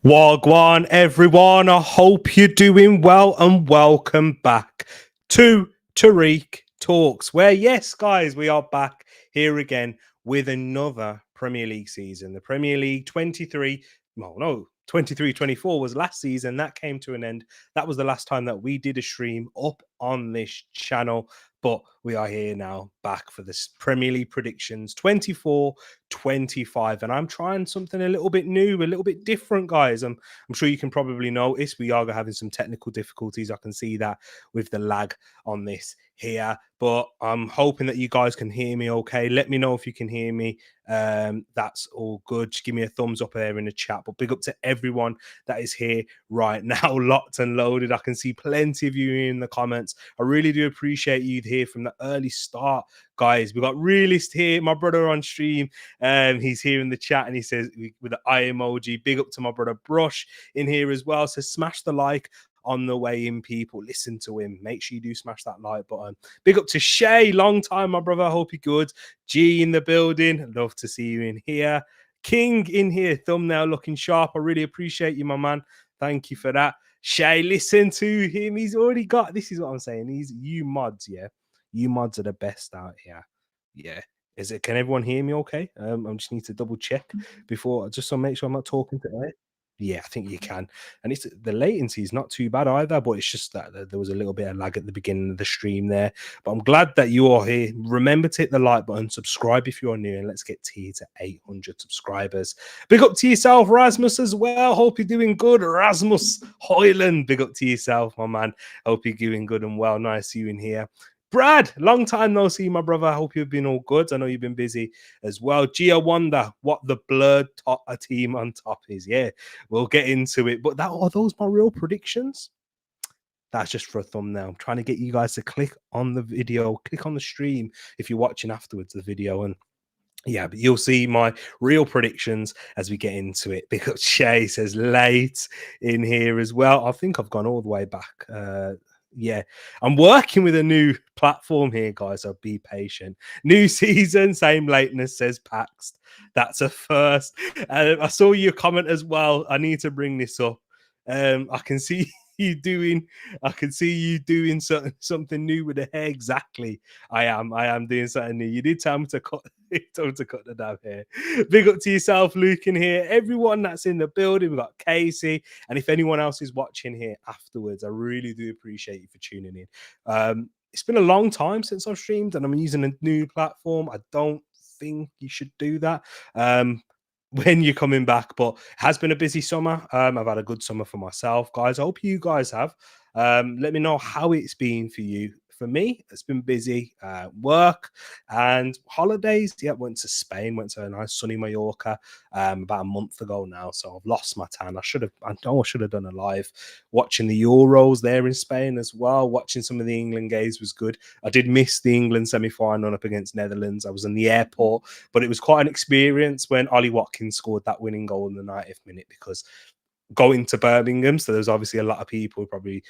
Wagwan, everyone. I hope you're doing well and welcome back to Tereak Talks, where, yes, guys, we are back here again with another Premier League season. The Premier League 23-24 was last season. That came to an end. That was the last time that we did a stream up on this channel. But we are here now back for this Premier League predictions 24-25. And I'm trying something a little bit new, a little bit different, guys. I'm sure you can probably notice we are having some technical difficulties. I can see that with the lag on this here. But I'm hoping that you guys can hear me okay. Let me know if you can hear me. That's all good. Just give me a thumbs up there in the chat. But big up to everyone that is here right now, locked and loaded. I can see plenty of you in the comments. I really do appreciate you here from the early start, guys. We got Realist here, my brother on stream. He's here in the chat and he says with the eye emoji, big up to my brother Brush in here as well. Says smash the like on the way in, people. Listen to him. Make sure you do smash that like button. Big up to Shay, long time, my brother. I hope you're good. G in the building. Love to see you in here. King in here, thumbnail looking sharp. I really appreciate you, my man. Thank you for that. Shay, listen to him. He's already got, this is what I'm saying. You mods, yeah. You mods are the best out here. Yeah. Can everyone hear me okay? I just need to double check before, just to make sure I'm not talking to air. Yeah, I think you can. And it's the latency is not too bad either, but it's just that there was a little bit of lag at the beginning of the stream there. But I'm glad that you are here. Remember to hit the like button, subscribe if you're new, and let's get to 800 subscribers. Big up to yourself, Rasmus, as well. Hope you're doing good. Rasmus Hoyland, big up to yourself, my man. Hope you're doing good and well. Nice to see you in here. Brad, long time no see, my brother. I hope you've been all good. I know you've been busy as well. Gia wonder what the blurred team on top is. Yeah, we'll get into it. But are those my real predictions? That's just for a thumbnail. I'm trying to get you guys to click on the video, click on the stream if you're watching afterwards the video, and yeah, but you'll see my real predictions as we get into it. Because Shay says late in here as well. I think I've gone all the way back. Yeah, I'm working with a new platform here, guys, so be patient. New season, same lateness, says Paxed. That's a first. I saw your comment as well. I need to bring this up. I can see you doing something new with the hair. Exactly. I am doing something new. You did tell me to cut the damn hair. Big up to yourself, Luke, in here. Everyone that's in the building. We've got Casey, and if anyone else is watching here afterwards, I really do appreciate you for tuning in. It's been a long time since I've streamed, and I'm using a new platform. I don't think you should do that when you're coming back, but it has been a busy summer. I've had a good summer for myself, guys. I hope you guys have. Let me know how it's been for you. For me, it's been busy, work and holidays. Yeah, went to Spain, went to a nice sunny Mallorca about a month ago now. So I've lost my tan. I know I should have done a live watching the Euros there in Spain as well. Watching some of the England games was good. I did miss the England semi-final up against Netherlands. I was in the airport, but it was quite an experience when Ollie Watkins scored that winning goal in the 90th minute, because going to Birmingham, so there's obviously a lot of people who probably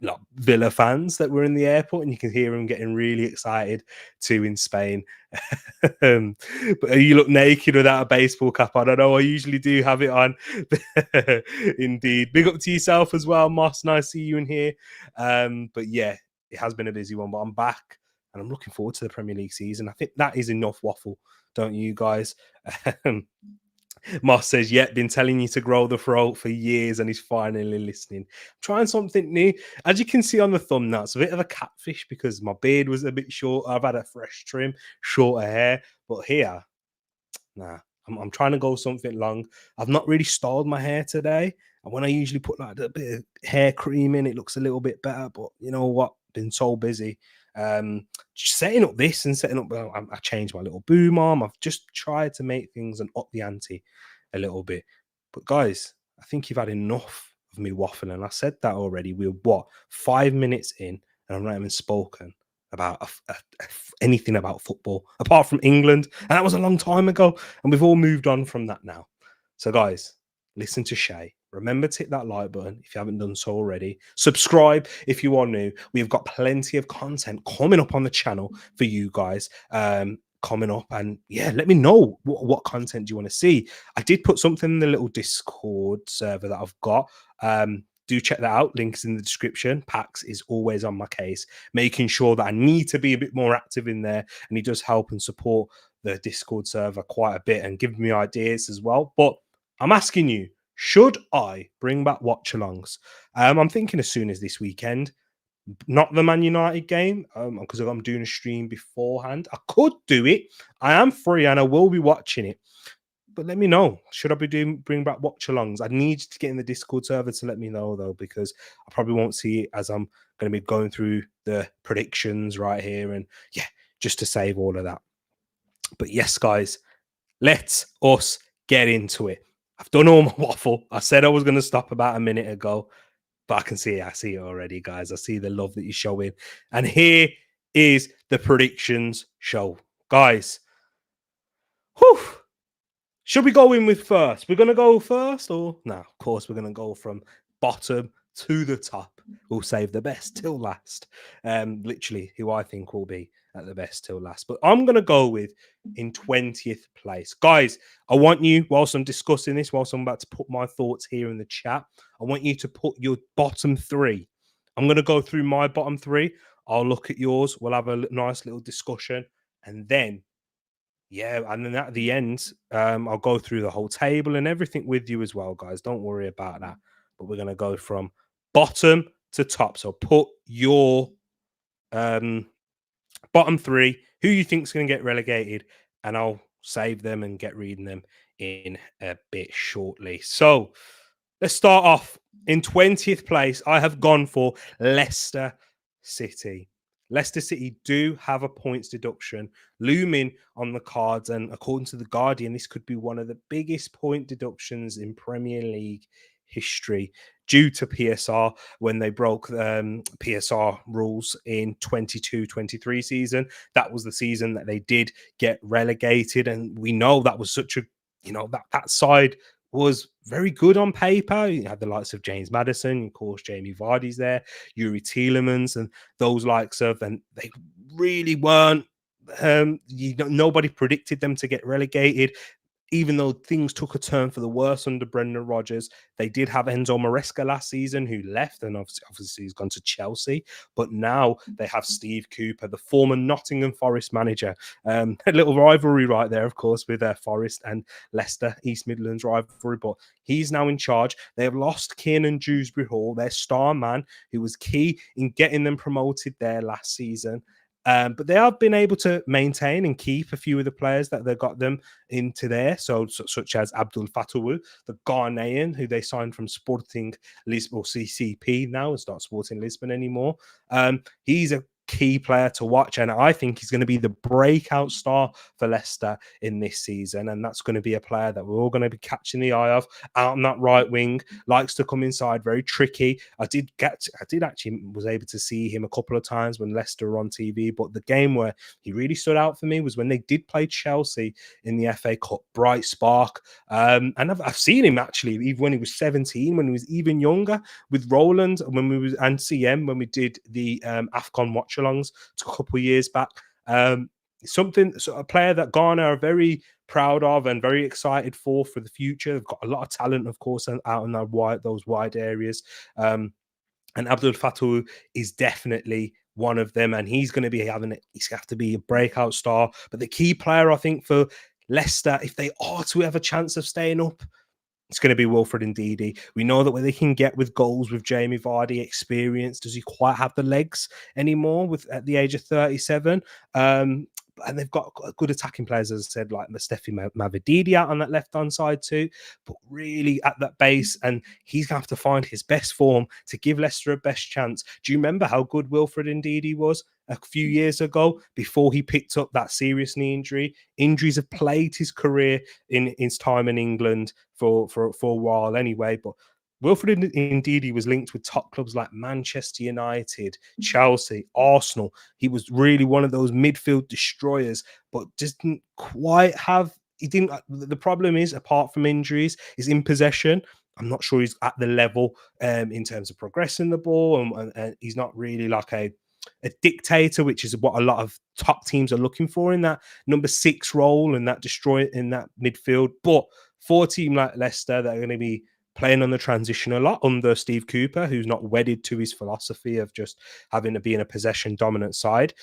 like Villa fans that were in the airport, and you can hear them getting really excited too in Spain. um, but you look naked without a baseball cap on. I know I usually do have it on. Indeed. Big up to yourself as well, Moss. Nice to see you in here. But yeah, it has been a busy one, but I'm back and I'm looking forward to the Premier League season. I think that is enough waffle, don't you guys? Moss says, yeah, been telling you to grow the throat for years and he's finally listening. Trying something new. As you can see on the thumbnail, it's a bit of a catfish because my beard was a bit short. I've had a fresh trim, shorter hair. But here, nah, I'm trying to go something long. I've not really styled my hair today. And when I usually put like a bit of hair cream in, it looks a little bit better. But you know what? Been so busy. Setting up this and setting up, I changed my little boom arm. I've just tried to make things and up the ante a little bit. But guys, I think you've had enough of me waffling. I said that already. We're what, 5 minutes in, and I'm not even spoken about anything about football apart from England, and that was a long time ago. And we've all moved on from that now. So, guys, listen to Shay. Remember to hit that like button if you haven't done so already. Subscribe if you are new. We've got plenty of content coming up on the channel for you guys. Coming up, and yeah, let me know what content you want to see. I did put something in the little Discord server that I've got. Do check that out. Links in the description. Pax is always on my case, making sure that I need to be a bit more active in there, and he does help and support the Discord server quite a bit and give me ideas as well. But I'm asking you, should I bring back watchalongs? I'm thinking as soon as this weekend, not the Man United game, because I'm doing a stream beforehand. I could do it. I am free and I will be watching it. But let me know. Should I be bring back watchalongs? I need to get in the Discord server to let me know though, because I probably won't see it as I'm going to be going through the predictions right here, and yeah, just to save all of that. But yes, guys, let us get into it. I've done all my waffle. I said I was going to stop about a minute ago, but I see it already, guys. I see the love that you're showing. And here is the predictions show. Guys, whew, should we go in with first? We're going to go first, or no? Of course, we're going to go from bottom to the top. We'll save the best till last. Literally, who I think will be at the best till last. But I'm going to go with in 20th place. Guys, I want you, whilst I'm discussing this, whilst I'm about to put my thoughts here in the chat, I want you to put your bottom three. I'm going to go through my bottom three. I'll look at yours. We'll have a nice little discussion. And then, yeah, and then at the end, I'll go through the whole table and everything with you as well, guys. Don't worry about that. But we're going to go from bottom to top. So put your bottom three, who you think is going to get relegated, and I'll save them and get reading them in a bit shortly. So let's start off in 20th place. I have gone for Leicester City. Leicester City do have a points deduction looming on the cards, and according to the Guardian, this could be one of the biggest point deductions in Premier League history due to PSR when they broke PSR rules in 22-23 season. That was the season that they did get relegated, and we know that was such a, that side was very good on paper. You had the likes of James Maddison, of course, Jamie Vardy's there, Yuri Tielemans, and those likes of, and they really weren't. Nobody predicted them to get relegated. Even though things took a turn for the worse under Brendan Rodgers, they did have Enzo Maresca last season who left, and obviously he's gone to Chelsea. But now they have Steve Cooper, the former Nottingham Forest manager. A little rivalry right there, of course, with Forest and Leicester, East Midlands rivalry. But he's now in charge. They have lost Kiernan Dewsbury Hall, their star man, who was key in getting them promoted there last season. But they have been able to maintain and keep a few of the players that they got them into there. So such as Abdul Fatawu, the Ghanaian, who they signed from Sporting Lisbon, or CCP now. It's not Sporting Lisbon anymore. He's a key player to watch, and I think he's going to be the breakout star for Leicester in this season. And that's going to be a player that we're all going to be catching the eye of out on that right wing. Likes to come inside, very tricky. I did actually was able to see him a couple of times when Leicester were on TV, but the game where he really stood out for me was when they did play Chelsea in the FA Cup. Bright spark, and I've seen him actually even when he was 17, when he was even younger with Roland, when we was and CM when we did the AFCON watchalongs a couple of years back. A player that Ghana are very proud of and very excited for the future. They've got a lot of talent, of course, out in those wide areas. And Abdul Fattah is definitely one of them, and he's going to be he's going to have to be a breakout star. But the key player, I think, for Leicester, if they are to have a chance of staying up, it's going to be Wilfred Ndidi. We know that what they can get with goals with Jamie Vardy, experience. Does he quite have the legs anymore at the age of 37? And they've got good attacking players, as I said, like Mustafi Mavididi out on that left-hand side too, but really at that base, and he's going to have to find his best form to give Leicester a best chance. Do you remember how good Wilfred Ndidi was a few years ago before he picked up that serious knee injury? Injuries have plagued his career in his time in England for a while anyway, but Wilfred Ndidi was linked with top clubs like Manchester United, Chelsea, Arsenal. He was really one of those midfield destroyers, but just didn't quite have. He didn't. The problem is, apart from injuries, is in possession. I'm not sure he's at the level in terms of progressing the ball, and he's not really like a dictator, which is what a lot of top teams are looking for in that number 6 role and that destroy in that midfield. But for a team like Leicester, that are going to be playing on the transition a lot under Steve Cooper, who's not wedded to his philosophy of just having to be in a possession dominant side.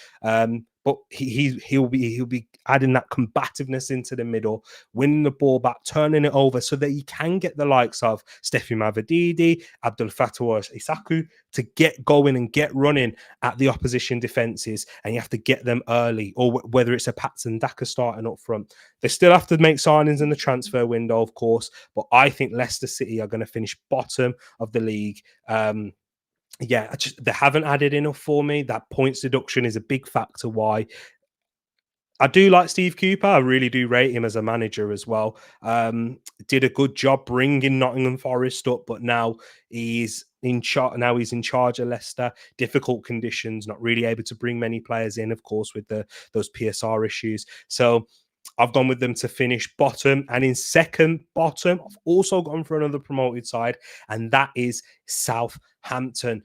But he'll be adding that combativeness into the middle, winning the ball back, turning it over so that he can get the likes of Steffi Mavididi, Abdul Fattah Isaku to get going and get running at the opposition defenses, and you have to get them early, or whether it's a Patson Daka starting up front. They still have to make signings in the transfer window, of course, but I think Leicester City are going to finish bottom of the league. They haven't added enough for me. That points deduction is a big factor why. I do like Steve Cooper. I really do rate him as a manager as well. Did a good job bringing Nottingham Forest up, but now he's in charge. Now he's in charge of Leicester. Difficult conditions, not really able to bring many players in, of course, with those PSR issues. So I've gone with them to finish bottom, and in second bottom, I've also gone for another promoted side, and that is Southampton.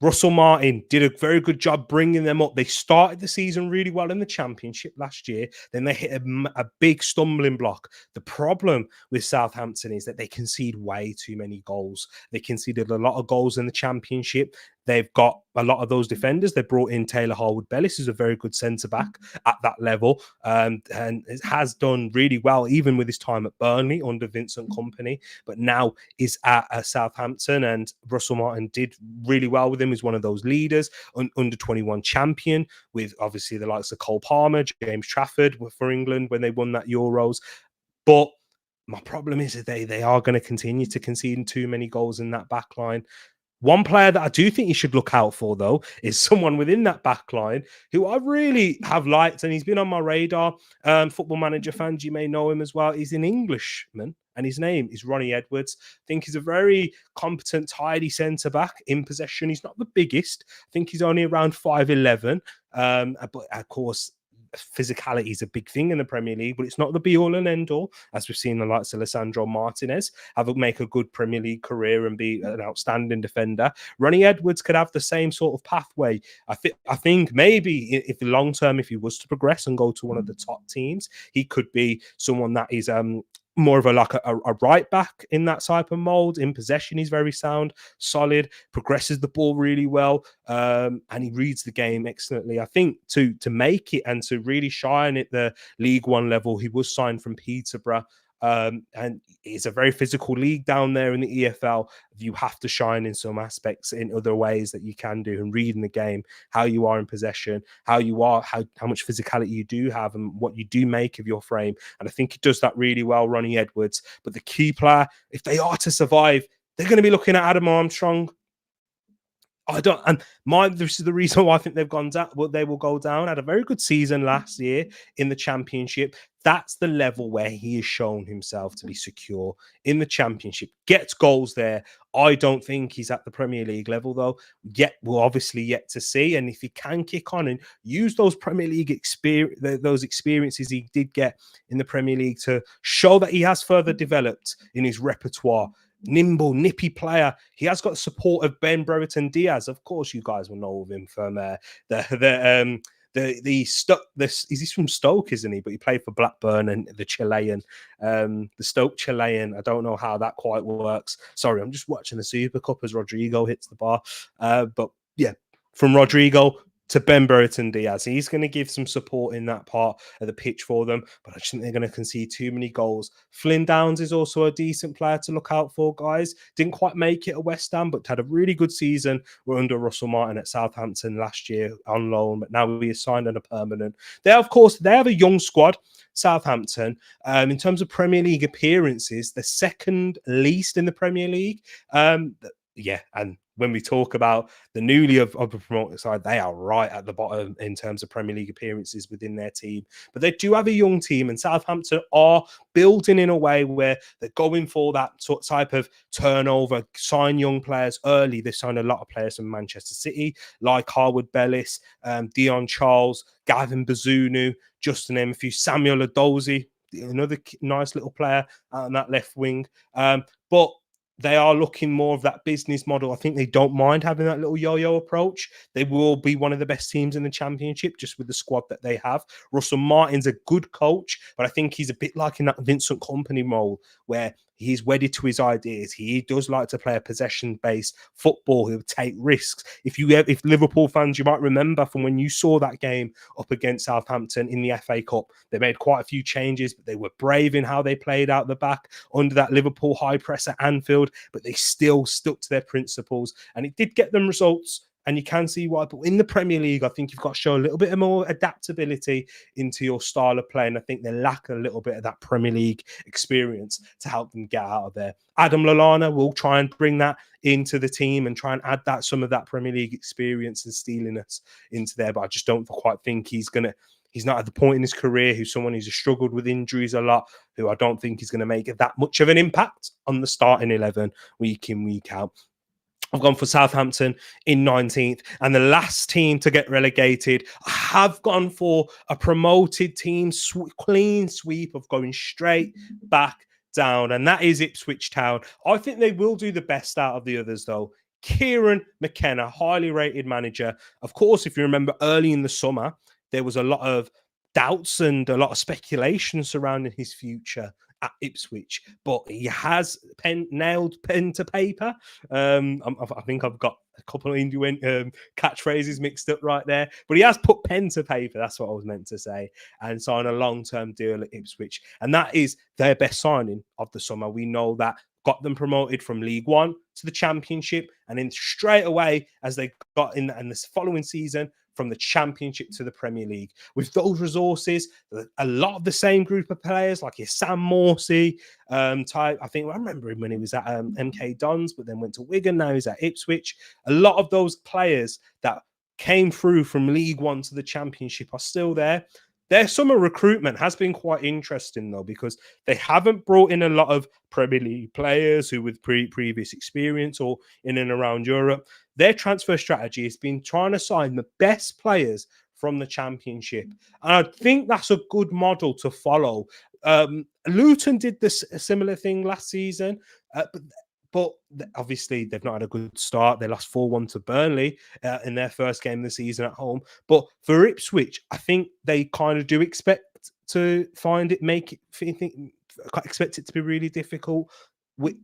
Russell Martin did a very good job bringing them up. They started the season really well in the Championship last year. Then they hit a big stumbling block. The problem with Southampton is that they concede way too many goals. They conceded a lot of goals in the Championship. They've got a lot of those defenders. They brought in Taylor Harwood-Bellis, who's a very good centre-back at that level, and it has done really well, even with his time at Burnley under Vincent Kompany, but now is at Southampton, and Russell Martin did really well with him. He's one of those leaders, under 21 champion, with obviously the likes of Cole Palmer, James Trafford for England when they won that Euros. But my problem is that they are going to continue to concede too many goals in that back line. One player that I do think you should look out for, though, is someone within that back line who I really have liked, and he's been on my radar. Football Manager fans, you may know him as well. He's an Englishman, and his name is Ronnie Edwards. I think he's a very competent, tidy centre-back in possession. He's not the biggest. I think he's only around 5'11". But, of course, physicality is a big thing in the Premier League, but it's not the be-all and end-all, as we've seen the likes of Alessandro Martinez make a good Premier League career and be an outstanding defender. Ronnie Edwards could have the same sort of pathway. I think maybe if the long term, if he was to progress and go to one of the top teams, he could be someone that is more of a right back in that type of mold. In possession, he's very sound, solid, progresses the ball really well, and he reads the game excellently. I think to make it and to really shine at the League One level, he was signed from Peterborough. And it's a very physical league down there in the EFL. You have to shine in some aspects in other ways that you can do, and reading the game, how you are in possession, how much physicality you do have, and what you do make of your frame. And I think he does that really well, Ronnie Edwards. But the key player, if they are to survive, they're going to be looking at Adam Armstrong. I don't, and this is the reason why I think they've gone down. Well, they will go down. Had a very good season last year in the championship. That's the level where he has shown himself to be secure in the championship. Gets goals there. I don't think he's at the Premier League level though. Yet we're obviously yet to see. And if he can kick on and use those Premier League those experiences he did get in the Premier League to show that he has further developed in his repertoire. Nimble, nippy player. He has got the support of Ben Brereton Diaz. Of course, you guys will know of him from he's from Stoke, isn't he? But he played for Blackburn and the Chilean, the Stoke Chilean. I don't know how that quite works. Sorry, I'm just watching the Super Cup as Rodrigo hits the bar. But yeah, from Rodrigo to Ben Brereton Diaz. He's going to give some support in that part of the pitch for them, but I just think they're going to concede too many goals. Flynn Downs is also a decent player to look out for, guys. Didn't quite make it at West Ham, but had a really good season. We're under Russell Martin at Southampton last year on loan, but now he is signed on a permanent. They have a young squad, Southampton. In terms of Premier League appearances, the second least in the Premier League. And when we talk about the newly of the promoted side, they are right at the bottom in terms of Premier League appearances within their team. But they do have a young team, and Southampton are building in a way where they're going for that sort of type of turnover, sign young players early. They signed a lot of players from Manchester City, like Harwood Bellis, Dion Charles, Gavin Bazunu, just to name a few, Samuel Adozie, another nice little player on that left wing. But they are looking more of that business model. I think they don't mind having that little yo-yo approach. They will be one of the best teams in the championship just with the squad that they have. Russell Martin's a good coach, but I think he's a bit like in that Vincent Kompany mold where he's wedded to his ideas. He does like to play a possession-based football. He'll take risks. If Liverpool fans, you might remember from when you saw that game up against Southampton in the FA Cup, they made quite a few changes, but they were brave in how they played out the back under that Liverpool high press at Anfield, but they still stuck to their principles, and it did get them results. And you can see why. But in the Premier League, I think you've got to show a little bit more adaptability into your style of play. And I think they lack a little bit of that Premier League experience to help them get out of there. Adam Lallana will try and bring that into the team and try and add some of that Premier League experience and steeliness into there. But I just don't quite think he's not at the point in his career who's someone who's struggled with injuries a lot, who I don't think is going to make that much of an impact on the starting 11 week in, week out. I've gone for Southampton in 19th. And the last team to get relegated, I have gone for a promoted team, clean sweep of going straight back down. And that is Ipswich Town. I think they will do the best out of the others, though. Kieran McKenna, highly rated manager. Of course, if you remember early in the summer, there was a lot of doubts and a lot of speculation surrounding his future at Ipswich, but he has nailed pen to paper. I think I've got a couple of catchphrases mixed up right there, but he has put pen to paper. That's what I was meant to say, and signed a long-term deal at Ipswich, and that is their best signing of the summer. We know that got them promoted from League One to the Championship, and then straight away as they got in this following season, from the Championship to the Premier League. With those resources, a lot of the same group of players, like your Sam Morsey type. I remember him when he was at MK Dons, but then went to Wigan. Now he's at Ipswich. A lot of those players that came through from League One to the Championship are still there. Their summer recruitment has been quite interesting, though, because they haven't brought in a lot of Premier League players who with previous experience or in and around Europe. Their transfer strategy has been trying to sign the best players from the Championship. And I think that's a good model to follow. Luton did a similar thing last season, but obviously they've not had a good start. They lost 4-1 to Burnley in their first game of the season at home. But for Ipswich, I think they kind of do expect to expect it to be really difficult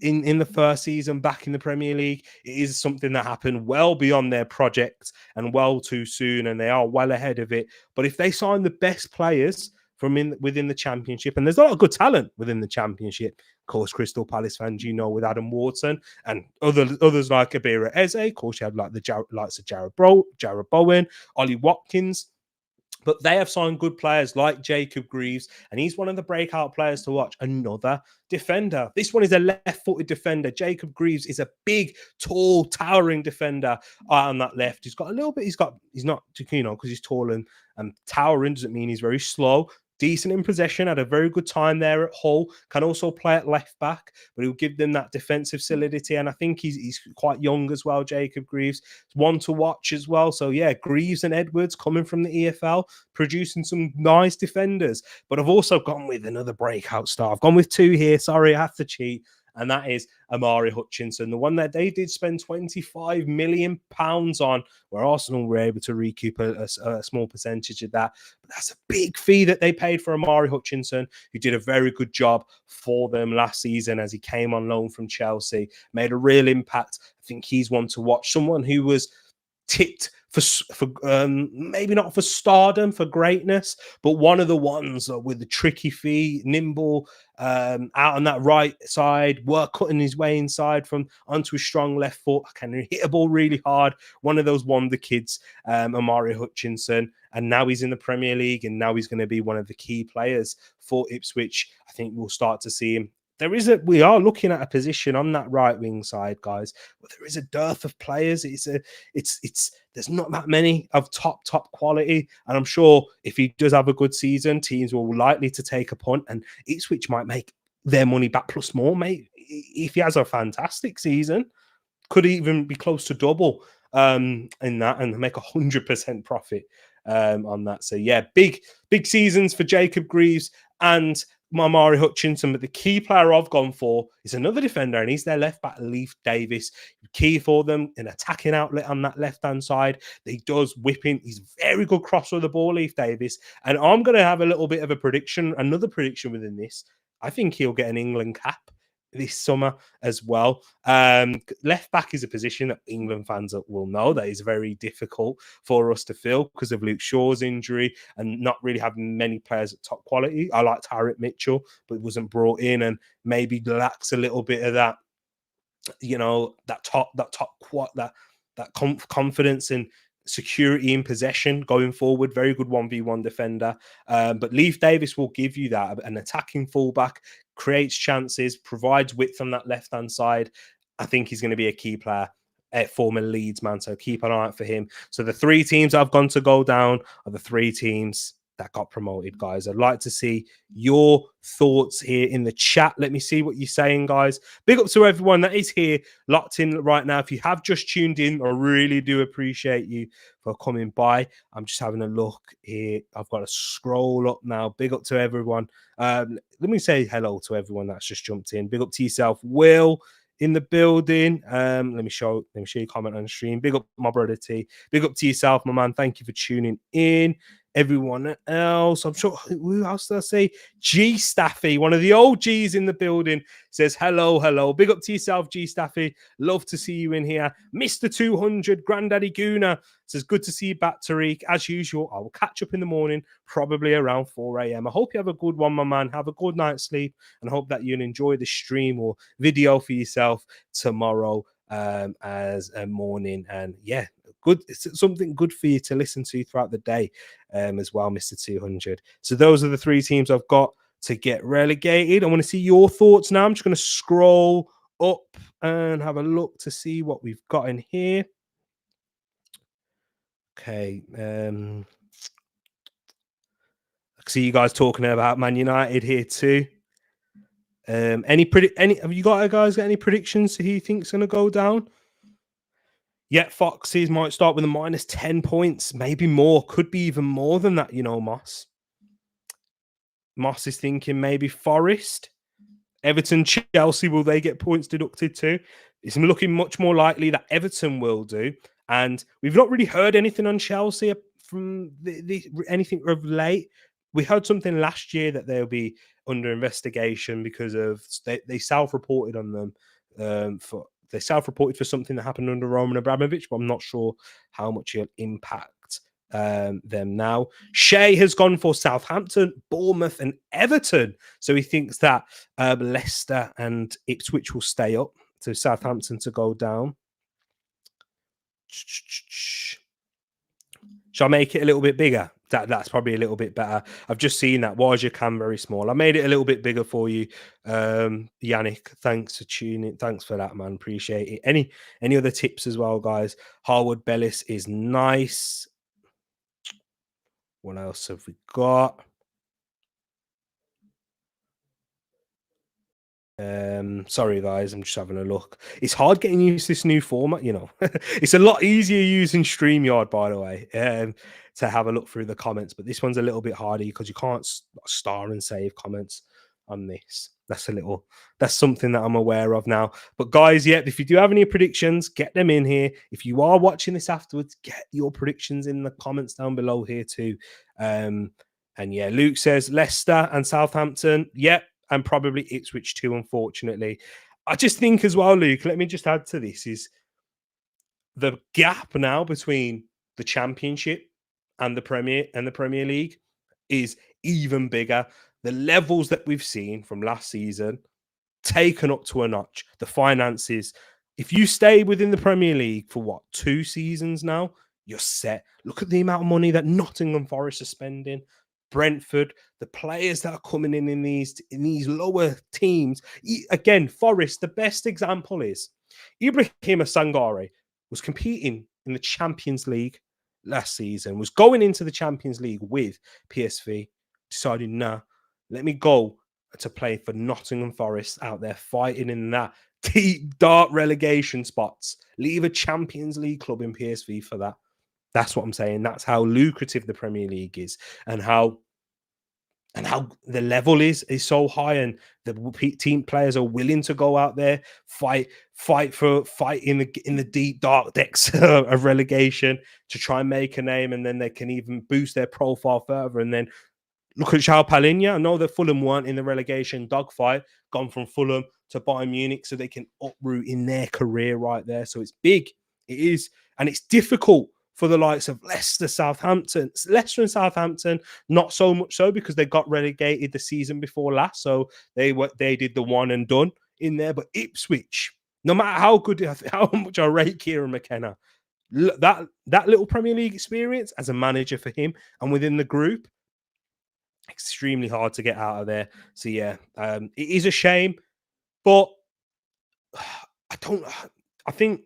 in the first season back in the Premier League. It is something that happened well beyond their project and well too soon, and they are well ahead of it. But if they sign the best players from within the Championship, and there's a lot of good talent within the Championship. Of course, Crystal Palace fans, with Adam Wharton and others like Abira Eze. Of course, you had like the likes of Jared Bowen, Ollie Watkins. But they have signed good players like Jacob Greaves, and he's one of the breakout players to watch. Another defender. This one is a left-footed defender. Jacob Greaves is a big, tall, towering defender on that left. He's got a little bit. He's not, because he's tall and towering doesn't mean he's very slow. Decent in possession, had a very good time there at Hull. Can also play at left back, but he'll give them that defensive solidity. And I think he's quite young as well, Jacob Greaves. One to watch as well. So yeah, Greaves and Edwards coming from the EFL, producing some nice defenders. But I've also gone with another breakout star. I've gone with two here. Sorry, I have to cheat. And that is Omari Hutchinson, the one that they did spend £25 million on, where Arsenal were able to recoup a small percentage of that. But that's a big fee that they paid for Omari Hutchinson, who did a very good job for them last season as he came on loan from Chelsea, made a real impact. I think he's one to watch, someone who was tipped for maybe not for stardom, for greatness, but one of the ones with the tricky feet, nimble, out on that right side, work cutting his way inside from onto a strong left foot, can hit a ball really hard. One of those wonder kids, Omari Hutchinson, and now he's in the Premier League, and now he's going to be one of the key players for Ipswich. I think we'll start to see him. We are looking at a position on that right wing side, guys, but there is a dearth of players. There's not that many of top quality, and I'm sure if he does have a good season, teams will likely to take a punt, and Ipswich might make their money back plus more, mate. If he has a fantastic season, could even be close to double in that and make 100% profit on that. So yeah, big seasons for Jacob Greaves and Omari Hutchinson, but the key player I've gone for is another defender, and he's their left back, Leif Davis. Key for them, an attacking outlet on that left-hand side. He does whipping. He's very good crosser of the ball, Leif Davis. And I'm going to have a little bit of a prediction, another prediction within this. I think he'll get an England cap this summer as well. Left back is a position that England fans will know that is very difficult for us to fill because of Luke Shaw's injury and not really having many players at top quality. I like Tereak Mitchell, but wasn't brought in and maybe lacks a little bit of that, confidence and security in possession going forward. Very good 1v1 defender. But Leif Davis will give you that. An attacking fullback, creates chances, provides width on that left-hand side. I think he's going to be a key player. Former Leeds man, so keep an eye out for him. So the three teams I've gone to go down are the three teams that got promoted, guys. I'd like to see your thoughts here in the chat. Let me see what you're saying, guys. Big up to everyone that is here locked in right now. If you have just tuned in, I really do appreciate you for coming by. I'm just having a look here. I've got to scroll up now. Big up to everyone. Let me say hello to everyone that's just jumped in. Big up to yourself, Will, in the building. Let me show you comment on the stream. Big up my brother T. Big up to yourself, my man. Thank you for tuning in. Everyone else, I'm sure, who else did I say? G Staffy, one of the OGs in the building, says hello. Big up to yourself, G Staffy. Love to see you in here. Mr. 200, Granddaddy Gooner says good to see you back, Tereak. As usual, I will catch up in the morning, probably around 4 a.m. I hope you have a good one, my man. Have a good night's sleep, and hope that you'll enjoy the stream or video for yourself tomorrow as a morning. And yeah, good, it's something good for you to listen to throughout the day as well, Mr. 200. So those are the three teams I've got to get relegated. I want to see your thoughts now. I'm just going to scroll up and have a look to see what we've got in here. Okay. I see you guys talking about Man United here too. Have you guys got any predictions who you think's going to go down? Yeah, Foxes might start with a minus 10 points, maybe more. Could be even more than that, Moss. Moss is thinking maybe Forest. Everton, Chelsea, will they get points deducted too? It's looking much more likely that Everton will do. And we've not really heard anything on Chelsea from anything of late. We heard something last year that they'll be under investigation because of they self-reported on them they self-reported for something that happened under Roman Abramovich, but I'm not sure how much it'll impact them now. Shea has gone for Southampton, Bournemouth, and Everton. So he thinks that Leicester and Ipswich will stay up, so Southampton to go down. Shall I make it a little bit bigger? That's probably a little bit better. I've just seen that. Why is your cam very small? I made it a little bit bigger for you, Yannick. Thanks for tuning. Thanks for that, man. Appreciate it. Any other tips as well, guys? Harwood Bellis is nice. What else have we got? Sorry guys, I'm just having a look. It's hard getting used to this new format, you know. It's a lot easier using StreamYard, by the way, to have a look through the comments, but this one's a little bit harder because you can't star and save comments on this. That's something that I'm aware of now. But guys, yeah, if you do have any predictions, get them in here. If you are watching this afterwards, get your predictions in the comments down below here too. And yeah, Luke says Leicester and Southampton. Yep, and probably Ipswich too, unfortunately. I just think as well, Luke, let me just add to this, is the gap now between the Championship and the Premier League is even bigger. The levels that we've seen from last season taken up to a notch. The finances. If you stay within the Premier League for what, 2 seasons now, you're set. Look at the amount of money that Nottingham Forest are spending. Brentford, the players that are coming in these lower teams. Again, Forest, the best example is Ibrahim Sangare was competing in the Champions League last season, was going into the Champions League with PSV, decided, nah, let me go to play for Nottingham Forest out there fighting in that deep, dark relegation spots. Leave a Champions League club in PSV for that. That's what I'm saying. That's how lucrative the Premier League is, and how the level is so high, and the team players are willing to go out there, fight in the deep dark depths of relegation to try and make a name, and then they can even boost their profile further. And then look at João Palhinha. I know that Fulham weren't in the relegation dogfight, gone from Fulham to Bayern Munich, so they can uproot in their career right there. So it's big. It is, and it's difficult for the likes of Leicester and Southampton, not so much so because they got relegated the season before last, so they did the one and done in there. But Ipswich, no matter how good, how much I rate Kieran McKenna, that little Premier League experience as a manager for him and within the group, extremely hard to get out of there. So yeah, it is a shame, but I think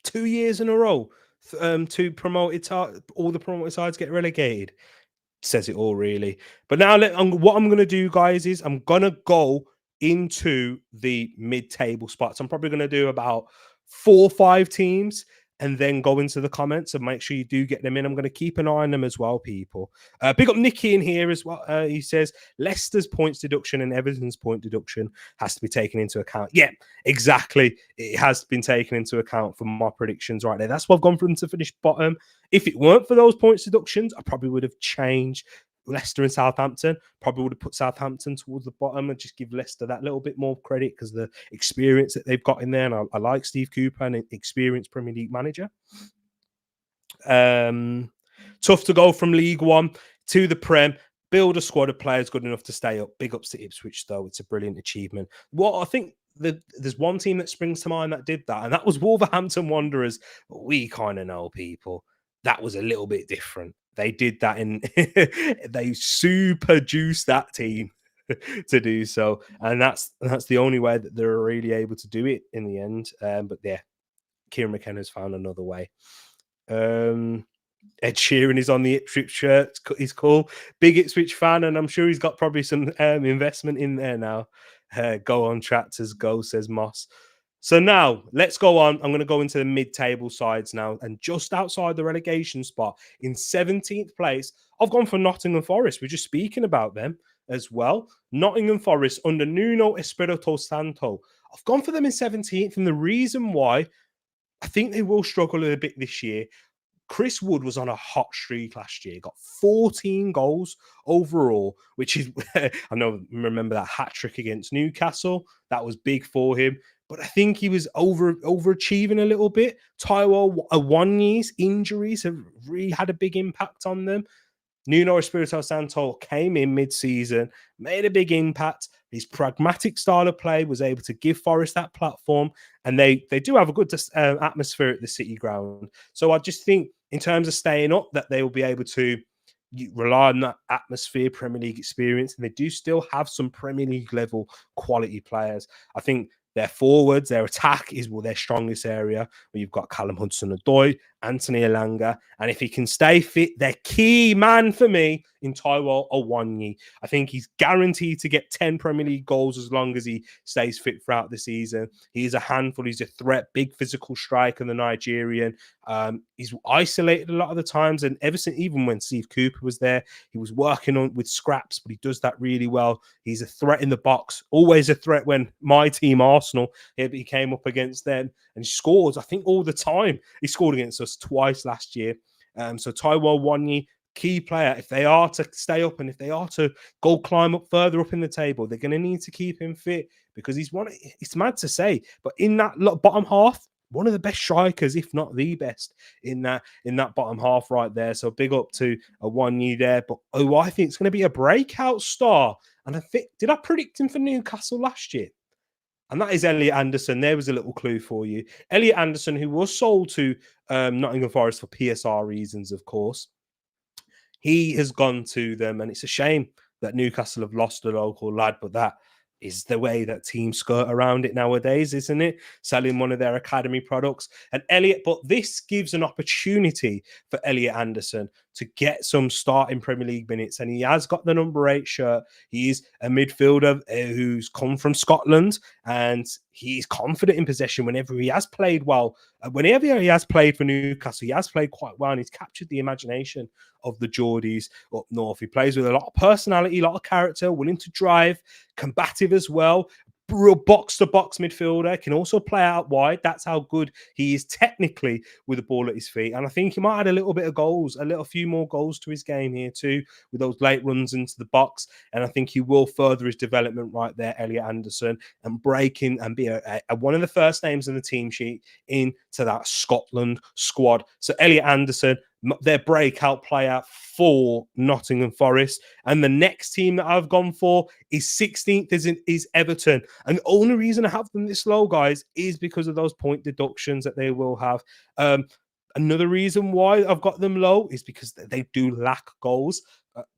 2 years in a row, all the promoted sides get relegated, says it all really. But now what I'm going to do, guys, is I'm going to go into the mid-table spots. I'm probably going to do about 4 or 5 teams and then go into the comments and make sure you do get them in. I'm going to keep an eye on them as well, people. Big up Nicky in here as well. He says Leicester's points deduction and Everton's point deduction has to be taken into account. Yeah, exactly. It has been taken into account for my predictions right there. That's why I've gone for them to finish bottom. If it weren't for those points deductions, I probably would have changed Leicester and Southampton. Probably would have put Southampton towards the bottom and just give Leicester that little bit more credit because the experience that they've got in there. And I like Steve Cooper, an experienced Premier League manager. Tough to go from League One to the Prem. Build a squad of players good enough to stay up. Big ups to Ipswich, though. It's a brilliant achievement. Well, I think there's one team that springs to mind that did that, and that was Wolverhampton Wanderers. But we kind of know, people, that was a little bit different. They did that they super juiced that team to do so, and that's the only way that they're really able to do it in the end. But yeah, Kieran McKenna's found another way. Ed Sheeran is on the Ipswich shirt. He's cool. Big Ipswich fan, and I'm sure he's got probably some investment in there now. Go on, Tractors, go, says Moss. So now let's go on. I'm going to go into the mid-table sides now, and just outside the relegation spot in 17th place, I've gone for Nottingham Forest. We're just speaking about them as well. Nottingham Forest under Nuno Espirito Santo. I've gone for them in 17th, and the reason why I think they will struggle a bit this year. Chris Wood was on a hot streak last year, got 14 goals overall, which is, remember that hat trick against Newcastle? That was big for him. But I think he was overachieving a little bit. Taiwo Awoniyi's injuries have really had a big impact on them. Nuno Espirito Santo came in mid-season, made a big impact. His pragmatic style of play was able to give Forest that platform, and they do have a good atmosphere at the City Ground. So I just think, in terms of staying up, that they will be able to you rely on that atmosphere, Premier League experience, and they do still have some Premier League level quality players. I think their forwards, their attack is their strongest area. Where you've got Callum Hudson-Odoi, Anthony Elanga, and if he can stay fit, their key man for me in Taiwo Awoniyi. I think he's guaranteed to get 10 Premier League goals as long as he stays fit throughout the season. He's a handful. He's a threat, big physical striker, the Nigerian. He's isolated a lot of the times, and ever since, even when Steve Cooper was there, he was working on with scraps, but he does that really well. He's a threat in the box, always a threat. When my team Arsenal, he came up against them and he scores, I think, all the time. He scored against us twice last year. So Taiwo Awoniyi, key player. If they are to stay up and if they are to go climb up further up in the table, they're going to need to keep him fit, because he's one. It's mad to say, but in that bottom half, one of the best strikers, if not the best, in that bottom half right there. So big up to Awoniyi there. But I think it's going to be a breakout star. And I think, did I predict him for Newcastle last year? And that is Elliot Anderson. There was a little clue for you. Elliot Anderson, who was sold to Nottingham Forest for PSR reasons, of course. He has gone to them, and it's a shame that Newcastle have lost a local lad, but that is the way that teams skirt around it nowadays, isn't it? Selling one of their academy products. And Elliot, but this gives an opportunity for Elliot Anderson to get some starting Premier League minutes. And he has got the number 8 shirt. He is a midfielder who's come from Scotland, and he's confident in possession whenever he has played well. Whenever he has played for Newcastle, he has played quite well, and he's captured the imagination of the Geordies up north. He plays with a lot of personality, a lot of character, willing to drive, combative as well. Real box-to-box midfielder, can also play out wide. That's how good he is technically with the ball at his feet. And I think he might add a little bit of goals, a few more goals to his game here too, with those late runs into the box. And I think he will further his development right there, Elliot Anderson, and break in and be one of the first names in the team sheet into that Scotland squad. So Elliot Anderson, their breakout player for Nottingham Forest. And the next team that I've gone for is 16th is Everton. And the only reason I have them this low, guys, is because of those point deductions that they will have. Another reason why I've got them low is because they do lack goals.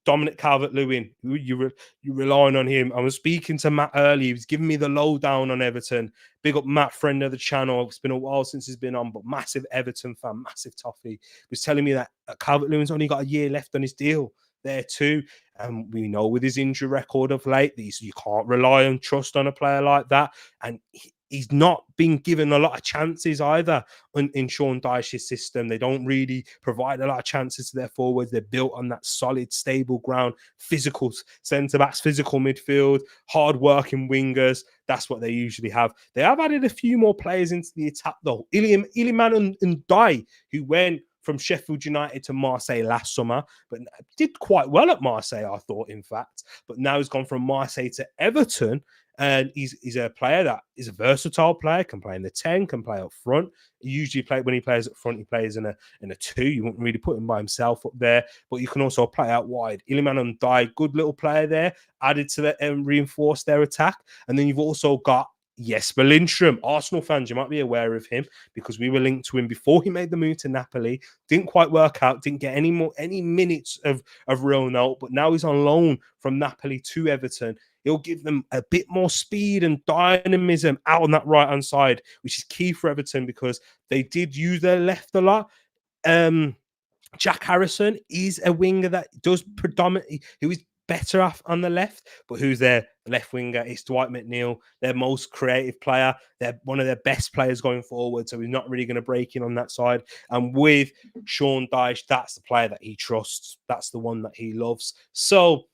Dominic Calvert-Lewin, you're relying on him. I was speaking to Matt earlier. He was giving me the lowdown on Everton. Big up Matt, friend of the channel. It's been a while since he's been on, but massive Everton fan, massive toffee. He was telling me that Calvert-Lewin's only got a year left on his deal there too. And we know with his injury record of late, you can't rely and trust on a player like that. And he's not been given a lot of chances either in Sean Dyche's system. They don't really provide a lot of chances to their forwards. They're built on that solid, stable ground, physical centre-backs, physical midfield, hard-working wingers. That's what they usually have. They have added a few more players into the attack, though. Iliman Ndiaye, who went from Sheffield United to Marseille last summer, but did quite well at Marseille, I thought, in fact. But now he's gone from Marseille to Everton, and he's a player that is a versatile player, can play in the 10, can play up front. He usually when he plays up front, he plays in a 2. You wouldn't really put him by himself up there, but you can also play out wide. Iliman Ndiaye, good little player there, added to that and reinforced their attack. And then you've also got Jesper Lindstrom. Arsenal fans, you might be aware of him because we were linked to him before he made the move to Napoli. Didn't quite work out, didn't get any minutes of real note, but now he's on loan from Napoli to Everton. He'll give them a bit more speed and dynamism out on that right-hand side, which is key for Everton because they did use their left a lot. Jack Harrison is a winger that does predominantly, who is better off on the left, but who's their left winger? It's Dwight McNeil, their most creative player. They're one of their best players going forward, so he's not really going to break in on that side. And with Sean Dyche, that's the player that he trusts. That's the one that he loves. So,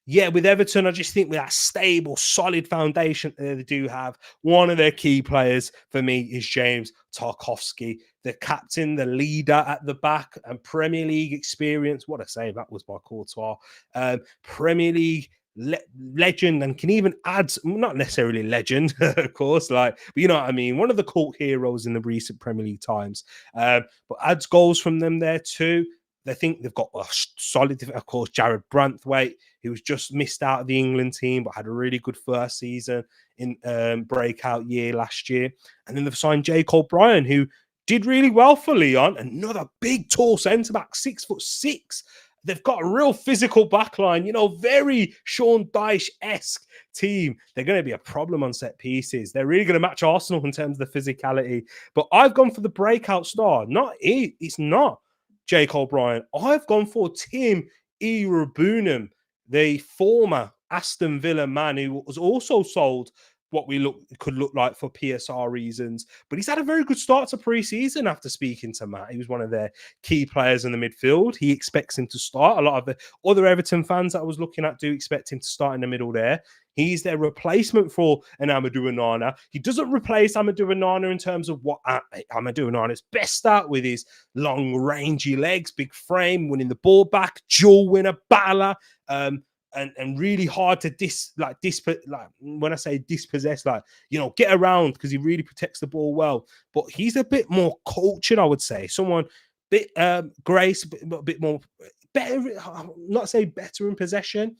yeah, with Everton, I just think with that stable, solid foundation that they do have, one of their key players for me is James Tarkowski, the captain, the leader at the back, and Premier League experience. What a save that was by Courtois. Premier League legend, and can even add, not necessarily legend, of course, but you know what I mean, one of the cult heroes in the recent Premier League times, but adds goals from them there too. They think they've got a solid, of course, Jared Branthwaite, who was just missed out of the England team, but had a really good first season in breakout year last year. And then they've signed Jake O'Brien, who did really well for Lyon. Another big, tall centre-back, 6'6". They've got a real physical backline, very Sean Dyche-esque team. They're going to be a problem on set pieces. They're really going to match Arsenal in terms of the physicality. But I've gone for the breakout star. It's not Jake O'Brien. I've gone for Tim Iroegbunam, the former Aston Villa man who was also sold what could look like for PSR reasons. But he's had a very good start to pre-season after speaking to Matt. He was one of their key players in the midfield. He expects him to start. A lot of the other Everton fans that I was looking at do expect him to start in the middle there. He's their replacement for an Amadou Onana. He doesn't replace Amadou Onana in terms of what Amadou Onana's best start with his long, rangy legs, big frame, winning the ball back, dual winner, battler, and really hard to when I say dispossess, get around because he really protects the ball well. But he's a bit more cultured, I would say. Someone bit grace, a bit more better. Not say better in possession.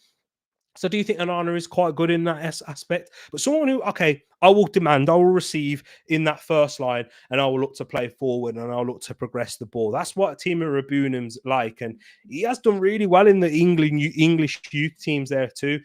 So do you think Onana is quite good in that aspect? But someone who, okay, I will receive in that first line, and I will look to play forward, and I'll look to progress the ball. That's what Timo Rabunam's like, and he has done really well in the English youth teams there too.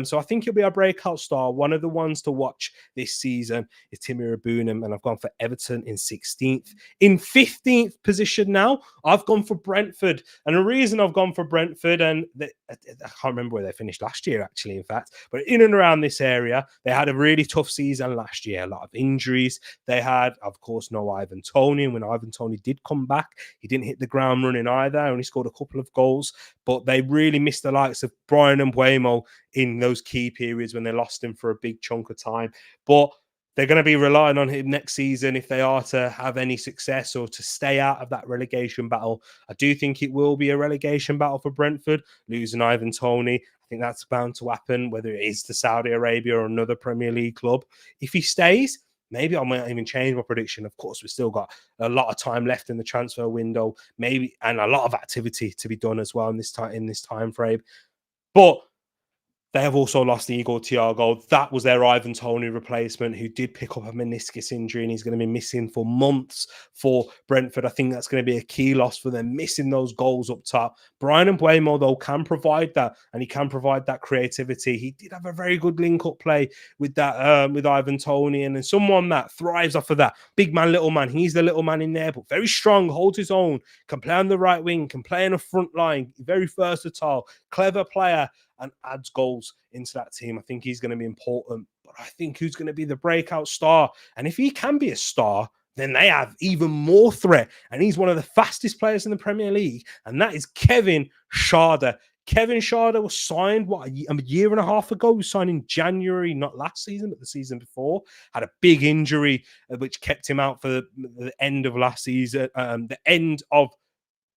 So I think he'll be a breakout star. One of the ones to watch this season is Timo Rabunam, and I've gone for Everton in 16th. In 15th position now, I've gone for Brentford. And the reason I've gone for Brentford, and I can't remember where they finished last year, actually, in fact, but in and around this area, they had a really tough season last year, a lot of injuries. They had, of course, no Ivan Toney. And when Ivan Toney did come back, he didn't hit the ground running either, only scored a couple of goals. But they really missed the likes of Brian Mbeumo in those key periods when they lost him for a big chunk of time. But they're going to be relying on him next season if they are to have any success or to stay out of that relegation battle. I do think it will be a relegation battle for Brentford, losing Ivan Toney. I think that's bound to happen, whether it is to Saudi Arabia or another Premier League club. If he stays, maybe I might even change my prediction. Of course, we've still got a lot of time left in the transfer window, maybe, and a lot of activity to be done as well in this time frame. But they have also lost Igor Thiago. That was their Ivan Toney replacement, who did pick up a meniscus injury, and he's going to be missing for months for Brentford. I think that's going to be a key loss for them, missing those goals up top. Brian Mbeumo, though, can provide that, and he can provide that creativity. He did have a very good link-up play with that, with Ivan Toney, and then someone that thrives off of that. Big man, little man. He's the little man in there, but very strong, holds his own, can play on the right wing, can play in the front line, very versatile, clever player, and adds goals into that team. I think he's going to be important. But I think who's going to be the breakout star? And if he can be a star, then they have even more threat. And he's one of the fastest players in the Premier League. And that is Kevin Schade. Kevin Schade was signed, a year and a half ago? He was signed in January, not last season, but the season before. Had a big injury, which kept him out for the end of last season, the end of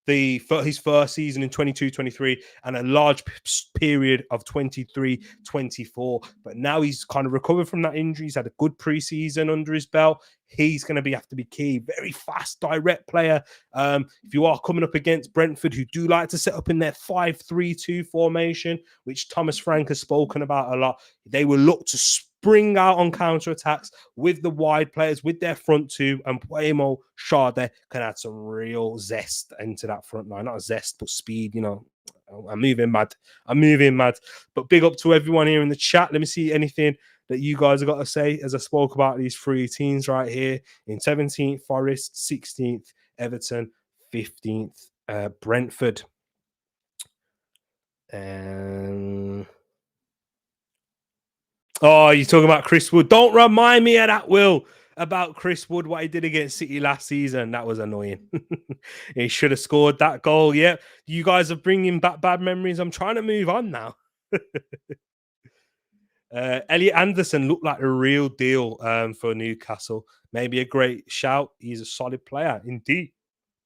his first season in 22-23 and a large period of 23-24. But now he's kind of recovered from that injury. He's had a good preseason under his belt. He's going to have to be key. Very fast, direct player. If you are coming up against Brentford, who do like to set up in their 5-3-2 formation, which Thomas Frank has spoken about a lot, they will look to spring out on counter-attacks with the wide players, with their front two, and Mbeumo, Schade can add some real zest into that front line. Not zest, but speed, I'm moving mad. But big up to everyone here in the chat. Let me see anything that you guys have got to say as I spoke about these three teams right here. In 17th, Forest, 16th, Everton, 15th, Brentford. Oh, you're talking about Chris Wood. Don't remind me of that, Will, about Chris Wood, what he did against City last season. That was annoying. He should have scored that goal. Yeah, you guys are bringing back bad memories. I'm trying to move on now. Elliot Anderson looked like a real deal for Newcastle. Maybe a great shout. He's a solid player, indeed.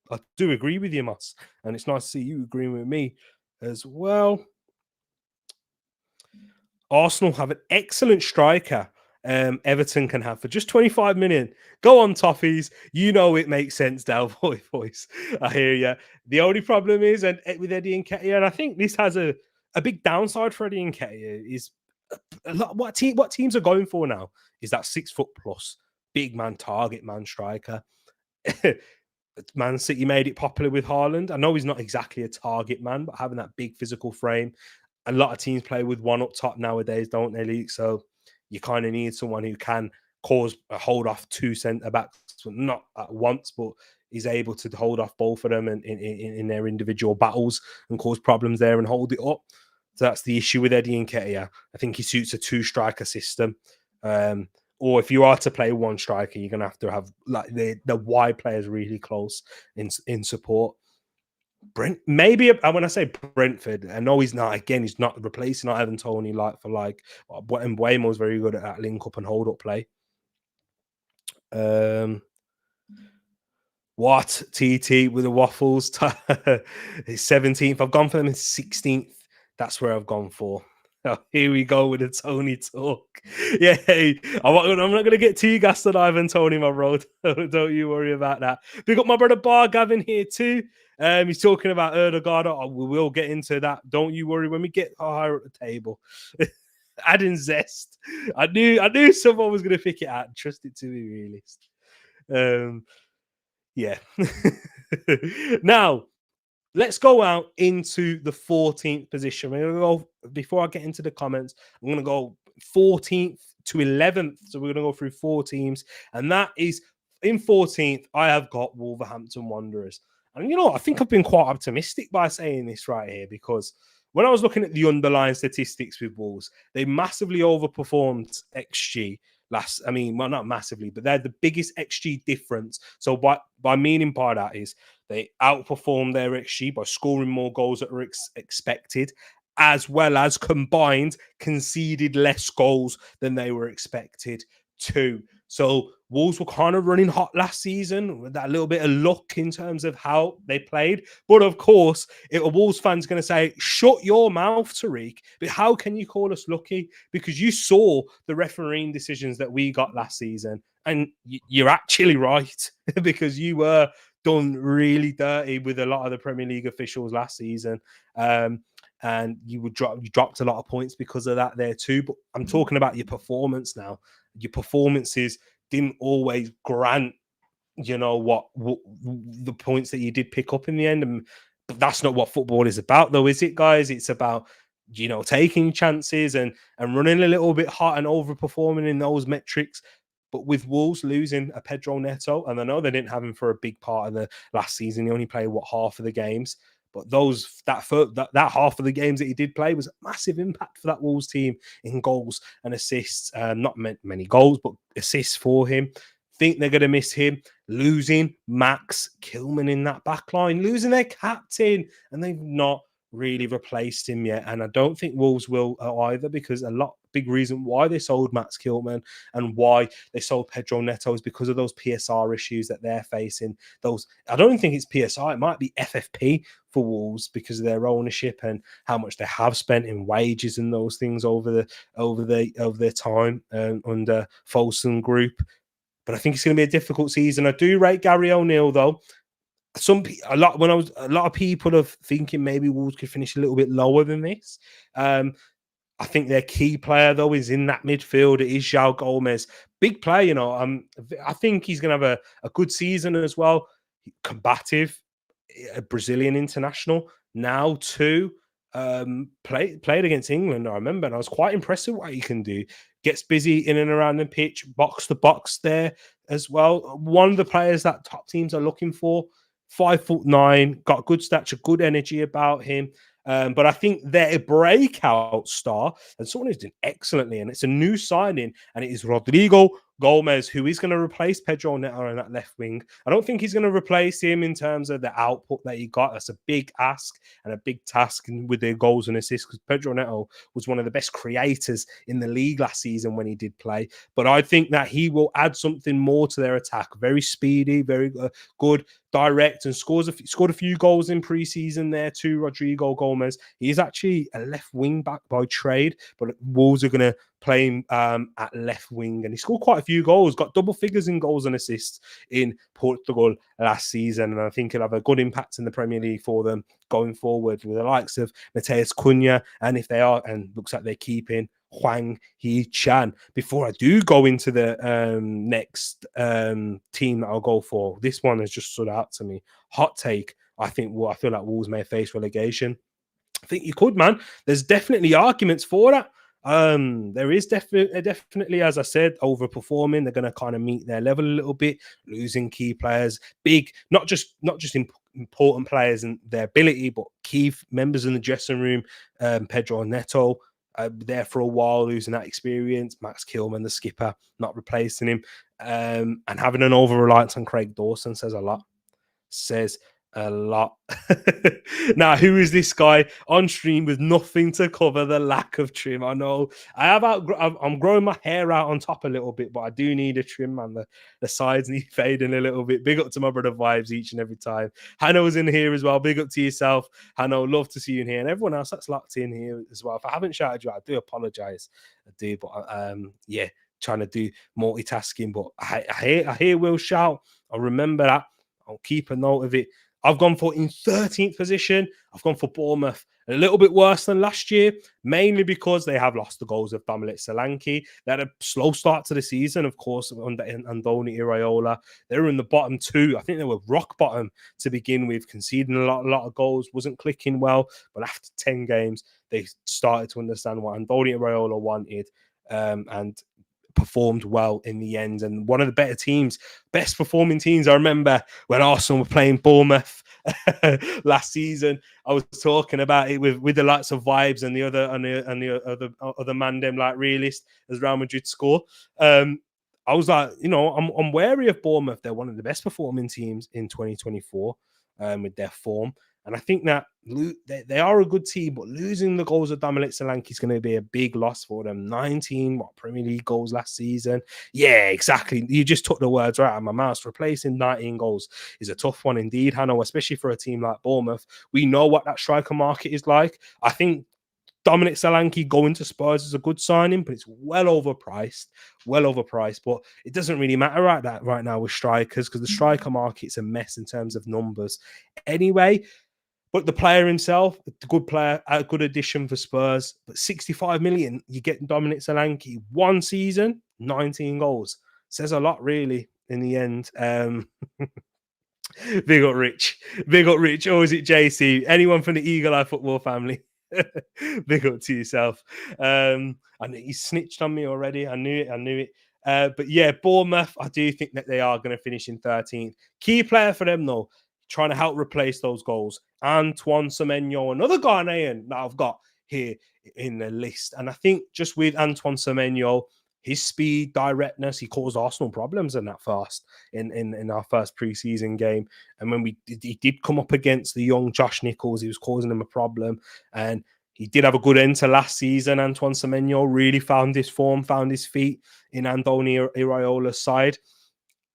I do agree with you, Moss. And it's nice to see you agreeing with me as well. Arsenal have an excellent striker. Everton can have for just 25 million. Go on, Toffees. You know it makes sense, Delboy voice. I hear you. The only problem is, and with Eddie Nketiah, and I think this has a big downside for Eddie Nketiah, is a lot. What teams are going for now is that 6 foot plus big man, target man striker. Man City made it popular with Haaland. I know he's not exactly a target man, but having that big physical frame, a lot of teams play with one up top nowadays, don't they, Luke? So you kind of need someone who can cause a hold off two centre backs, not at once, but is able to hold off both of them in their individual battles and cause problems there and hold it up. So that's the issue with Eddie Nketiah. I think he suits a two-striker system. Or if you are to play one striker, you're gonna have to have like the wide players really close in support. Maybe when I say Brentford, I know he's not. Again, he's not replacing Ivan Toney like for like. And Waymo's very good at that link up and hold up play. What TT with the waffles? It's 17th. I've gone for them in 16th. That's where I've gone for. Oh, here we go with the Tony talk. Yeah, I'm not going to get too gassed on Ivan Toney, my bro. Don't you worry about that. Big up my brother Bar Gavin here too. He's talking about Erdegaard. Oh, we will get into that. Don't you worry when we get higher at the table. Adding zest. I knew someone was going to pick it out. Trust it to be realist. Yeah. Now, let's go out into the 14th position. We're gonna go before I get into the comments. I'm gonna go 14th to 11th. So we're gonna go through 4 teams, and that is in 14th. I have got Wolverhampton Wanderers, and you know I think I've been quite optimistic by saying this right here because when I was looking at the underlying statistics with Wolves, they massively overperformed XG last. I mean, well, not massively, but they're the biggest XG difference. So by meaning by that is they outperformed their XG by scoring more goals that were expected, as well as combined conceded less goals than they were expected to. So Wolves were kind of running hot last season with that little bit of luck in terms of how they played. But of course, a Wolves fan's going to say, shut your mouth, Tereak. But how can you call us lucky? Because you saw the refereeing decisions that we got last season. And you're actually right because you were done really dirty with a lot of the Premier League officials last season. And you dropped a lot of points because of that there too. But I'm talking about your performance now. Your performances didn't always grant, you know, what the points that you did pick up in the end. And but that's not what football is about, though, is it, guys? It's about, you know, taking chances and running a little bit hot and overperforming in those metrics. But with Wolves losing a Pedro Neto, and I know they didn't have him for a big part of the last season. He only played half of the games. But that half of the games that he did play was a massive impact for that Wolves team in goals and assists. Not many goals, but assists for him. Think they're going to miss him. Losing Max Kilman in that back line, losing their captain, and they've not really replaced him yet. And I don't think Wolves will either, because big reason why they sold Max Kilman and why they sold Pedro Neto is because of those PSR issues that they're facing. I don't think it's PSR, it might be FFP for Wolves because of their ownership and how much they have spent in wages and those things over their time under Folsom Group. But I think it's going to be a difficult season. I do rate Gary O'Neill though. A lot of people are thinking maybe Wolves could finish a little bit lower than this. I think their key player though is in that midfield. It is João Gomez, big player. You know, I think he's going to have a good season as well. Combative, a Brazilian international now too. Played against England, I remember, and I was quite impressed with what he can do. Gets busy in and around the pitch, box to box there as well. One of the players that top teams are looking for. 5'9", got good stature, good energy about him. But I think they're a breakout star and someone who's done excellently. And it's a new signing, and it is Rodrigo Gomez, who is going to replace Pedro Neto on that left wing. I don't think he's going to replace him in terms of the output that he got. That's a big ask and a big task with their goals and assists, because Pedro Neto was one of the best creators in the league last season when he did play. But I think that he will add something more to their attack. Very speedy, very good, direct, and scored a few goals in pre-season there too. Rodrigo Gomez. He's actually a left wing back by trade, but Wolves are going to play him at left wing, and he scored quite a few goals, got double figures in goals and assists in Portugal last season, and I think he'll have a good impact in the Premier League for them going forward with the likes of Mateus Cunha, and if they are, and looks like they're keeping Hwang Hee-chan. Before I do go into the next team that I'll go for, this one has just stood out to me. Hot take. I feel like Wolves may face relegation. I think you could, man. There's definitely arguments for that. There is definitely, as I said, overperforming. They're going to kind of meet their level a little bit, losing key players, big, not just important players and their ability, but key members in the dressing room. Pedro Neto, there for a while, losing that experience. Max Kilman, the skipper, not replacing him, and having an over reliance on Craig Dawson says a lot. Now, who is this guy on stream with nothing to cover the lack of trim? I know I'm growing my hair out on top a little bit, but I do need a trim, man. The sides need fading a little bit. Big up to my brother Vibes each and every time. Hanno's in here as well. Big up to yourself, Hanno. Love to see you in here, and everyone else that's locked in here as well. If I haven't shouted you out, I do apologize. I do, but yeah, trying to do multitasking. But I hear Will shout. I remember that. I'll keep a note of it. I've gone for in 13th position. I've gone for Bournemouth. A little bit worse than last year, mainly because they have lost the goals of Dominic Solanke. They had a slow start to the season, of course, under Andoni Iraola. They were in the bottom two. I think they were rock bottom to begin with, conceding a lot of goals, wasn't clicking well. But after 10 games, they started to understand what Andoni Iraola wanted. And performed well in the end, and one of the better teams, best performing teams. I remember when Arsenal were playing Bournemouth last season. I was talking about it with the likes of Vibes and the other man them like realist as Real Madrid score. I was like, I'm wary of Bournemouth. They're one of the best performing teams in 2024 with their form. And I think that they are a good team, but losing the goals of Dominic Solanke is going to be a big loss for them. 19 Premier League goals last season. Yeah, exactly. You just took the words right out of my mouth. Replacing 19 goals is a tough one indeed, Hanno, especially for a team like Bournemouth. We know what that striker market is like. I think Dominic Solanke going to Spurs is a good signing, but it's well overpriced. But it doesn't really matter right now with strikers, because the striker market's a mess in terms of numbers anyway. But the player himself, a good player, a good addition for Spurs. But 65 million, you get Dominic Solanke. One season, 19 goals. Says a lot, really, in the end. Big up Rich. Or is it JC? Anyone from the Eagle Eye football family? Big up to yourself. I know you snitched on me already. I knew it. But yeah, Bournemouth, I do think that they are going to finish in 13th. Key player for them, though, trying to help replace those goals. Antoine Semenyo, another Ghanaian that I've got here in the list. And I think just with Antoine Semenyo, his speed, directness, he caused Arsenal problems in our first preseason game. And when he did come up against the young Josh Nichols, he was causing him a problem. And he did have a good end to last season. Antoine Semenyo really found his form, found his feet in Andoni Iraola's side.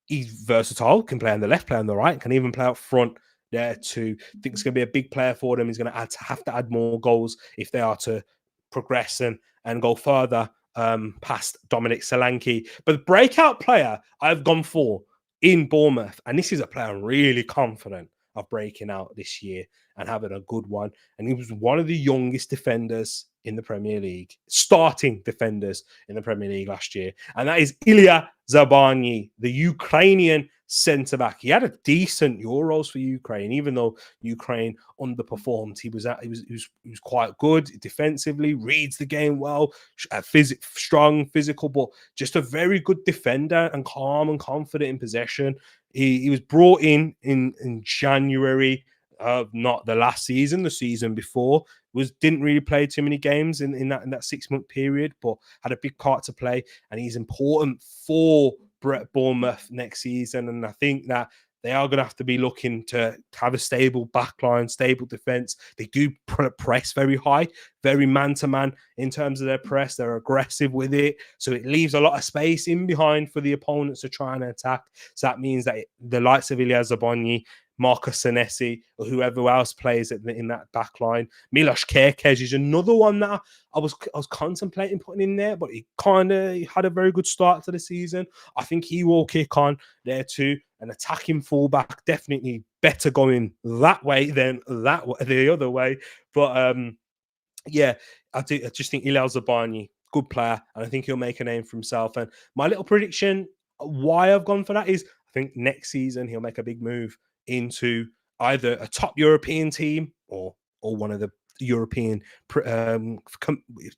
He's versatile, can play on the left, play on the right, can even play up front there too. I think it's going to be a big player for them. He's going to have to add more goals if they are to progress and go further past Dominic Solanke. But the breakout player I've gone for in Bournemouth, and this is a player I'm really confident of breaking out this year and having a good one. And he was one of the youngest defenders in the Premier League, starting defenders in the Premier League last year. And that is Ilya Zabarny, the Ukrainian centre-back. He had a decent Euros for Ukraine, even though Ukraine underperformed. He was quite good defensively, reads the game well, strong, physical, but just a very good defender and calm and confident in possession. He was brought in January of not the last season, the season before. Didn't really play too many games in that 6-month period, but had a big part to play, and he's important for Bournemouth next season. And I think that they are going to have to be looking to have a stable backline, stable defense. They do press very high, very man-to-man in terms of their press. They're aggressive with it. So it leaves a lot of space in behind for the opponents to try and attack. So that means that the likes of Ilya Zabarny, Marcus Senesi, or whoever else plays in that back line. Milos Kerkez is another one that I was contemplating putting in there, but he kind of had a very good start to the season. I think he will kick on there too. An attacking fullback, definitely better going that way than the other way. But yeah, I just think Ilya Zabarny, good player, and I think he'll make a name for himself. And my little prediction, why I've gone for that, is I think next season he'll make a big move into either a top European team or one of the European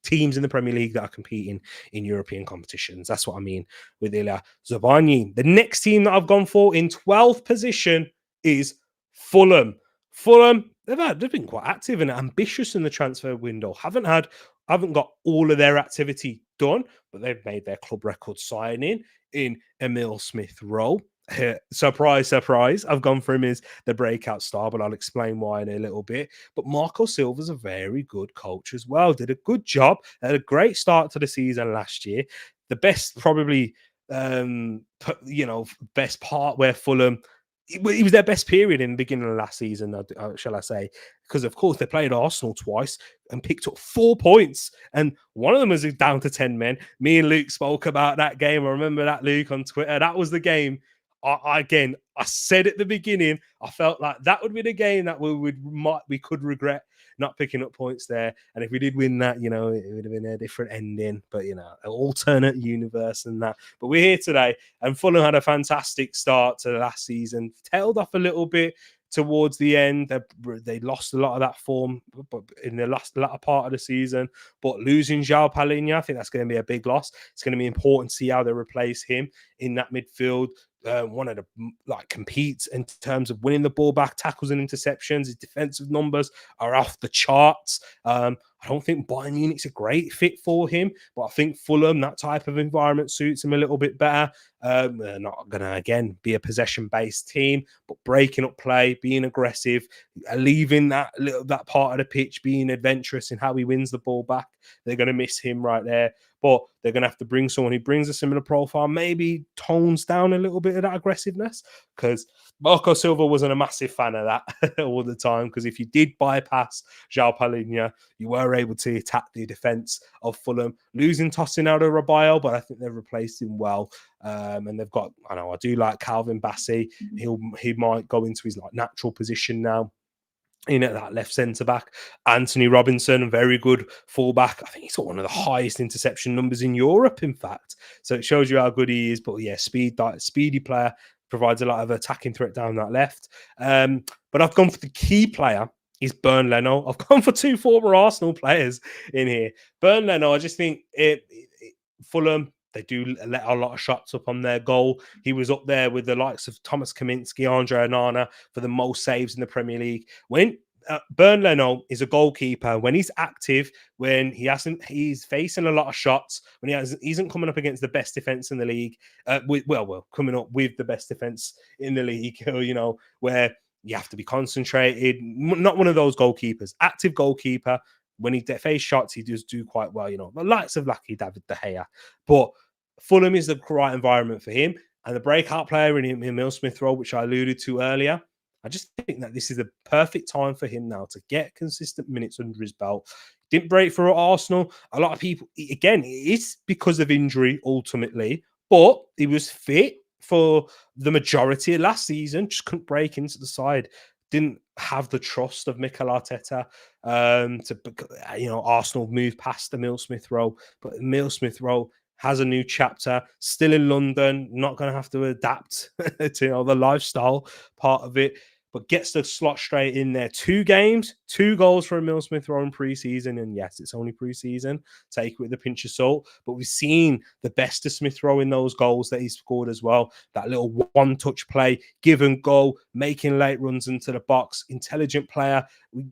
teams in the Premier League that are competing in European competitions. That's what I mean with Ilya Zabarnyi. The next team that I've gone for in 12th position is Fulham. Fulham, they've been quite active and ambitious in the transfer window. Haven't got all of their activity done, but they've made their club record signing in Emil Smith Rowe. Surprise, surprise. I've gone for him as the breakout star, but I'll explain why in a little bit. But Marco Silva's a very good coach as well. Did a good job. Had a great start to the season last year. The best, probably, best part where Fulham, it was their best period in the beginning of last season, shall I say, because of course they played Arsenal twice and picked up 4 points, and one of them was down to 10 men. Me and Luke spoke about that game. I remember that, Luke, on Twitter. That was the game. I said at the beginning, I felt like that would be the game that we could regret not picking up points there. And if we did win that, it would have been a different ending. But, an alternate universe and that. But we're here today, and Fulham had a fantastic start to the last season. Tailed off a little bit towards the end. They lost a lot of that form in the latter part of the season. But losing João Palhinha, I think that's going to be a big loss. It's going to be important to see how they replace him in that midfield. One of the competes in terms of winning the ball back, tackles and interceptions. His defensive numbers are off the charts. I don't think Bayern Munich's a great fit for him, but I think Fulham, that type of environment, suits him a little bit better. They're not going to, again, be a possession-based team, but breaking up play, being aggressive, leaving that part of the pitch, being adventurous in how he wins the ball back. They're going to miss him right there. But they're going to have to bring someone who brings a similar profile, maybe tones down a little bit of that aggressiveness, because Marco Silva wasn't a massive fan of that all the time, because if you did bypass João Palhinha, you were able to attack the defence of Fulham, losing Tosin Rabiot, but I think they've replaced him well. And they've got, I do like Calvin Bassey. He might go into his natural position now in at that left centre back. Anthony Robinson, a very good fullback. I think he's got one of the highest interception numbers in Europe, in fact. So it shows you how good he is. But yeah, speedy player, provides a lot of attacking threat down that left. But I've gone for the key player. Is Bernd Leno. I've gone for 2 former Arsenal players in here. Bernd Leno, I just think Fulham, they do let a lot of shots up on their goal. He was up there with the likes of Thomas Kaminski, Andre Onana for the most saves in the Premier League. When Bernd Leno is a goalkeeper, when he's active, when he's facing a lot of shots, when he isn't coming up against the best defense in the league, coming up with the best defense in the league, where you have to be concentrated. Not one of those goalkeepers. Active goalkeeper. When he faces shots, he does do quite well. The likes of Lucky David De Gea. But Fulham is the right environment for him. And the breakout player in Emil Smith Rowe, which I alluded to earlier, I just think that this is the perfect time for him now to get consistent minutes under his belt. Didn't break for Arsenal. A lot of people, again, it's because of injury ultimately, but he was fit for the majority of last season, just couldn't break into the side. Didn't have the trust of Mikel Arteta Arsenal moved past Emil Smith Rowe, but Emil Smith Rowe has a new chapter, still in London, not going to have to adapt to the lifestyle part of it, but gets the slot straight in there. 2 games, 2 goals for Emil Smith Rowe in pre-season, and yes, it's only pre-season. Take it with a pinch of salt, but we've seen the best of Smith Rowe in those goals that he scored as well. That little one-touch play, give and go, making late runs into the box, intelligent player.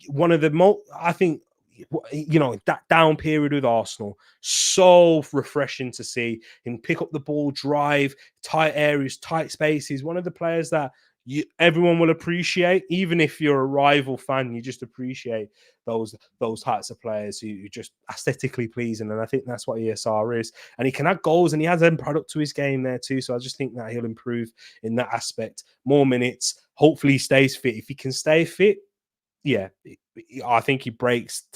One of the most, I think, that down period with Arsenal, so refreshing to see him pick up the ball, drive, tight areas, tight spaces. One of the players that everyone will appreciate, even if you're a rival fan, you just appreciate those types of players who just aesthetically pleasing, and I think that's what ESR is. And he can add goals, and he has end product to his game there too. So I just think that he'll improve in that aspect. More minutes, hopefully he stays fit. If he can stay fit, yeah, I think he breaks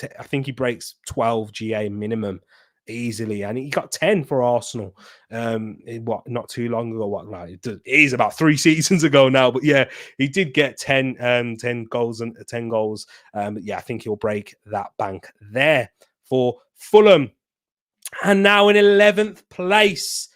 12 GA minimum easily, and he got 10 for Arsenal. Not too long ago. It is about 3 seasons ago now, but yeah, he did get 10 goals and 10 goals. But yeah, I think he'll break that bank there for Fulham. And now in 11th place,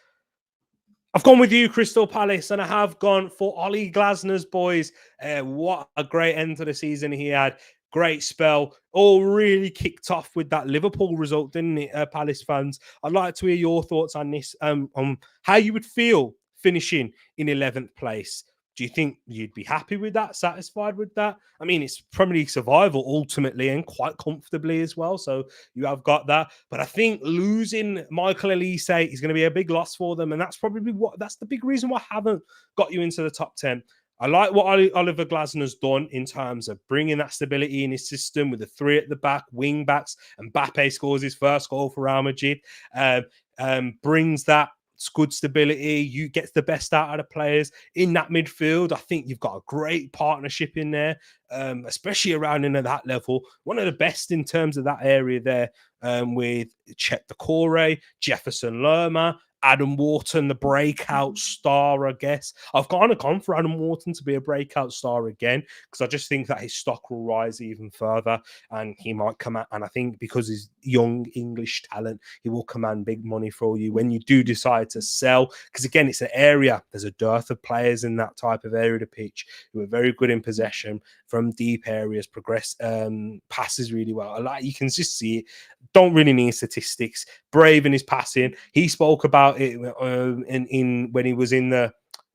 I've gone with you, Crystal Palace, and I have gone for Ollie Glasner's boys. What a great end to the season he had. Great spell. All really kicked off with that Liverpool result, didn't it, Palace fans? I'd like to hear your thoughts on this, on how you would feel finishing in 11th place. Do you think you'd be happy with that, satisfied with that? I mean, it's Premier League survival ultimately and quite comfortably as well. So you have got that. But I think losing Michael Elise is going to be a big loss for them. And that's probably that's the big reason why I haven't got you into the top 10. I like what Oliver Glasner's done in terms of bringing that stability in his system with the three at the back, wing backs, and Mbappe scores his first goal for Real Madrid. Brings that good stability. You get the best out of the players in that midfield. I think you've got a great partnership in there, especially around in at that level. One of the best in terms of that area there, with Chet Decore, Jefferson Lerma, Adam Wharton, the breakout star, I guess. I've kind of gone for Adam Wharton to be a breakout star again because I just think that his stock will rise even further and he might come out. And I think because he's young English talent, he will command big money for you when you do decide to sell. Because again, it's an area, there's a dearth of players in that type of area to pitch who are very good in possession from deep areas, passes really well. Like you can just see it. Don't really need statistics. Brave in his passing. He spoke about it in when he was in the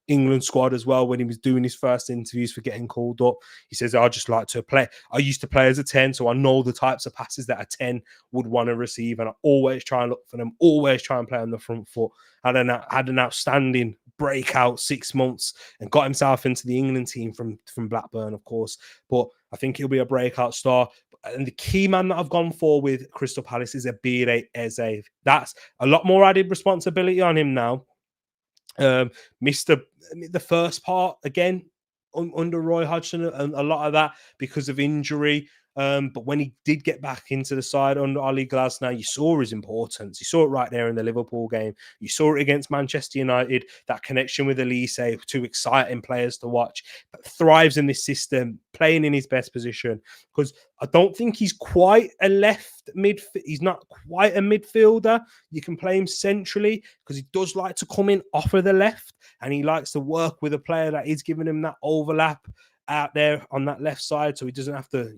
England squad as well, when he was doing his first interviews for getting called up. He says, I just like to play. I used to play as a 10, so I know the types of passes that a 10 would want to receive, and I always try and look for them, always try and play on the front foot. Had an outstanding breakout 6 months and got himself into the England team from Blackburn, of course. But I think he'll be a breakout star. And the key man that I've gone for with Crystal Palace is Abire Eze. That's a lot more added responsibility on him now. Missed the first part again under Roy Hodgson, and a lot of that because of injury. But when he did get back into the side under Ollie Glasner, you saw his importance. You saw it right there in the Liverpool game. You saw it against Manchester United, that connection with Elise, two exciting players to watch, but thrives in this system, playing in his best position. Because I don't think he's quite a left mid. He's not quite a midfielder. You can play him centrally because he does like to come in off of the left, and he likes to work with a player that is giving him that overlap out there on that left side, so he doesn't have to,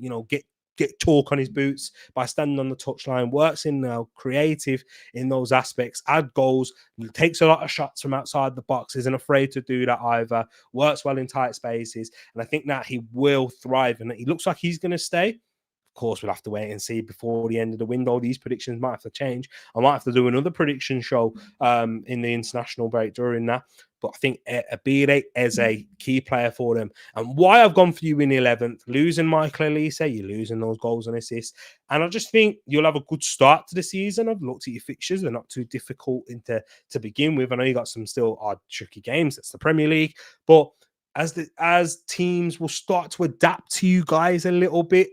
get talk on his boots by standing on the touchline. Works in now, creative in those aspects, add goals, takes a lot of shots from outside the box, isn't afraid to do that either, works well in tight spaces, and I think that he will thrive, and he looks like he's going to stay. Of course, we'll have to wait and see before the end of the window. These predictions might have to change. I might have to do another prediction show in the international break during that. But I think Abire is a key player for them. And why I've gone for you in the 11th, losing Michael Elise, you're losing those goals and assists. And I just think you'll have a good start to the season. I've looked at your fixtures. They're not too difficult to begin with. I know you got some still odd, tricky games. That's the Premier League. But as teams will start to adapt to you guys a little bit,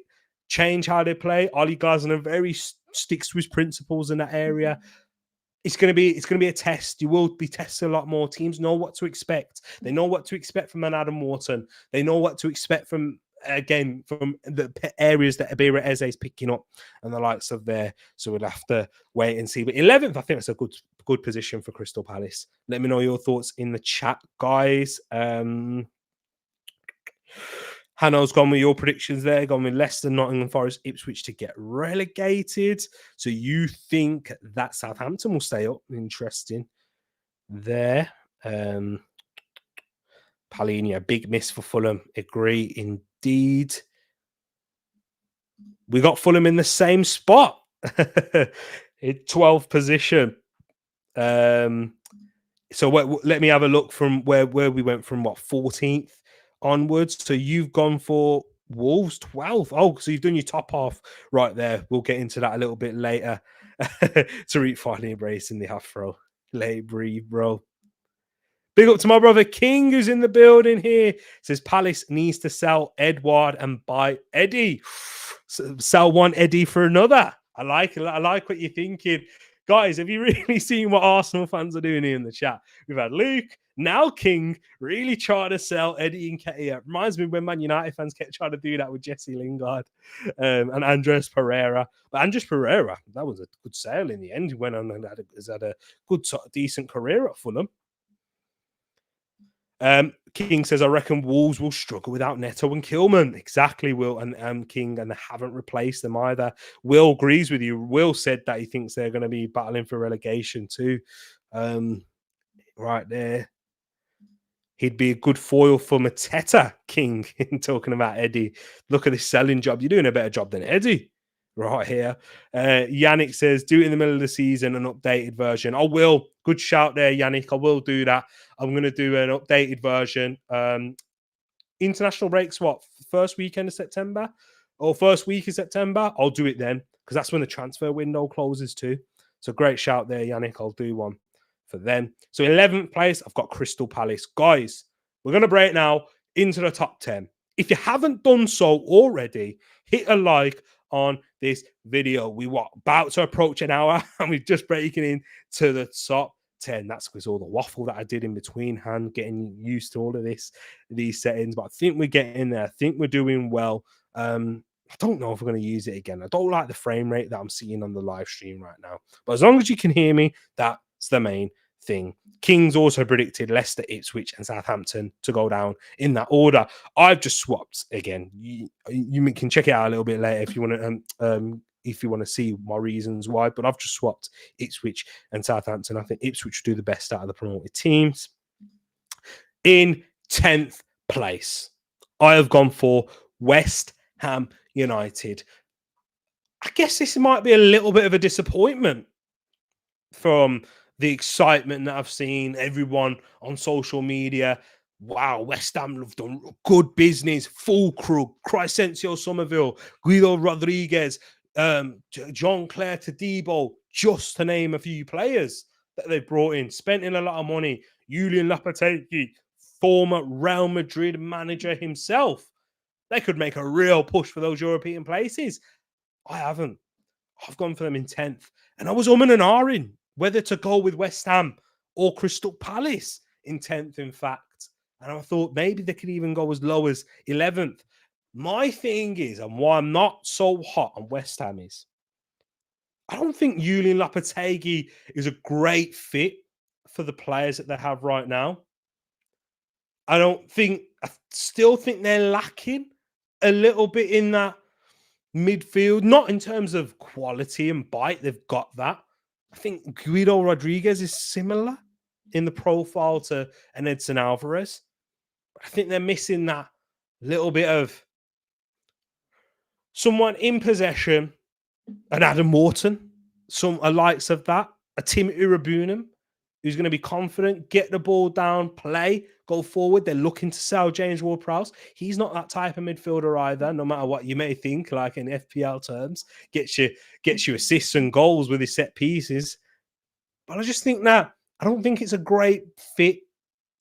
change how they play. Ollie Glasner very sticks to his principles in that area. It's going to be a test. You will be tested a lot more. Teams know what to expect. They know what to expect from an Adam Wharton. They know what to expect from the areas that Abire Eze is picking up and the likes of there. So we'll have to wait and see. But 11th, I think that's a good position for Crystal Palace. Let me know your thoughts in the chat, guys. Hannah's gone with your predictions there, gone with Leicester, Nottingham Forest, Ipswich to get relegated. So you think that Southampton will stay up? Interesting there. Palini, a big miss for Fulham. Agree indeed. We got Fulham in the same spot. In 12th position. So let me have a look from where we went from, 14th onwards. So you've gone for Wolves 12th. Oh, so you've done your top half right there. We'll get into that a little bit later. Tereak finally embracing the afro. Let it breathe, bro. Big up to my brother King, who's in the building here. Says Palace needs to sell Edouard and buy Eddie. Sell one Eddie for another. I like it. I like what you're thinking. Guys, have you really seen what Arsenal fans are doing here in the chat? We've had Luke, Now King really trying to sell Eddie Nketiah. Reminds me when Man United fans kept trying to do that with Jesse Lingard and Andres Pereira. But Andres Pereira, that was a good sale in the end. He went on and has had a good, decent career at Fulham. King says, I reckon Wolves will struggle without Neto and Kilman. Exactly, Will and King, and they haven't replaced them either. Will agrees with you. Will said that he thinks they're going to be battling for relegation too. Right there. He'd be a good foil for Mateta, King, in talking about Eddie. Look at this selling job. You're doing a better job than Eddie. Right here. Yannick says, do it in the middle of the season, an updated version. I will. Good shout there, Yannick. I will do that. I'm going to do an updated version. International breaks, what? First weekend of September? Or first week of September? I'll do it then, because that's when the transfer window closes too. So great shout there, Yannick. I'll do one for them. So 11th place, I've got Crystal Palace. Guys, we're going to break now into the top 10. If you haven't done so already, hit a like on this video. We were about to approach an hour and we're just breaking into the top 10. That's because all the waffle that I did in between hand, getting used to all of these settings. But I think we're getting there. I think we're doing well. I don't know if we're going to use it again. I don't like the frame rate that I'm seeing on the live stream right now. But as long as you can hear me, that's the main thing. Kings also predicted Leicester, Ipswich, and Southampton to go down in that order. I've just swapped again. You can check it out a little bit later if you want to see my reasons why. But I've just swapped Ipswich and Southampton. I think Ipswich do the best out of the promoted teams. In 10th place, I have gone for West Ham United. I guess this might be a little bit of a disappointment from the excitement that I've seen everyone on social media. Wow, West Ham have done good business. Fulkrug, Crysencio Somerville, Guido Rodriguez, Jean-Claire Todibo, just to name a few players that they've brought in, spent in a lot of money. Julian Lopetegui, former Real Madrid manager himself. They could make a real push for those European places. I haven't. I've gone for them in 10th. And I was and ahhing whether to go with West Ham or Crystal Palace in 10th, in fact. And I thought maybe they could even go as low as 11th. My thing is, and why I'm not so hot on West Ham is, I don't think Julian Lopetegui is a great fit for the players that they have right now. I still think they're lacking a little bit in that midfield, not in terms of quality and bite. They've got that. I think Guido Rodriguez is similar in the profile to an Edson Alvarez. I think they're missing that little bit of someone in possession, an Adam Morton, a likes of that, a Tim Irabunum, who's going to be confident, get the ball down, play, go forward. They're looking to sell James Ward-Prowse. He's not that type of midfielder either, no matter what you may think, like in FPL terms. Gets you assists and goals with his set pieces. But I just think that I don't think it's a great fit,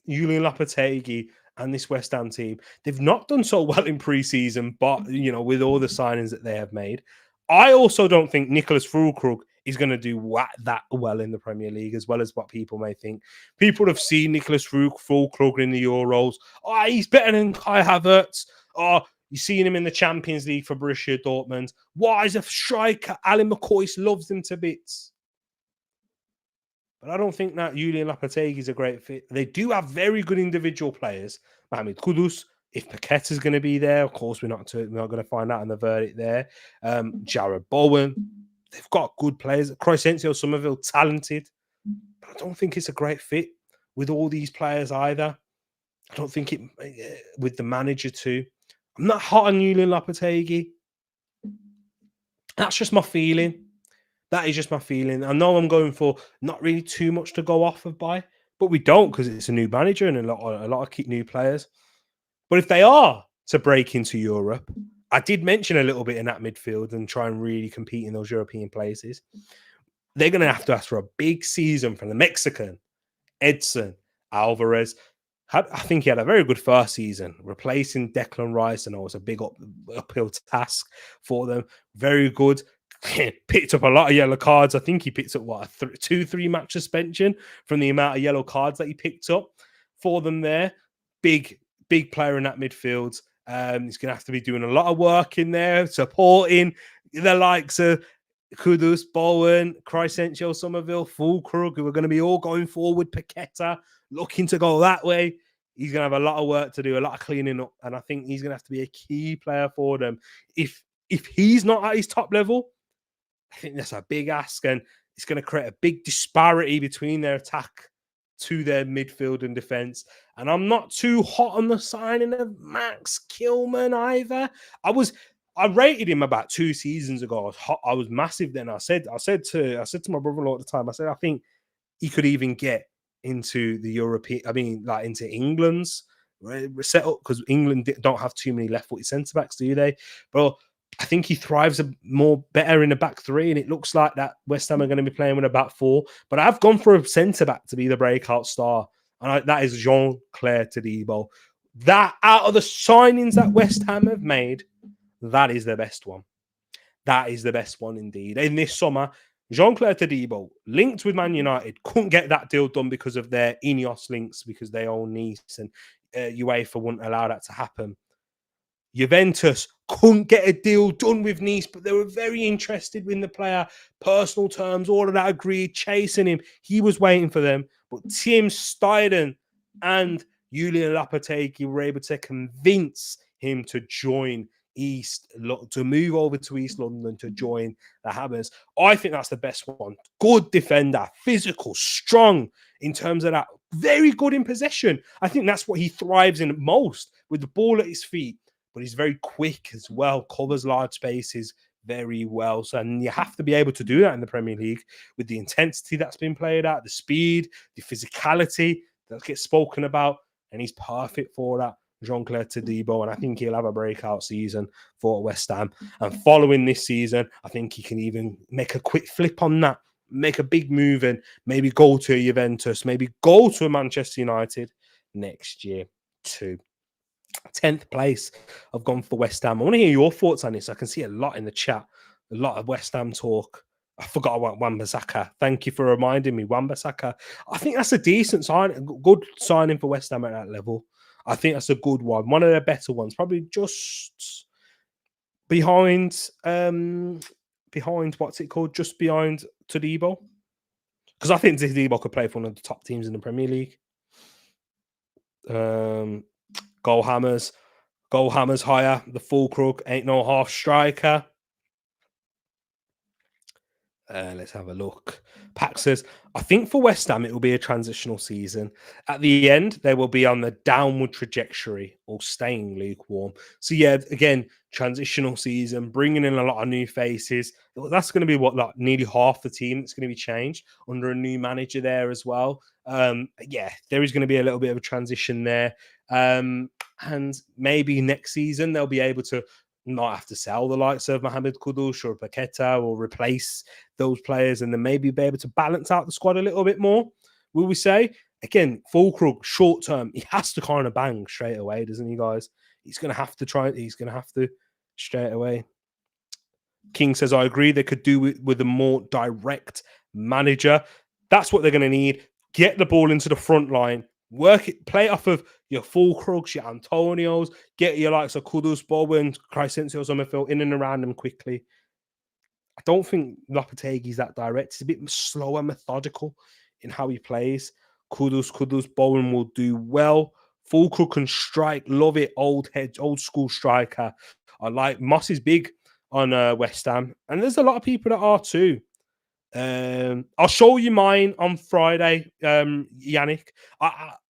Julian Lopetegui and this West Ham team. They've not done so well in pre-season, but, with all the signings that they have made. I also don't think Nicholas Fulkrug is going to do that well in the Premier League, as well as what people may think. People have seen Nicholas Fulkrug in the Euros. Oh, he's better than Kai Havertz. Oh, you've seen him in the Champions League for Borussia Dortmund. Why is a striker? Alan McCoy loves him to bits. But I don't think that Julian Lopetegui is a great fit. They do have very good individual players. Mohamed Kudus, if Paqueta is going to be there, of course, we're not going to find out in the verdict there. Jared Bowen, they've got good players. Crysencio Somerville, talented. But I don't think it's a great fit with all these players either. I don't think it with the manager too. I'm not hot on Julian Lopetegui. That's just my feeling. That is just my feeling. I know I'm going for not really too much to go off of by, but we don't, because it's a new manager and a lot of new players. But if they are to break into Europe, I did mention a little bit in that midfield and try and really compete in those European places. They're going to have to ask for a big season from the Mexican, Edson Alvarez. I think he had a very good first season, replacing Declan Rice, and it was a big uphill task for them. Very good. Picked up a lot of yellow cards. I think he picked up, 2-3 match suspension from the amount of yellow cards that he picked up. for them there. Big player in that midfield. He's going to have to be doing a lot of work in there, supporting the likes of Kudus, Bowen, Crescencio, Somerville, Fulkrug, who are going to be all going forward. Paqueta looking to go that way. He's going to have a lot of work to do, a lot of cleaning up, and I think he's going to have to be a key player for them. If he's not at his top level, I think that's a big ask, and it's going to create a big disparity between their attack to their midfield and defense. And I'm not too hot on the signing of Max Kilman either. I rated him about 2 seasons ago. I was massive then. I said to my brother-in-law at the time, I said, I think he could even get into the European, like into England's set up, because England don't have too many left-footed centre-backs, do they? But I think he thrives better in a back three, and it looks like that West Ham are going to be playing with a back four. But I've gone for a centre-back to be the breakout star, and that is Jean-Claire Todibo. That, out of the signings that West Ham have made, that is the best one. That is the best one indeed. In this summer, Jean-Claire Todibo, linked with Man United, couldn't get that deal done because of their Ineos links, because they own Nice, and UEFA wouldn't allow that to happen. Juventus couldn't get a deal done with Nice, but they were very interested in the player. Personal terms, all of that agreed, chasing him. He was waiting for them. But Tim Steiden and Julian Lopetegui were able to convince him to join to move over to East London to join the Hammers. I think that's the best one. Good defender, physical, strong in terms of that. Very good in possession. I think that's what he thrives in most, with the ball at his feet. But he's very quick as well, covers large spaces very well. So, and you have to be able to do that in the Premier League with the intensity that's been played at, the speed, the physicality that gets spoken about, and he's perfect for that, Jean-Claire Todibo, and I think he'll have a breakout season for West Ham. And following this season, I think he can even make a quick flip on that, make a big move, and maybe go to a Juventus, maybe go to a Manchester United next year too. 10th place, I've gone for West Ham. I want to hear your thoughts on this. I can see a lot in the chat, a lot of West Ham talk. I forgot about Wan-Bissaka. Thank you for reminding me. Wan-Bissaka. I think that's a decent sign, good signing for West Ham at that level. I think that's a good one. One of their better ones. Probably just behind what's it called? Just behind Todibo. Because I think Todibo could play for one of the top teams in the Premier League. Goal hammers higher. The Fulkrug ain't no half striker. Let's have a look. Pax says, I think for West Ham, it will be a transitional season. At the end, they will be on the downward trajectory or staying lukewarm. So yeah, again, transitional season, bringing in a lot of new faces. That's going to be nearly half the team that's going to be changed under a new manager there as well. Yeah, there is going to be a little bit of a transition there. And maybe next season, they'll be able to not have to sell the likes of Mohamed Kudus or Paqueta or replace those players, and then maybe be able to balance out the squad a little bit more, will we say? Again, Fulkrug, short term, he has to kind of bang straight away, doesn't he, guys? He's going to have to straight away. King says, I agree, they could do it with a more direct manager. That's what they're going to need. Get the ball into the front line, work it, play off of your Fulkrugs, your Antonios, get your likes of Kudus, Bowen, Crescencio, Somerville in and around them quickly. I don't think Lopetegui's that direct. He's a bit slower, methodical in how he plays. Kudus, Bowen will do well. Fulkrug can strike, love it, old school striker. I like Moss is big on West Ham, and there's a lot of people that are too. I'll show you mine on Friday, Yannick.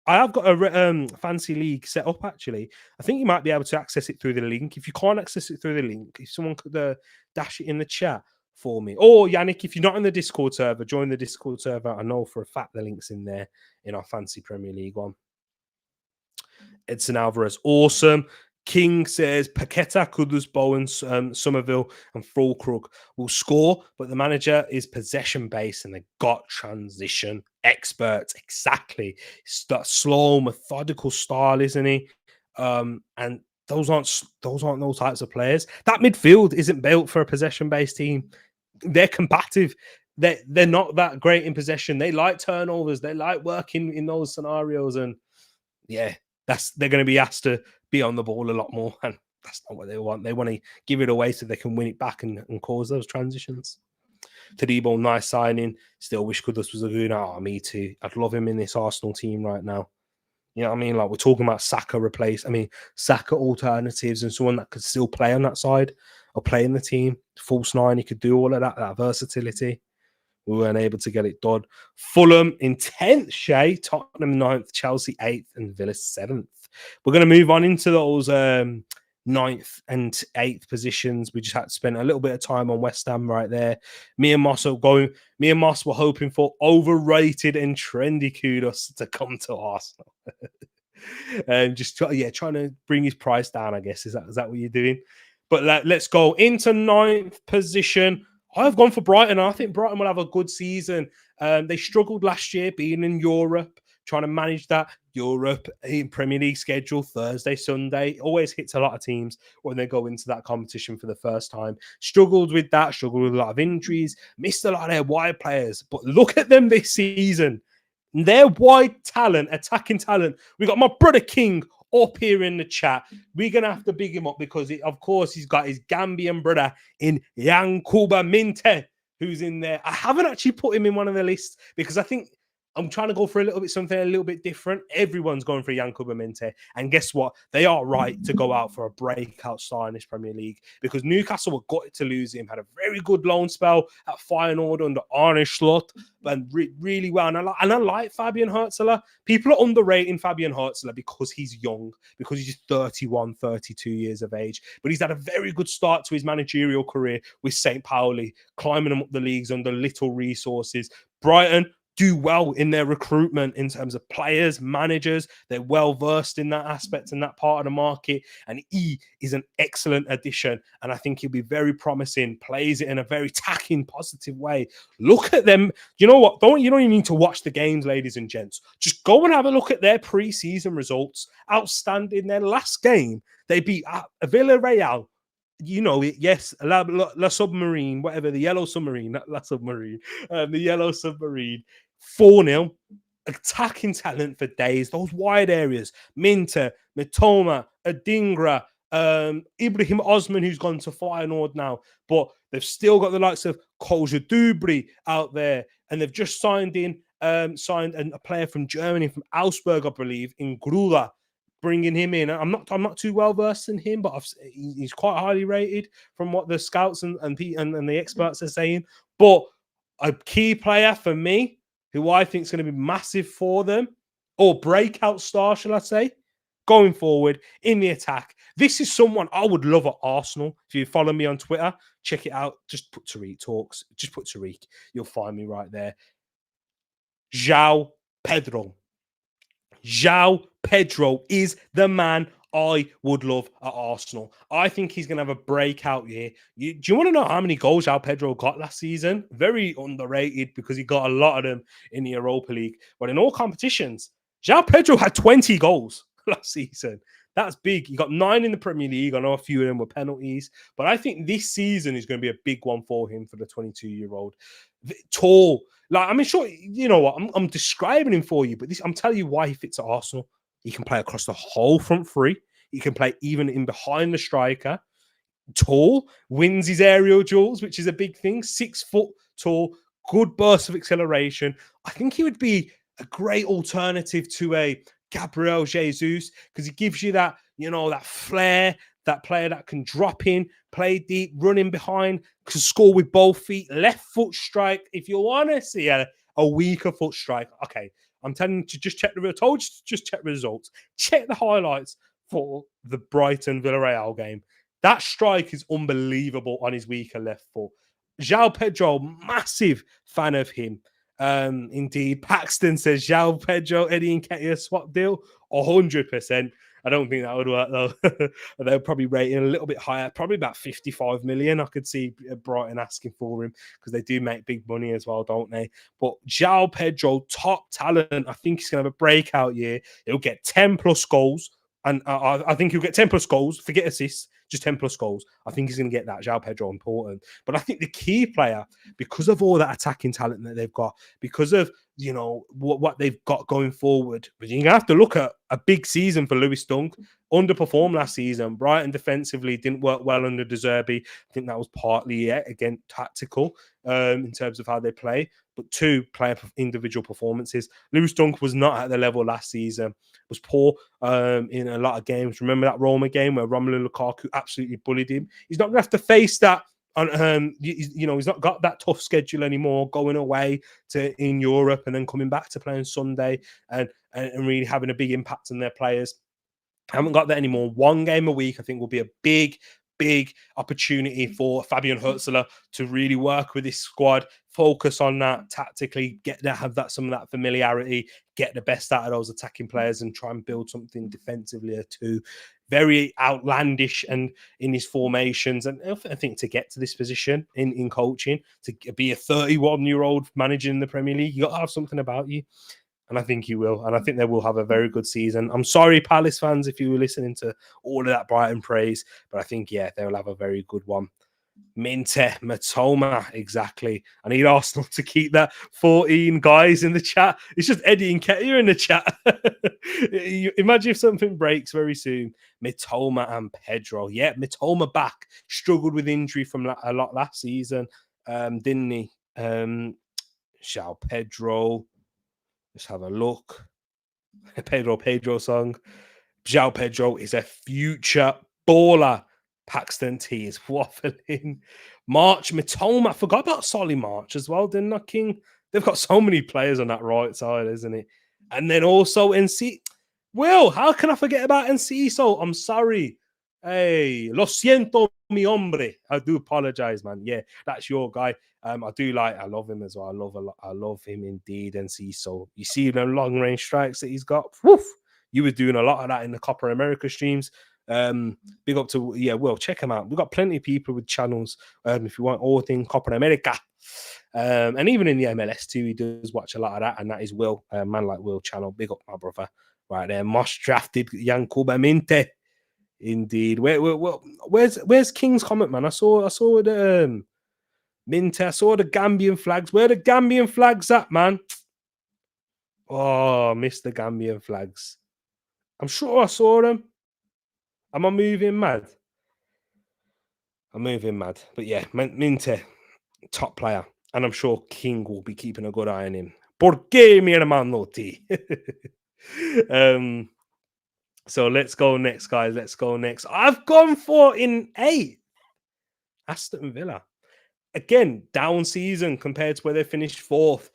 I have got a fancy league set up, actually. I think you might be able to access it through the link. If you can't access it through the link, if someone could dash it in the chat for me. Or, Yannick, if you're not in the Discord server, join the Discord server. I know for a fact the link's in there in our fancy Premier League one. Edson Alvarez, awesome. King says Paqueta, Kudus, Bowen, Somerville, and Fulkrug will score, but the manager is possession-based and they got transition experts. Exactly. It's that slow, methodical style, isn't he? And those aren't those types of players. That midfield isn't built for a possession-based team. They're combative. They're not that great in possession. They like turnovers. They like working in those scenarios, and yeah, they're going to be asked to be on the ball a lot more, and that's not what they want. They want to give it away so they can win it back and cause those transitions. Tadibo, nice signing. Still wish Kudus was a good. Oh, me too. I'd love him in this Arsenal team right now. You know what I mean? Like, we're talking about Saka alternatives and someone that could still play on that side or play in the team. False nine, he could do all of that versatility. We weren't able to get it done. Fulham in 10th, Shay. Tottenham 9th, Chelsea 8th, and Villa 7th. We're going to move on into those 9th and 8th positions. We just had to spend a little bit of time on West Ham right there. Me and Moss were hoping for overrated and trendy Kudos to come to Arsenal. And just trying to bring his price down, I guess. Is that what you're doing? But let's go into 9th position. I've gone for Brighton. I think Brighton will have a good season. They struggled last year being in Europe, trying to manage that Europe in Premier League schedule, Thursday, Sunday. Always hits a lot of teams when they go into that competition for the first time. Struggled with that, struggled with a lot of injuries, missed a lot of their wide players. But look at them this season. Their wide talent, attacking talent. We got my brother King up here in the chat. We're going to have to big him up because, of course, he's got his Gambian brother in Yankuba Minte, who's in there. I haven't actually put him in one of the lists because I think I'm trying to go for something a little bit different. Everyone's going for Yankuba Minte. And guess what? They are right to go out for a breakout star in this Premier League because Newcastle were gutted to lose him. Had a very good loan spell at Feyenoord under Arne Slot, and really well. And I like Fabian Hurtzler. People are underrating Fabian Hurtzler because he's young, because he's 31, 32 years of age. But he's had a very good start to his managerial career with St. Pauli, climbing them up the leagues under little resources. Brighton do well in their recruitment in terms of players, managers. They're well versed in that aspect and that part of the market. And he is an excellent addition. And I think he'll be very promising, plays it in a very attacking, positive way. Look at them. You know what? You don't even need to watch the games, ladies and gents. Just go and have a look at their pre-season results. Outstanding. Their last game, they beat Villarreal. You know it, yes, La Submarine, whatever, the Yellow Submarine, not La Submarine, the Yellow Submarine, 4-0, attacking talent for days, those wide areas, Minter, Mitoma, Adingra, Ibrahim Osman, who's gone to Feyenoord now, but they've still got the likes of Kolja Dubry out there, and they've just signed a player from Germany, from Augsburg, I believe, in Grula, bringing him in. I'm not too well versed in him, but he's quite highly rated from what the scouts and the experts are saying. But a key player for me, who I think is going to be massive for them, or breakout star, shall I say, going forward in the attack. This is someone I would love at Arsenal. If you follow me on Twitter, check it out. Just put Tereak Talks. Just put Tereak. You'll find me right there. João Pedro. João Pedro is the man I would love at Arsenal. I think he's going to have a breakout year. Do you want to know how many goals João Pedro got last season? Very underrated because he got a lot of them in the Europa League. But in all competitions, João Pedro had 20 goals last season. That's big. He got 9 in the Premier League. I know a few of them were penalties. But I think this season is going to be a big one for him, for the 22-year-old. Tall. Like, I mean, sure, you know what? I'm describing him for you, but I'm telling you why he fits at Arsenal. He can play across the whole front three. He can play even in behind the striker. Tall, wins his aerial duels, which is a big thing. 6 foot tall, good burst of acceleration. I think he would be a great alternative to a Gabriel Jesus because he gives you that, that flair, that player that can drop in, play deep, run in behind, can score with both feet, left foot strike. If you want to see a weaker foot strike, okay, I'm telling you to just check just check the results. Check the highlights for the Brighton Villarreal game. That strike is unbelievable on his weaker left foot. João Pedro, massive fan of him. Indeed, Paxton says João Pedro, Eddie Nketiah swap deal, 100%. I don't think that would work though. They'll probably rate him a little bit higher, probably about 55 million. I could see Brighton asking for him because they do make big money as well, don't they? But João Pedro, top talent. I think he's going to have a breakout year. He'll get 10 plus goals. And I think he'll get 10 plus goals, forget assists, just 10 plus goals. I think he's going to get that. João Pedro important. But I think the key player, because of all that attacking talent that they've got, because of, you know, what they've got going forward, but you're going to have to look at a big season for Lewis Dunk. Underperformed last season. Brighton defensively didn't work well under De Zerbi. I think that was partly, again, tactical in terms of how they play. But two, player individual performances. Lewis Dunk was not at the level last season. Was poor in a lot of games. Remember that Roma game where Romelu Lukaku absolutely bullied him? He's not going to have to face that. You know, he's not got that tough schedule anymore, going away to in Europe and then coming back to play on Sunday and really having a big impact on their players. I haven't got that anymore. One game a week, I think, will be a big opportunity for Fabian Hürzeler to really work with this squad, focus on that tactically, have some of that familiarity, get the best out of those attacking players and try and build something defensively too. Very outlandish and in his formations. And I think to get to this position in coaching, to be a 31-year-old manager in the Premier League, you got to have something about you. And I think he will. And I think they will have a very good season. I'm sorry, Palace fans, if you were listening to all of that Brighton praise. But I think, yeah, they'll have a very good one. Minte, Matoma, exactly. I need Arsenal to keep that 14 guys in the chat. It's just Eddie and Ketia in the chat. Imagine if something breaks very soon. Mitoma and Pedro. Yeah, Mitoma back. Struggled with injury from a lot last season, didn't he? João Pedro. Let's have a look. Pedro song. João Pedro is a future baller. Paxton T is waffling. March, Mitoma. I forgot about Solly March as well, didn't I, King? They've got so many players on that right side, isn't it? And then also NC. Will, how can I forget about Enciso? I'm sorry. Hey, lo siento, mi hombre. I do apologize, man. Yeah, that's your guy. I love him as well. I love him indeed. Enciso. You see the long range strikes that he's got. Woof. You were doing a lot of that in the Copa America streams. Big up to Will, check him out. We've got plenty of people with channels. If you want all things Copa America, and even in the MLS too, he does watch a lot of that, and that is Will, man like Will channel. Big up my brother right there. Most drafted Yankuba Minte, indeed. Where's King's comment, man? I saw the Minte. I saw the Gambian flags. Where the Gambian flags at, man? Oh, I missed the Gambian flags. I'm sure I saw them. Am I moving mad? I'm moving mad. But yeah, Minte, top player. And I'm sure King will be keeping a good eye on him. ¿Por qué, mi hermano T? So let's go next, guys. Let's go next. I've gone for in 8. Aston Villa. Again, down season compared to where they finished 4th.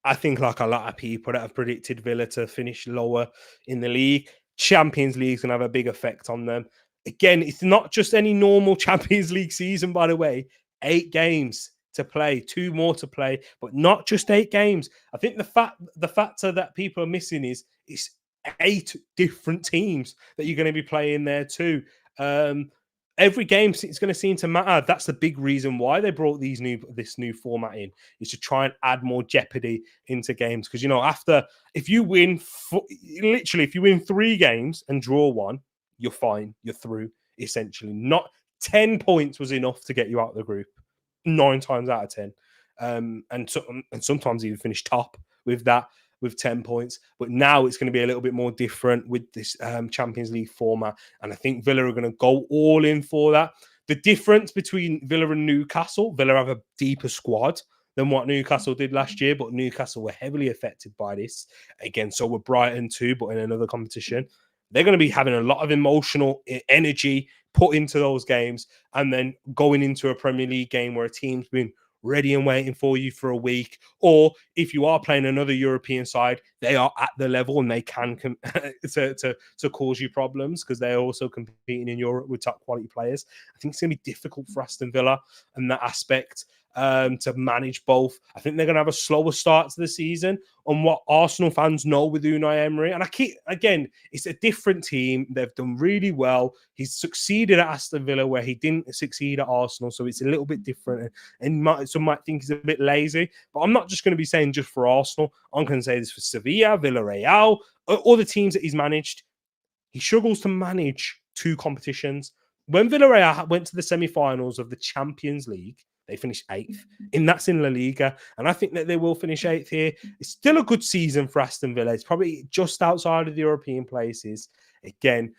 I think like a lot of people that have predicted Villa to finish lower in the league, Champions League is going to have a big effect on them. Again, it's not just any normal Champions League season, by the way. 8 games to play, 2 more to play, but not just 8 games. I think the factor that people are missing is it's 8 different teams that you're going to be playing there too. Every game is going to seem to matter. That's the big reason why they brought this new format in, is to try and add more jeopardy into games. Because, you know, if you win 3 games and draw 1, you're fine. You're through, essentially. Not 10 points was enough to get you out of the group 9 times out of 10. And sometimes even finish top with that, with 10 points. But now it's going to be a little bit more different with this Champions League format. And I think Villa are going to go all in for that. The difference between Villa and Newcastle, Villa have a deeper squad than what Newcastle did last year, but Newcastle were heavily affected by this. Again, so were Brighton too, but in another competition. They're going to be having a lot of emotional energy put into those games, and then going into a Premier League game where a team's been ready and waiting for you for a week, or if you are playing another European side, they are at the level and they can to cause you problems because they're also competing in Europe with top quality players. I think it's going to be difficult for Aston Villa in that aspect to manage both. I think they're going to have a slower start to the season on what Arsenal fans know with Unai Emery. And it's a different team. They've done really well. He's succeeded at Aston Villa where he didn't succeed at Arsenal. So it's a little bit different. And some might think he's a bit lazy. But I'm not just going to be saying just for Arsenal. I'm going to say this for Sevilla, Villarreal, all the teams that he's managed. He struggles to manage 2 competitions. when Villarreal went to the semi-finals of the Champions League, they finished 8th, and that's in La Liga. And I think that they will finish 8th here. It's still a good season for Aston Villa. It's probably just outside of the European places. Again,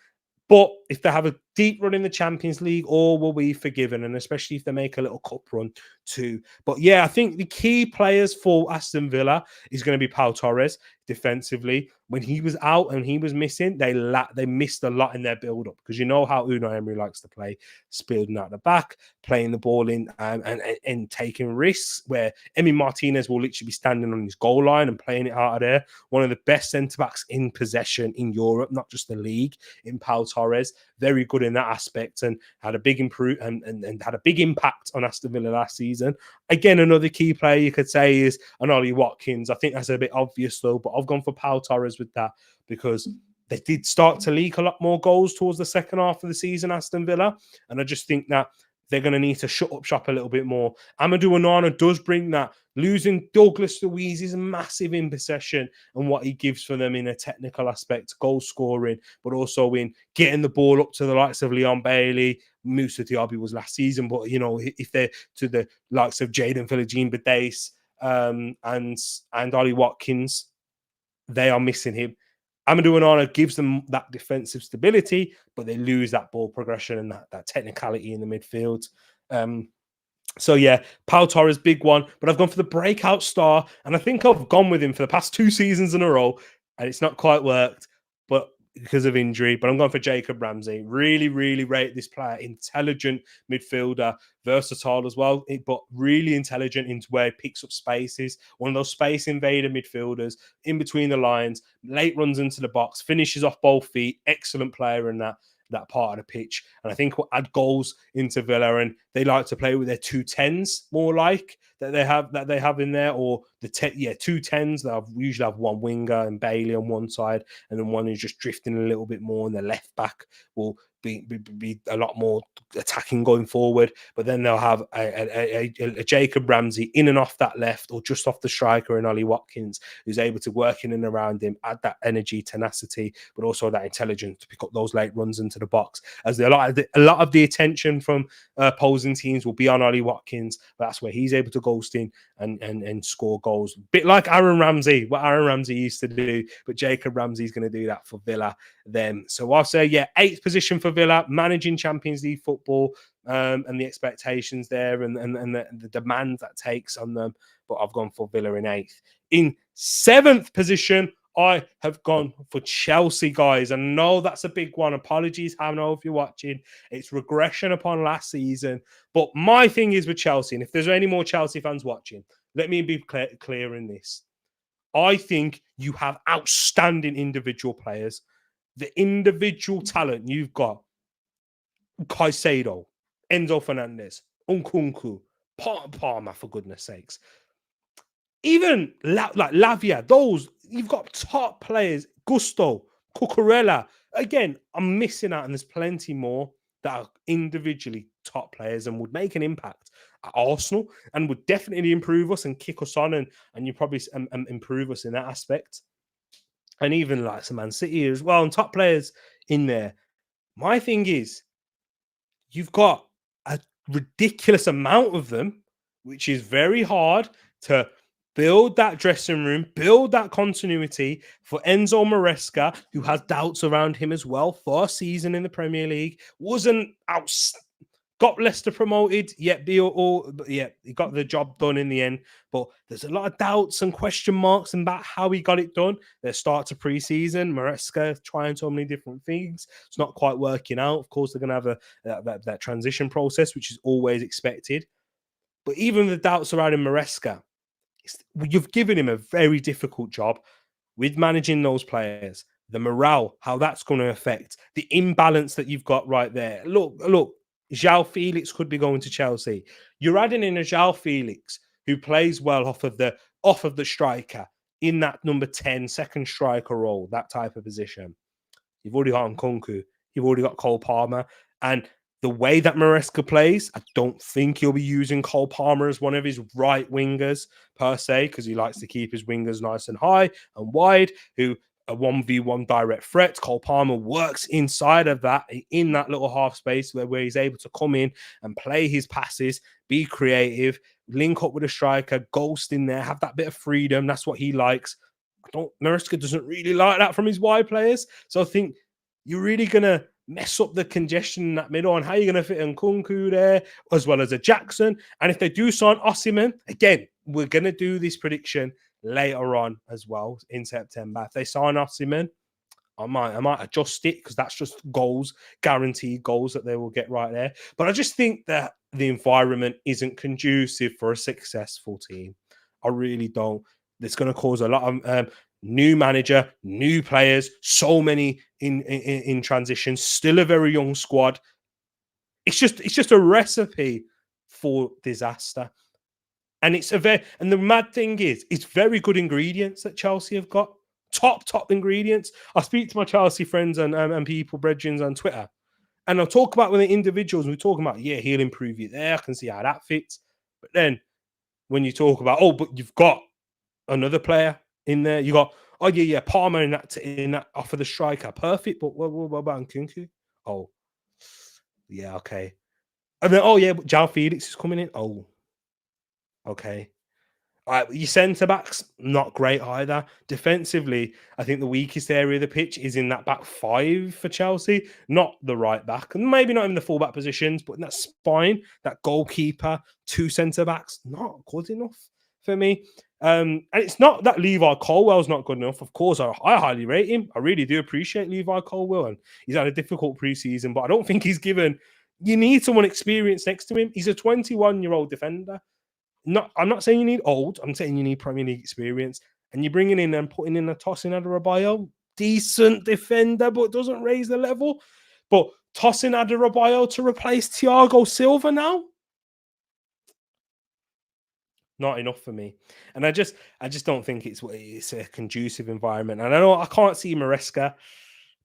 but if they have a deep run in the Champions League, all will be forgiven, and especially if they make a little cup run too. But yeah, I think the key players for Aston Villa is going to be Pau Torres defensively. When he was out and he was missing, they missed a lot in their build-up, because you know how Unai Emery likes to play, building out the back, playing the ball in and taking risks, where Emi Martinez will literally be standing on his goal line and playing it out of there. One of the best centre-backs in possession in Europe, not just the league, in Pau Torres. Very good in that aspect, and had a big and had a big impact on Aston Villa last season. Again, another key player you could say is an Ollie Watkins. I think that's a bit obvious though, but I've gone for Pau Torres with that, because they did start to leak a lot more goals towards the second half of the season, Aston Villa, and I just think that they're going to need to shut up shop a little bit more. Amadou Onana does bring that. Losing Douglas Luiz is massive in possession and what he gives for them in a technical aspect, goal scoring, but also in getting the ball up to the likes of Leon Bailey. Moussa Diaby was last season, but you know, if they're to the likes of Jaden Philogene Badace and Ollie Watkins, they are missing him. Amadou Onana gives them that defensive stability, but they lose that ball progression and that technicality in the midfield. So yeah, Pau Torres, big one, but I've gone for the breakout star, and I think I've gone with him for the past 2 seasons in a row, and it's not quite worked, but because of injury. But I'm going for Jacob Ramsey. Really, really rate this player. Intelligent midfielder, versatile as well, but really intelligent into where he picks up spaces. One of those space invader midfielders in between the lines, late runs into the box, finishes off both feet. Excellent player in that part of the pitch, and I think will add goals into Villa. And they like to play with their 2 10s more like that they have in there, or the 2 10s that usually have one winger and Bailey on one side, and then one who's just drifting a little bit more, and the left back will be a lot more attacking going forward. But then they'll have a Jacob Ramsey in and off that left, or just off the striker, and Ollie Watkins, who's able to work in and around him, add that energy, tenacity, but also that intelligence to pick up those late runs into the box. As a lot of the attention from opposing teams will be on Ollie Watkins, but that's where he's able to ghost in and score goals. A bit like Aaron Ramsey, what Aaron Ramsey used to do, but Jacob Ramsey's going to do that for Villa then. So I'll say, 8th position for Villa, managing Champions League football, and the expectations there and the demand that takes on them. But I've gone for Villa in 8th. In 7th position, I have gone for Chelsea, guys. I know that's a big one. Apologies, I know if you're watching. It's regression upon last season. But my thing is with Chelsea, and if there's any more Chelsea fans watching, let me be clear in this. I think you have outstanding individual players. The individual talent you've got, Caicedo, Enzo Fernandez, Nkunku, Palmer, for goodness sakes. Even like Lavia, those, you've got top players, Gusto, Cucurella. Again, I'm missing out, and there's plenty more that are individually top players and would make an impact at Arsenal and would definitely improve us and kick us on, and you probably improve us in that aspect. And even like some Man City as well, and top players in there. My thing is, you've got a ridiculous amount of them, which is very hard to build that dressing room, build that continuity for Enzo Maresca, who has doubts around him as well. First season in the Premier League, wasn't out. Got Leicester promoted, he got the job done in the end. But there's a lot of doubts and question marks about how he got it done. They start to pre-season, Maresca trying so many different things. It's not quite working out. Of course, they're going to have that transition process, which is always expected. But even the doubts surrounding Maresca, you've given him a very difficult job with managing those players. The morale, how that's going to affect the imbalance that you've got right there. Look. João Felix could be going to Chelsea. You're adding in a João Felix who plays well off of the striker in that number 10 second striker role, that type of position. You've already got Nkunku. You've already got Cole Palmer. And the way that Maresca plays, I don't think he'll be using Cole Palmer as one of his right wingers per se, because he likes to keep his wingers nice and high and wide, who a 1v1 direct threat. Cole Palmer works inside of that, in that little half space where he's able to come in and play his passes, be creative, link up with a striker, ghost in there, have that bit of freedom. That's what he likes. Maresca doesn't really like that from his wide players. So I think you're really going to mess up the congestion in that middle, and how you're going to fit in Nkunku there, as well as a Jackson. And if they do sign Osimhen, again, we're going to do this prediction later on as well in September. If they sign Osimhen, I might adjust it, because that's just goals, guaranteed goals that they will get right there. But I just think that the environment isn't conducive for a successful team. I really don't. It's going to cause a lot of new manager, new players, so many in transition, still a very young squad. It's just a recipe for disaster. And and the mad thing is, it's very good ingredients that Chelsea have got. Top ingredients. I speak to my Chelsea friends and people, brethrens on Twitter, and I'll talk about when the individuals, we're talking about, yeah, he'll improve you there. I can see how that fits. But then when you talk about, oh, but you've got another player in there, you got, oh yeah, Palmer in that off of the striker, perfect. But what about Nkunku? Oh, yeah, okay. And then, oh yeah, but João Felix is coming in. Oh, okay. Your centre backs, not great either. Defensively, I think the weakest area of the pitch is in that back five for Chelsea, not the right back, and maybe not in the full back positions, but in that spine, that goalkeeper, two centre backs, not good enough for me. And it's not that Levi Colwell's not good enough. Of course, I highly rate him. I really do appreciate Levi Colwell, and he's had a difficult preseason, but I don't think he's given. You need someone experienced next to him. He's a 21-year-old defender. I'm not saying you need old. I'm saying you need Premier League experience. And you're bringing in and putting in a Tosin Adarabioyo, decent defender, but doesn't raise the level. But Tosin Adarabioyo to replace Thiago Silva now, not enough for me. And I just don't think it's a conducive environment. And I know I can't see Maresca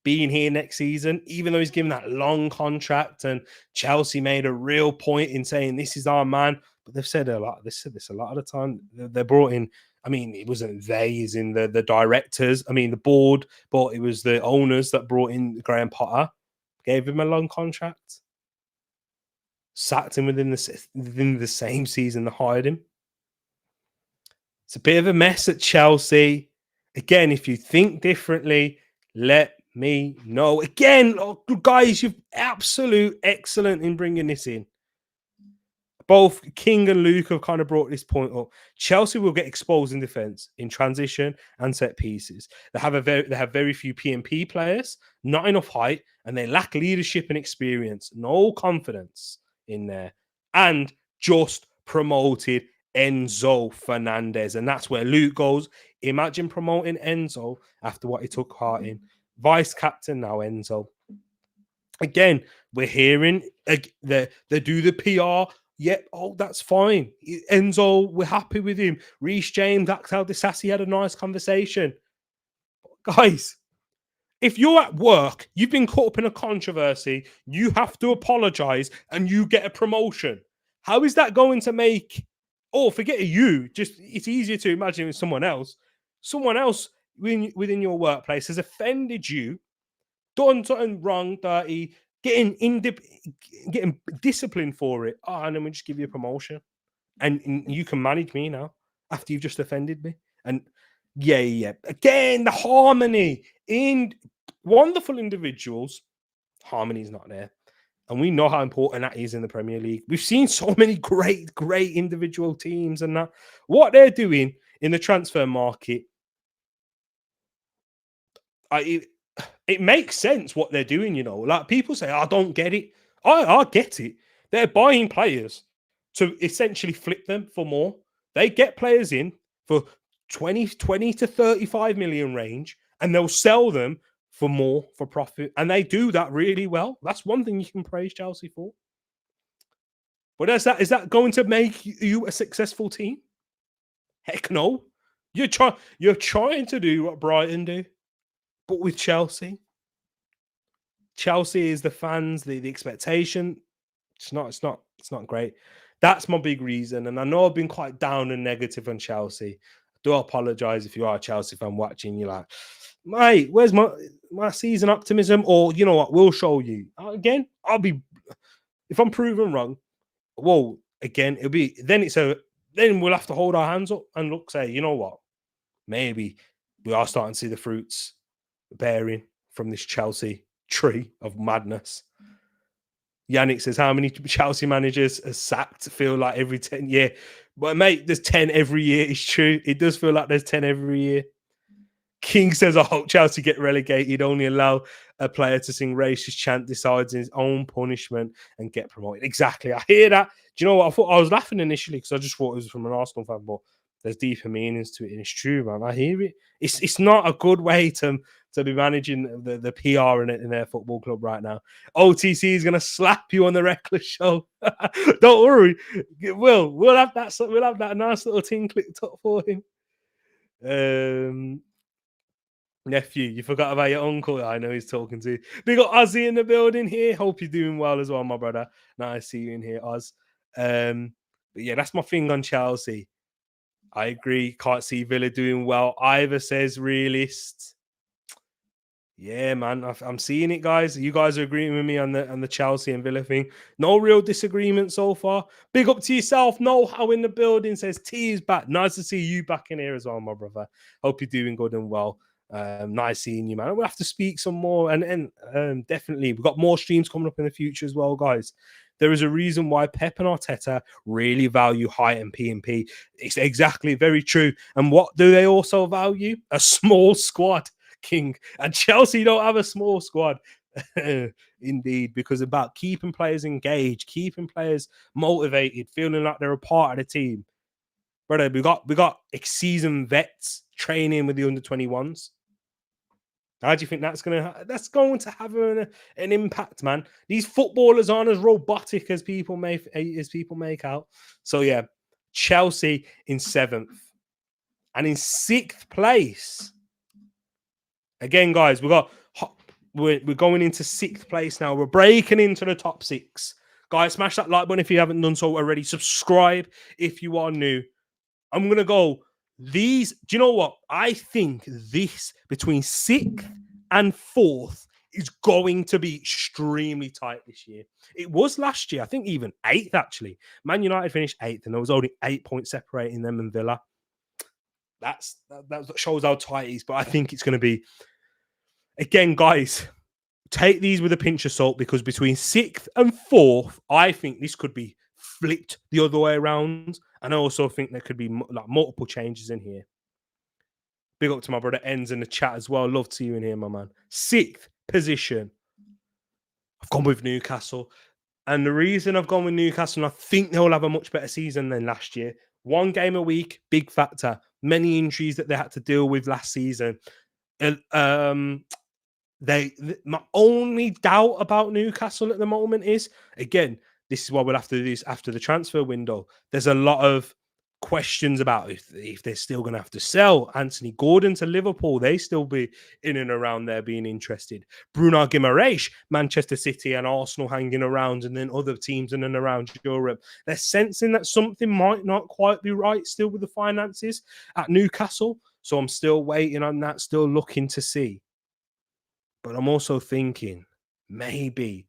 being here next season, even though he's given that long contract. And Chelsea made a real point in saying this is our man. But they've said a lot. They said this a lot of the time. They brought in. I mean, it wasn't they, as in the directors. I mean, the board, but it was the owners that brought in Graham Potter, gave him a long contract, sacked him within the same season they hired him. It's a bit of a mess at Chelsea. Again, if you think differently, let me know. Again, guys, you've absolute excellent in bringing this in. Both King and Luke have kind of brought this point up. Chelsea will get exposed in defense, in transition and set pieces. They have very few PMP players, not enough height, and they lack leadership and experience. No confidence in there. And just promoted Enzo Fernandez. And that's where Luke goes. Imagine promoting Enzo after what he took part in. Vice captain now, Enzo. Again, we're hearing they do the PR. Yep, oh, that's fine. Enzo, we're happy with him. Reece James, Axel Disasi had a nice conversation. Guys, if you're at work, you've been caught up in a controversy, you have to apologize and you get a promotion. How is that going to make, forget you, just it's easier to imagine with someone else. Someone else within your workplace has offended you, done something wrong, dirty, getting disciplined for it. Oh, and then we just give you a promotion. And you can manage me now after you've just offended me. And yeah. Again, the harmony in wonderful individuals. Harmony's not there. And we know how important that is in the Premier League. We've seen so many great individual teams, and that what they're doing in the transfer market. It makes sense what they're doing, you know. Like people say, I don't get it. I get it. They're buying players to essentially flip them for more. They get players in for 20 to 35 million range, and they'll sell them for more for profit. And they do that really well. That's one thing you can praise Chelsea for. But is that going to make you a successful team? Heck no. You're trying to do what Brighton do, but with Chelsea. Chelsea is the fans, the expectation. It's not great. That's my big reason. And I know I've been quite down and negative on Chelsea. I do apologize if you are a Chelsea fan watching. You're like, mate, where's my season optimism? Or you know what? We'll show you again. I'll be if I'm proven wrong. Well, again, it'll be then we'll have to hold our hands up and look, say, you know what? Maybe we are starting to see the fruits bearing from this Chelsea tree of madness. Yannick says, how many Chelsea managers are sacked feel like every 10 year? But mate, there's 10 every year. It's true. It does feel like there's 10 every year. King says, I hope Chelsea get relegated. Only allow a player to sing racist chant, decides his own punishment and get promoted. Exactly. I hear that. Do you know what? I thought I was laughing initially because I just thought it was from an Arsenal fan, but there's deeper meanings to it. And it's true, man. I hear it. It's not a good way to be managing the PR in their football club right now. OTC is gonna slap you on the Reckless show. Don't worry. We'll have that nice little thing clicked up for him. Nephew, you forgot about your uncle. I know he's talking to you. Big got Ozzy in the building here. Hope you're doing well as well, my brother. Nice to see you in here, Oz. But yeah, that's my thing on Chelsea. I agree. Can't see Villa doing well. Ivor says realist. Yeah, man, I'm seeing it, guys. You guys are agreeing with me on the Chelsea and Villa thing. No real disagreement so far. Big up to yourself. No how in the building says T is back. Nice to see you back in here as well, my brother. Hope you're doing good and well. Nice seeing you, man. We'll have to speak some more, and definitely we've got more streams coming up in the future as well, guys. There is a reason why Pep and Arteta really value height and P&P. It's exactly very true. And what do they also value? A small squad, King. And Chelsea don't have a small squad. Indeed, because about keeping players engaged, keeping players motivated, feeling like they're a part of the team. Brother, we got ex-seasoned vets training with the under-21s. How do you think that's going to have an impact, man? These footballers aren't as robotic as people make out. So yeah, Chelsea in 7th and in 6th place. Again, guys, we're going into 6th place now. We're breaking into the top 6. Guys, smash that like button if you haven't done so already. Subscribe if you are new. I'm gonna go. Do you know what? I think this between 6th and 4th is going to be extremely tight this year. It was last year, I think even 8th actually. Man United finished 8th, and there was only 8 points separating them and Villa. That shows how tight it is. But I think it's going to be, again, guys, take these with a pinch of salt, because between 6th and 4th, I think this could be flipped the other way around. And I also think there could be like multiple changes in here. Big up to my brother Enz in the chat as well. Love to see you in here, my man. 6th position. I've gone with Newcastle. And the reason I've gone with Newcastle, and I think they'll have a much better season than last year. 1 game a week, big factor. Many injuries that they had to deal with last season. My only doubt about Newcastle at the moment is, again, this is why we'll have to do this after the transfer window. There's a lot of questions about if they're still going to have to sell Anthony Gordon to Liverpool. They still be in and around there being interested. Bruno Guimaraes, Manchester City and Arsenal hanging around, and then other teams in and around Europe. They're sensing that something might not quite be right still with the finances at Newcastle. So I'm still waiting on that, still looking to see. But I'm also thinking maybe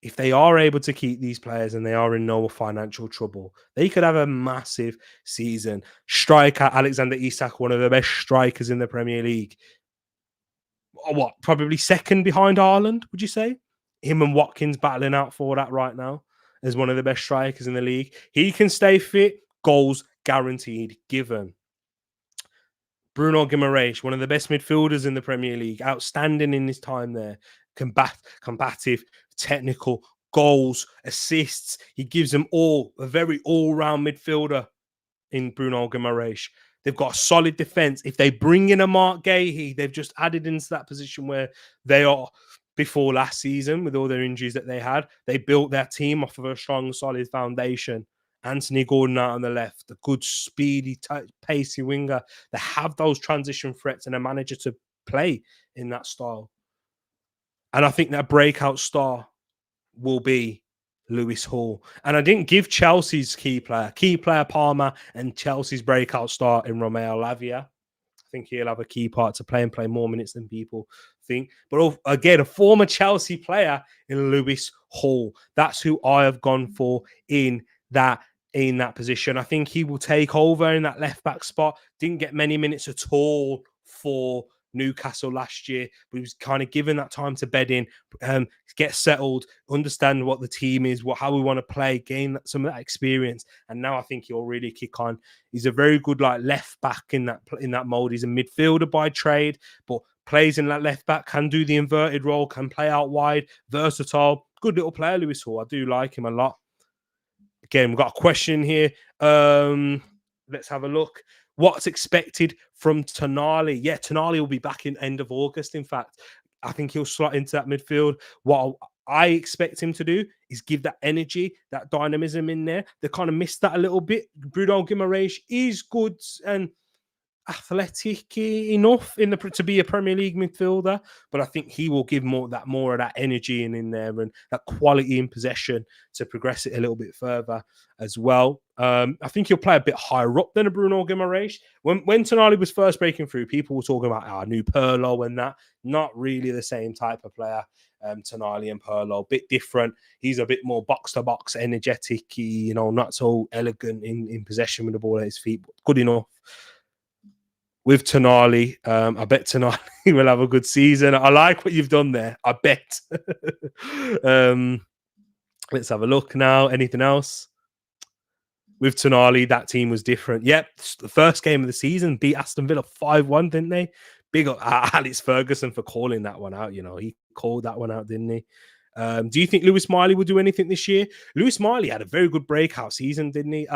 if they are able to keep these players and they are in no financial trouble, they could have a massive season. Striker Alexander Isak, one of the best strikers in the Premier League. What, probably second behind Haaland, would you say? Him and Watkins battling out for that right now as one of the best strikers in the league. He can stay fit, goals guaranteed, given. Bruno Guimaraes, one of the best midfielders in the Premier League, outstanding in his time there. Combative, technical, goals, assists. He gives them all, a very all-round midfielder in Bruno Guimaraes. They've got a solid defense. If they bring in a Mark Gahey, they've just added into that position where they are before last season with all their injuries that they had. They built their team off of a strong, solid foundation. Anthony Gordon out on the left, the good, speedy, pacey winger. They have those transition threats and a manager to play in that style. And I think that breakout star will be Lewis Hall. And I didn't give Chelsea's key player Palmer, and Chelsea's breakout star in Romeo Lavia. I think he'll have a key part to play and play more minutes than people think. But again, a former Chelsea player in Lewis Hall. That's who I have gone for in that position. I think he will take over in that left back spot. Didn't get many minutes at all for Newcastle last year, but he was kind of given that time to bed in, get settled, understand what the team is, how we want to play, gain some of that experience. And now I think he'll really kick on. He's a very good left back in that mold. He's a midfielder by trade, but plays in that left back, can do the inverted role, can play out wide, versatile, good little player, Lewis Hall. I do like him a lot. Again, we've got a question here. Let's have a look. What's expected from Tonali? Yeah, Tonali will be back in end of August. In fact, I think he'll slot into that midfield. What I expect him to do is give that energy, that dynamism in there. They kind of missed that a little bit. Bruno Guimaraes is good and athletic enough to be a Premier League midfielder, but I think he will give more of that energy in there and that quality in possession to progress it a little bit further as well. I think he'll play a bit higher up than a Bruno Guimaraes. When Tonali was first breaking through, people were talking about our new Pirlo and that. Not really the same type of player. Tonali and Pirlo, a bit different. He's a bit more box-to-box, energetic, not so elegant in possession with the ball at his feet, but good enough. With Tonali, I bet Tonali will have a good season. I like what you've done there. I bet. Let's have a look now. Anything else? With Tonali, that team was different. Yep, the first game of the season beat Aston Villa 5-1, didn't they? Big up Alex Ferguson for calling that one out. He called that one out, didn't he? Do you think Lewis Miley will do anything this year? Lewis Miley had a very good breakout season, didn't he?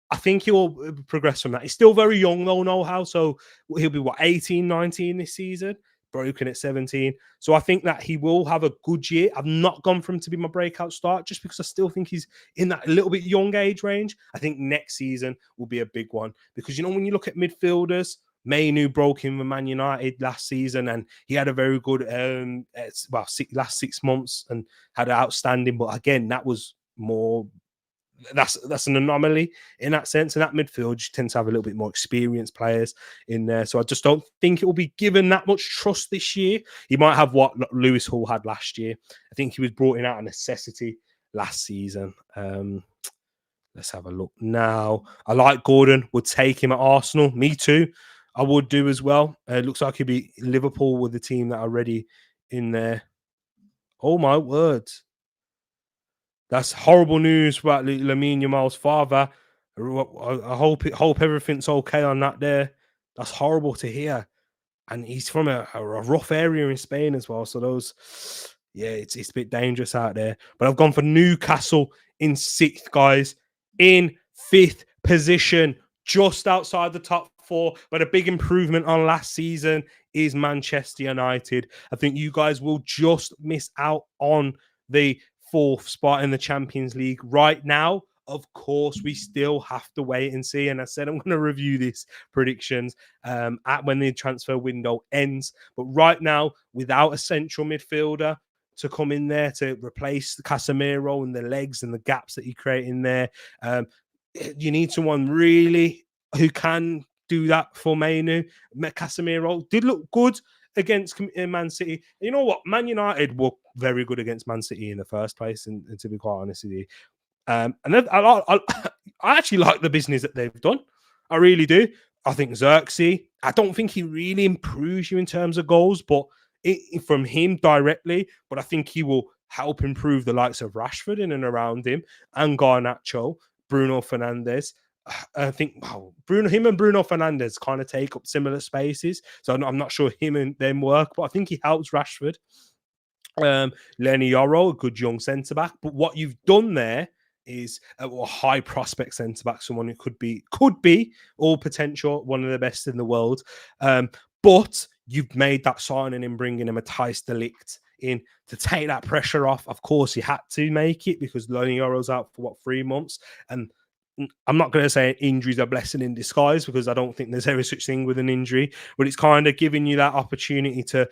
I think he will progress from that. He's still very young, though, know-how. So he'll be, 18, 19 this season? Broken at 17. So I think that he will have a good year. I've not gone for him to be my breakout start just because I still think he's in that a little bit young age range. I think next season will be a big one because, when you look at midfielders, Mainu broke in with Man United last season and he had a very good last 6 months and had an outstanding. But again, that was more... That's an anomaly in that sense. In that midfield, you tend to have a little bit more experienced players in there. So I just don't think it will be given that much trust this year. He might have what Lewis Hall had last year. I think he was brought in out of necessity last season. Let's have a look now. I like Gordon. Would take him at Arsenal. Me too. I would do as well. It looks like he'll be Liverpool with the team that are ready in there. Oh my word. That's horrible news about Lamine Yamal's father. I hope everything's okay on that there. That's horrible to hear. And he's from a rough area in Spain as well. So it's a bit dangerous out there. But I've gone for Newcastle in 6th, guys. In 5th position, just outside the top 4. But a big improvement on last season is Manchester United. I think you guys will just miss out on the 4th spot in the Champions League right now. Of course, we still have to wait and see. And I said I'm going to review these predictions at when the transfer window ends. But right now, without a central midfielder to come in there to replace the Casemiro and the legs and the gaps that you create in there, you need someone really who can do that for Mainu. Casemiro did look good against Man City. You know what? Man United were very good against Man City in the first place, and to be quite honest with you. And then I actually like the business that they've done. I really do. I think Xerxes, I don't think he really improves you in terms of goals, but from him directly, but I think he will help improve the likes of Rashford in and around him and Garnacho, Bruno Fernandes. I think him and Bruno Fernandes kind of take up similar spaces. So I'm not sure him and them work, but I think he helps Rashford. Lenny Yoro, a good young centre-back. But what you've done there is a high prospect centre-back, someone who could be all potential, one of the best in the world. But you've made that signing in bringing him a Matthijs de Ligt in to take that pressure off. Of course, he had to make it because Lenny Yoro's out for 3 months. And I'm not going to say injuries are a blessing in disguise because I don't think there's ever such thing with an injury, but it's kind of giving you that opportunity to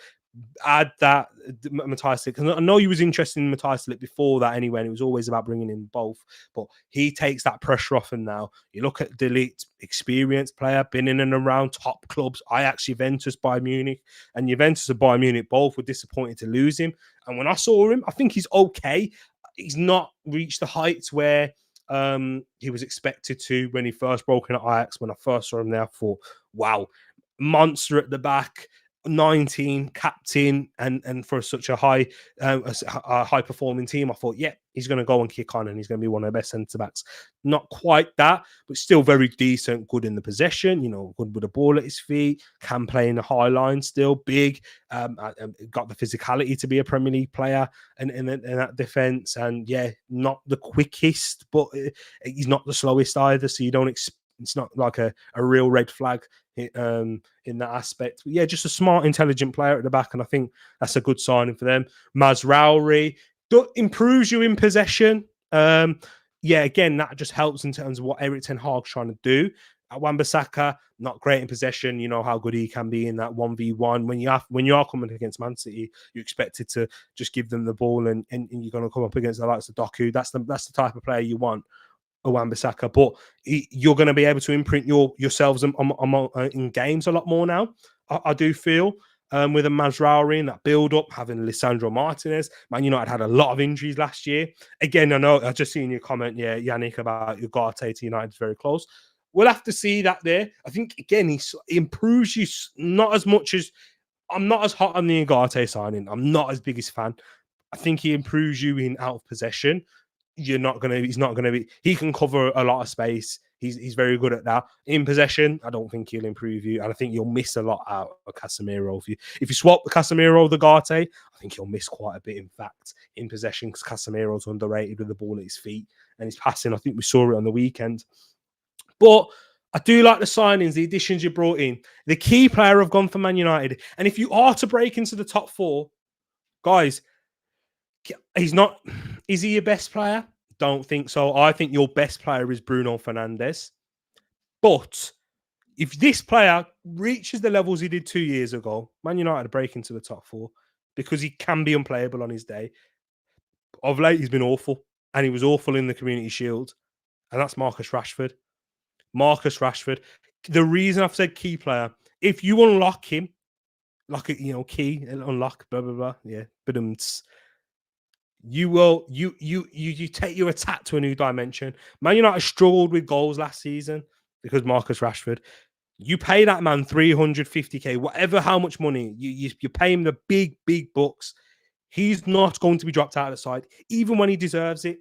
add that Matthias, because I know you was interested in Matthias before that anyway, and it was always about bringing in both. But he takes that pressure off, and now you look at De Ligt, experienced player, been in and around top clubs. Ajax, Juventus, Bayern Munich, and Juventus and Bayern Munich both were disappointed to lose him. And when I saw him, I think he's okay. He's not reached the heights where he was expected to when he first broke in at Ajax. When I first saw him there, I thought, wow, monster at the back. 19 captain and for such a high performing team, I thought, yeah, he's going to go and kick on and he's going to be one of the best centre backs. Not quite that, but still very decent, good in the possession, good with the ball at his feet, can play in the high line, still big, got the physicality to be a Premier League player and in that defence. And yeah, not the quickest, but he's not the slowest either, so you don't expect, it's not like a real red flag in that aspect. But yeah, just a smart, intelligent player at the back, and I think that's a good signing for them. Mazraoui improves you in possession. Yeah, again, that just helps in terms of what Erik ten Hag's trying to do. At Wan-Bissaka, not great in possession. You know how good he can be in that 1v1. When you are coming against Man City, you expected to just give them the ball and you're going to come up against the likes of Doku. That's the type of player you want. Wan-Bissaka, but you're going to be able to imprint yourselves in games a lot more now. I do feel with a Mazraoui and that build-up, having Lisandro Martinez. Man United had a lot of injuries last year. Again, I know I just seen your comment, yeah, Yannick, about Ugarte to United is very close. We'll have to see that there. I think again he improves you not as much as I'm not as hot on the Ugarte signing. I'm not as biggest fan. I think he improves you in out of possession. He's not gonna be. He can cover a lot of space. He's very good at that. In possession, I don't think he'll improve you, and I think you'll miss a lot out of Casemiro. If you swap the Casemiro with Ugarte, I think you'll miss quite a bit. In fact, in possession, because Casemiro's underrated with the ball at his feet and his passing. I think we saw it on the weekend. But I do like the signings, the additions you brought in. The key player have gone for Man United, and if you are to break into the top four, guys. He's not. Is he your best player? Don't think so. I think your best player is Bruno Fernandes. But if this player reaches the levels he did 2 years ago, Man United break into the top four because he can be unplayable on his day. Of late, he's been awful, and he was awful in the Community Shield, and that's Marcus Rashford. Marcus Rashford. The reason I've said key player, if you unlock him, like a key unlock, blah blah blah, yeah, but you take your attack to a new dimension. Man United struggled with goals last season because Marcus Rashford. You pay that man 350k, whatever, how much money you pay him the big bucks. He's not going to be dropped out of the side, even when he deserves it.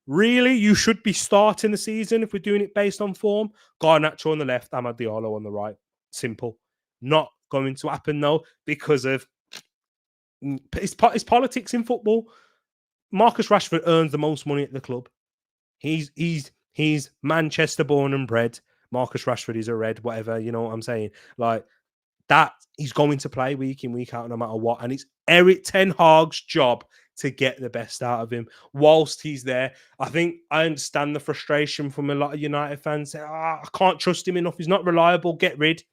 Really, you should be starting the season if we're doing it based on form. Garnacho on the left, Amad Diallo on the right. Simple. Not going to happen though because of it's politics in football. Marcus Rashford earns the most money at the club. He's Manchester born and bred. Marcus Rashford is a red, whatever, you know what I'm saying? Like that, he's going to play week in, week out, no matter what. And it's Erik ten Hag's job to get the best out of him whilst he's there. I think I understand the frustration from a lot of United fans. Say, I can't trust him enough. He's not reliable. Get rid.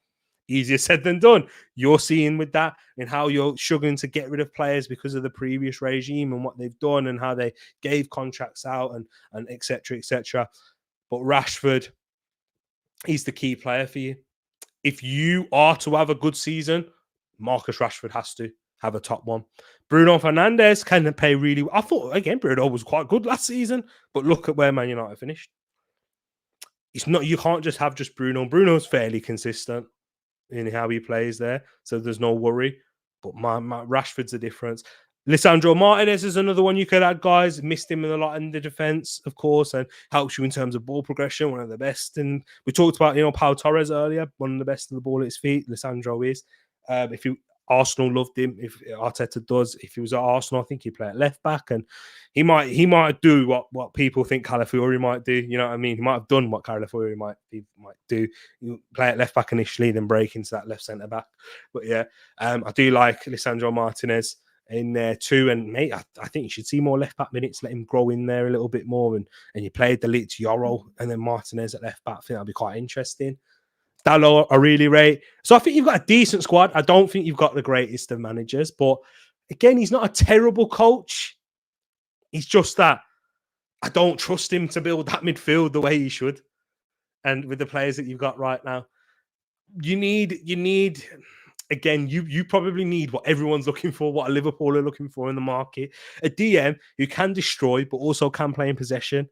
Easier said than done. You're seeing with that and how you're struggling to get rid of players because of the previous regime and what they've done and how they gave contracts out and et cetera, et cetera. But Rashford, he's the key player for you. If you are to have a good season, Marcus Rashford has to have a top one. Bruno Fernandes can play really well. I thought, again, Bruno was quite good last season, but look at where Man United finished. It's not, you can't just have just Bruno. Bruno's fairly consistent in how he plays there, so there's no worry. But my Rashford's a difference. Lisandro Martinez is another one you could add, guys. Missed him a lot in the defense, of course, and helps you in terms of ball progression. One of the best. And we talked about, Pau Torres earlier, one of the best of the ball at his feet. Lisandro is. If Arsenal loved him, if Arteta does, if he was at Arsenal, I think he'd play at left back, and he might do what people think Calafiori might do. You know what I mean? He might have done what Calafiori might do. You play at left back initially, then break into that left centre back. But yeah, I do like Lisandro Martinez in there too, and mate, I think you should see more left back minutes. Let him grow in there a little bit more, and you played De Ligt, Yoro, and then Martinez at left back. I think that'd be quite interesting. Dalot, I really rate. So I think you've got a decent squad. I don't think you've got the greatest of managers, but again, he's not a terrible coach. He's just that I don't trust him to build that midfield the way he should. And with the players that you've got right now, you need again, you probably need what everyone's looking for, what Liverpool are looking for in the market. A DM who can destroy, but also can play in possession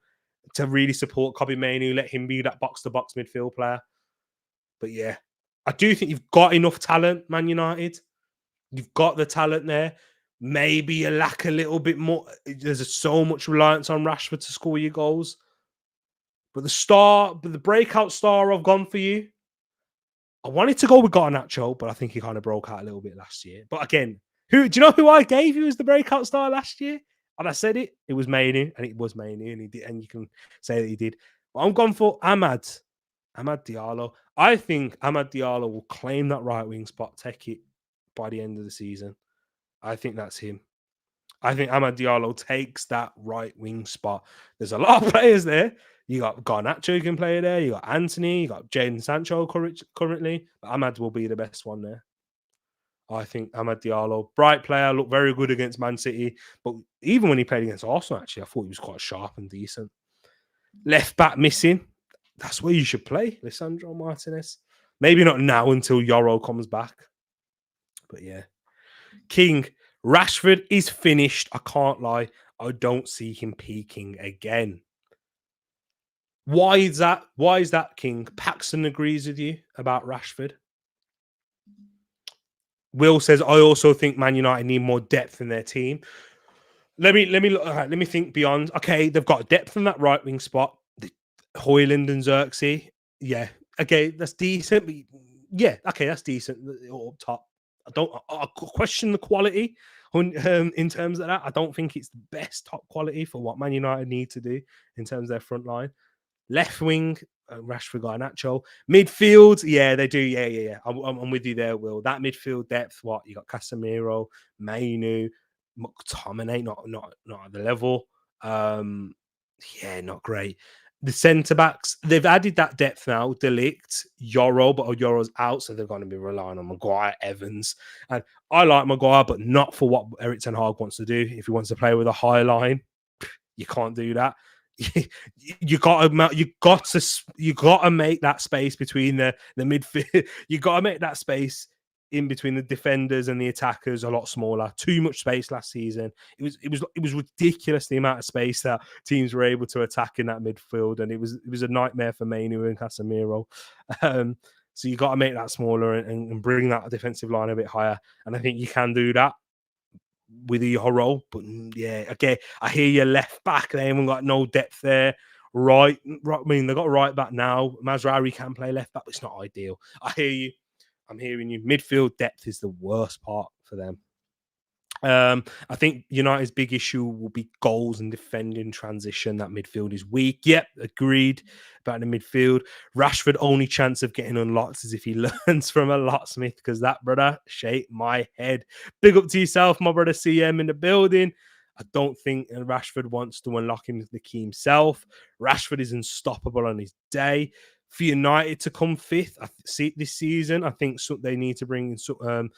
to really support Kobe Mainoo, let him be that box to box midfield player. But yeah, I do think you've got enough talent, Man United. You've got the talent there. Maybe you lack a little bit more. There's so much reliance on Rashford to score your goals. But the breakout star I've gone for you. I wanted to go with Garnacho, but I think he kind of broke out a little bit last year. But again, who do you know who I gave you as the breakout star last year? And I said it was Mainoo, and it was Mainoo, and he did, and you can say that he did. But I'm gone for Amad Diallo. I think Amad Diallo will claim that right wing spot, take it by the end of the season. I think that's him. I think Amad Diallo takes that right wing spot. There's a lot of players there. You got Garnacho who can play there. You got Anthony. You got Jadon Sancho currently. But Amad will be the best one there. I think Amad Diallo, bright player, looked very good against Man City. But even when he played against Arsenal, actually, I thought he was quite sharp and decent. Left back missing. That's where you should play, Lisandro Martinez. Maybe not now until Yoro comes back. But yeah. King, Rashford is finished. I can't lie. I don't see him peaking again. Why is that? Why is that, King? Paxton agrees with you about Rashford. Will says, I also think Man United need more depth in their team. Let me think beyond. Okay, they've got depth in that right wing spot. Hoyland and Xerxes. Yeah. Okay, that's decent. But yeah, okay, that's decent. Up top. I question the quality in terms of that. I don't think it's the best top quality for what Man United need to do in terms of their front line. Left wing, Rashford, Garnacho. Midfield, yeah, they do. Yeah. I'm with you there, Will. That midfield depth, what? You got Casemiro, Mainu, McTominay, not at the level. Yeah, not great. The centre backs, they've added that depth now. Delict, Yoro, but Yoro's out, so they're going to be relying on Maguire, Evans. And I like Maguire, but not for what Erik ten Hag wants to do. If he wants to play with a high line, you can't do that. You got to make that space between the midfield. You got to make that space in between the defenders and the attackers a lot smaller. Too much space last season. It was ridiculous the amount of space that teams were able to attack in that midfield, and it was a nightmare for Mainu and Casemiro. So you got to make that smaller and bring that defensive line a bit higher. And I think you can do that with your role. But yeah, okay, I hear you left back. They haven't got no depth there. Right, I mean, they got right back now. Mazraoui can play left back, but it's not ideal. I hear you. I'm hearing you. Midfield depth is the worst part for them. I think United's big issue will be goals and defending transition. That midfield is weak. Yep, agreed about the midfield. Rashford only chance of getting unlocked is if he learns from a locksmith, because that brother shake my head. Big up to yourself, my brother CM in the building. I don't think Rashford wants to unlock him the key himself. Rashford is unstoppable on his day. For United to come fifth, I see this season, I think they need to bring in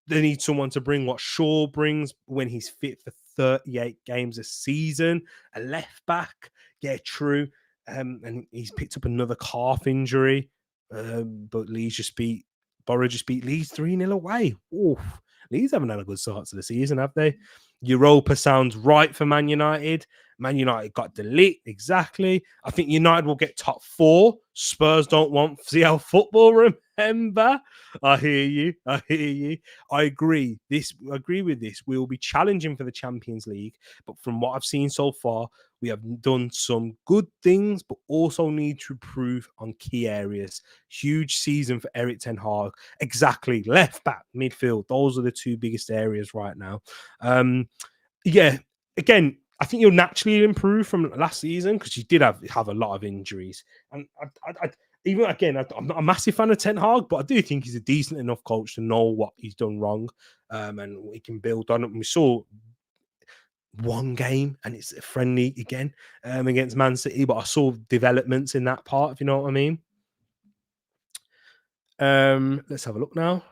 they need someone to bring what Shaw brings when he's fit for 38 games a season. A left back, yeah, true. And he's picked up another calf injury. But Borough just beat Leeds 3-0 away. Oof. Leeds haven't had a good start to the season, have they? Europa sounds right for Man United. Man United got delete, exactly. I think United will get top 4. Spurs don't want CL football, remember? I hear you. I agree. I agree with this. We will be challenging for the Champions League, but from what I've seen so far, we have done some good things, but also need to improve on key areas. Huge season for Erik ten Hag. Exactly. Left back, midfield. Those are the two biggest areas right now. Yeah. Again, I think you'll naturally improve from last season because you did have a lot of injuries. And I'm not a massive fan of Ten Hag, but I do think he's a decent enough coach to know what he's done wrong, and we can build on it. We saw one game, and it's a friendly again against Man City, but I saw developments in that part, if you know what I mean. Let's have a look now.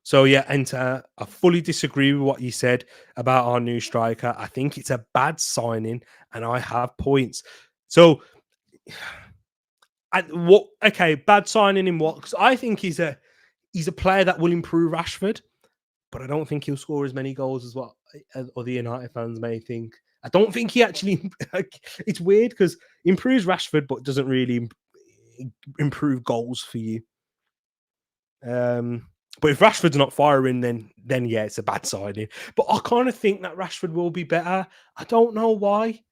So yeah, and I fully disagree with what you said about our new striker. I think it's a bad signing, and I have points. So, what? Okay, bad signing in what? Because I think he's a player that will improve Rashford, but I don't think he'll score as many goals as what other United fans may think. I don't think he actually. It's weird because improves Rashford, but doesn't really improve goals for you. But if Rashford's not firing, then yeah, it's a bad signing. But I kind of think that Rashford will be better. I don't know why.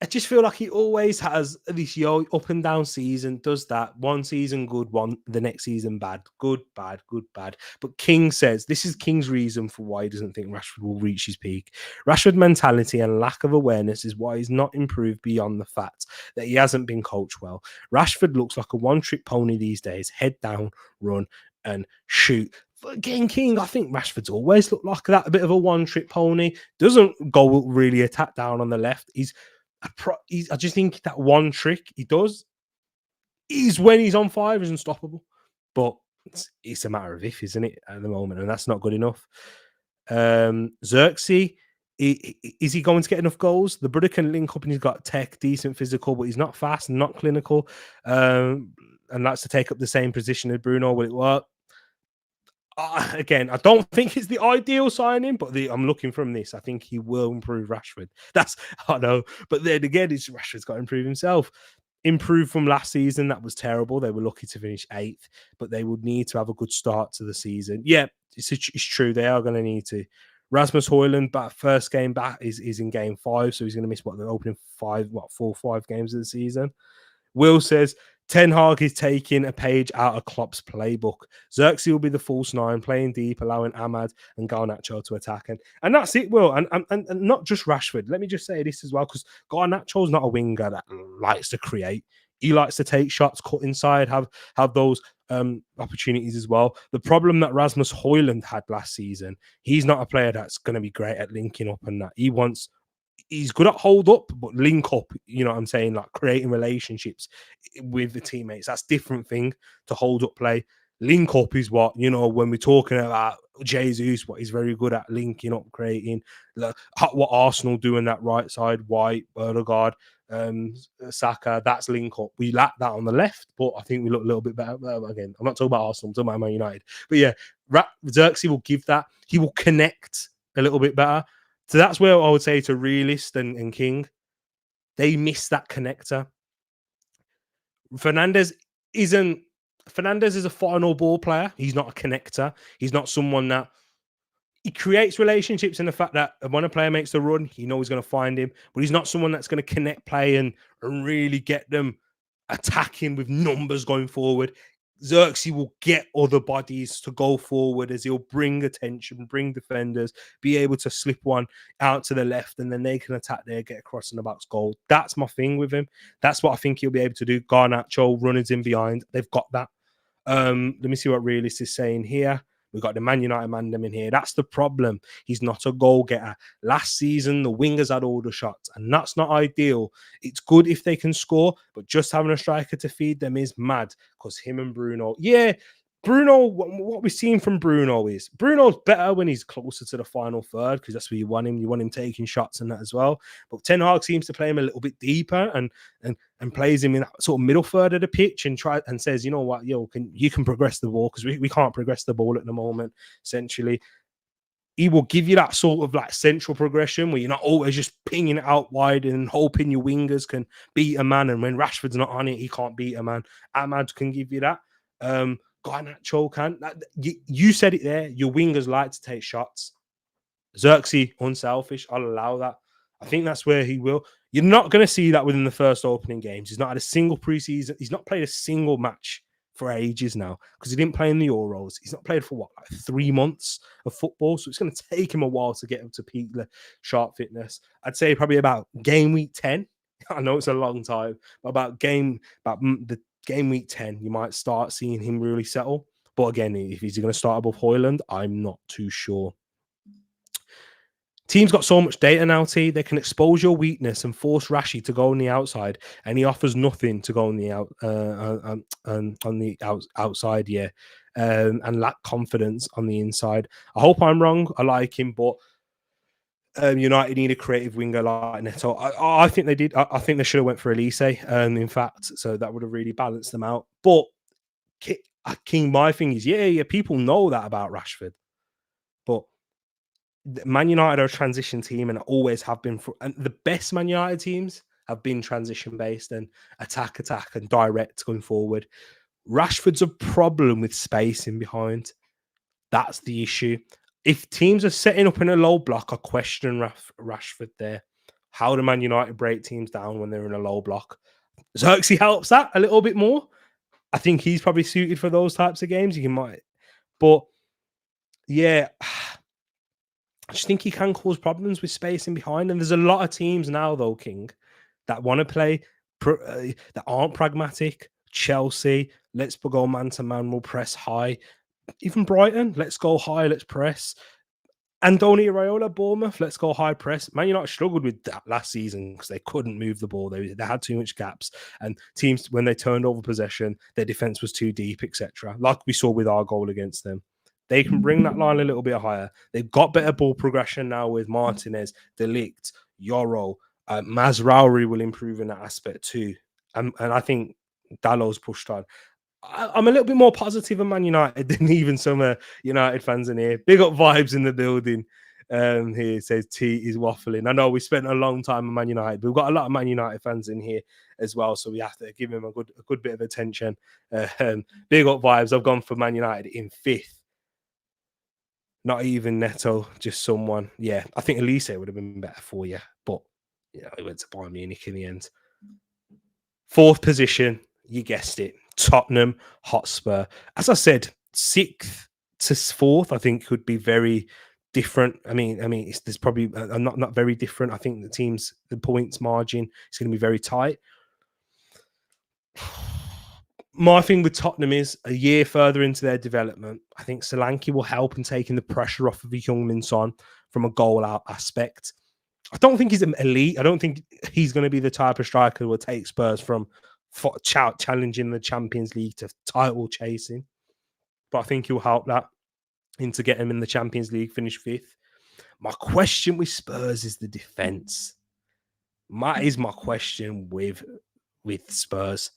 I just feel like he always has this up and down season, does that. One season good, one the next season bad. Good, bad, good, bad. But King says this is King's reason for why he doesn't think Rashford will reach his peak. Rashford mentality and lack of awareness is why he's not improved beyond the fact that he hasn't been coached well. Rashford looks like a one-trick pony these days. Head down, run, and shoot. Again, King, I think Rashford's always looked like that, a bit of a one-trick pony. Doesn't go really attack down on the left. I just think that one trick he does is when he's on fire is unstoppable. But it's a matter of if, isn't it, at the moment? And that's not good enough. Xerxes, is he going to get enough goals? The brother can link up and he's got tech, decent physical, but he's not fast and not clinical. And that's to take up the same position as Bruno. Will it work? Again, I don't think it's the ideal signing, but I'm looking from this. I think he will improve Rashford. I know, but then again, it's Rashford's got to improve himself. Improved from last season. That was terrible. They were lucky to finish 8th, but they would need to have a good start to the season. Yeah, it's true. They are going to need to. Rasmus Højlund, but first game back is in game 5, so he's going to miss the opening 4 or 5 games of the season. Will says Ten Hag is taking a page out of Klopp's playbook. Xerxes will be the false 9, playing deep, allowing Ahmad and Garnacho to attack. And that's it, Will. And not just Rashford. Let me just say this as well, because Garnacho's not a winger that likes to create. He likes to take shots, cut inside, have those opportunities as well. The problem that Rasmus Højlund had last season, he's not a player that's going to be great at linking up and that. He's good at hold up, but link up, you know what I'm saying? Like creating relationships with the teammates. That's a different thing to hold up play. Link up is what, when we're talking about Jesus, what he's very good at linking up, creating, what Arsenal do in that right side, White, Odegaard, Saka, that's link up. We lack that on the left, but I think we look a little bit better. Again, I'm not talking about Arsenal, I'm talking about Man United. But yeah, Xerxes will give that. He will connect a little bit better. So that's where I would say to Realist and King, they miss that connector. Fernandez is a final ball player. He's not a connector. He's not someone that he creates relationships in the fact that when a player makes the run, he knows he's going to find him, but he's not someone that's going to connect play and really get them attacking with numbers going forward. Xerxes will get other bodies to go forward as he'll bring attention, bring defenders, be able to slip one out to the left, and then they can attack there, get across in the box goal. That's my thing with him. That's what I think he'll be able to do. Garnacho, runners in behind, they've got that. Let me see what Realist is saying here. We've got the Man United Mandem in here. That's the problem. He's not a goal getter. Last season, the wingers had all the shots, and that's not ideal. It's good if they can score, but just having a striker to feed them is mad because him and Bruno, what we're seeing from Bruno is Bruno's better when he's closer to the final third because that's where you want him. You want him taking shots and that as well. But Ten Hag seems to play him a little bit deeper and plays him in that sort of middle third of the pitch and says, you know what, you can progress the ball because we can't progress the ball at the moment. Essentially, he will give you that sort of like central progression where you're not always just pinging it out wide and hoping your wingers can beat a man. And when Rashford's not on it, he can't beat a man. Ahmad can give you that. Garnacho can. You said it there. Your wingers like to take shots. Xerxes, unselfish. I'll allow that. I think that's where he will. You're not going to see that within the first opening games. He's not had a single preseason. He's not played a single match for ages now because he didn't play in the Euros. He's not played for 3 months of football. So it's going to take him a while to get him to peak sharp fitness. I'd say probably about game week 10. I know it's a long time, but about the game week 10, you might start seeing him really settle. But again, if he's going to start above Højlund, I'm not too sure. Teams got so much data now, T. They can expose your weakness and force Rashi to go on the outside, and he offers nothing to go on the outside, yeah, and lack confidence on the inside. I hope I'm wrong. I like him, but United need a creative winger like Neto. I think they did. I think they should have went for Elise. In fact, so that would have really balanced them out. But King, my thing is, yeah, people know that about Rashford, but Man United are a transition team and always have been. And the best Man United teams have been transition based and attack, and direct going forward. Rashford's a problem with spacing behind. That's the issue. If teams are setting up in a low block, I question Rashford there. How do Man United break teams down when they're in a low block? Xerxes helps that a little bit more. I think he's probably suited for those types of games. You might, but yeah, I just think he can cause problems with spacing behind. And there's a lot of teams now, though, King, that want to play that aren't pragmatic. Chelsea, let's go man to man, we'll press high. Even Brighton, let's go high, let's press. Andoni Iraola, Bournemouth, let's go high press. Man United struggled with that last season because they couldn't move the ball. They had too much gaps. And teams, when they turned over possession, their defense was too deep, etc. Like we saw with our goal against them. They can bring that line a little bit higher. They've got better ball progression now with Martinez, De Ligt, Yoro. Mazraoui will improve in that aspect too. And I think Dallow's pushed on. I'm a little bit more positive on Man United than even some United fans in here. Big up vibes in the building. Here says T is waffling. I know we spent a long time on Man United, but we've got a lot of Man United fans in here as well, so we have to give him a good bit of attention. Big up vibes. I've gone for Man United in 5th. Not even Neto, just someone. Yeah, I think Elise would have been better for you, but he went to Bayern Munich in the end. 4th position, you guessed it. Tottenham Hotspur. As I said, 6th to 4th, I think could be very different. I mean, there's probably not very different. I think the points margin is going to be very tight. My thing with Tottenham is a year further into their development, I think Solanke will help in taking the pressure off of Heung-min Son from a goal out aspect. I don't think he's an elite. I don't think he's going to be the type of striker who will take Spurs from challenging the Champions League to title chasing. But I think he'll help that into getting him in the Champions League, finish 5th. My question with Spurs is the defense. That is my question with Spurs.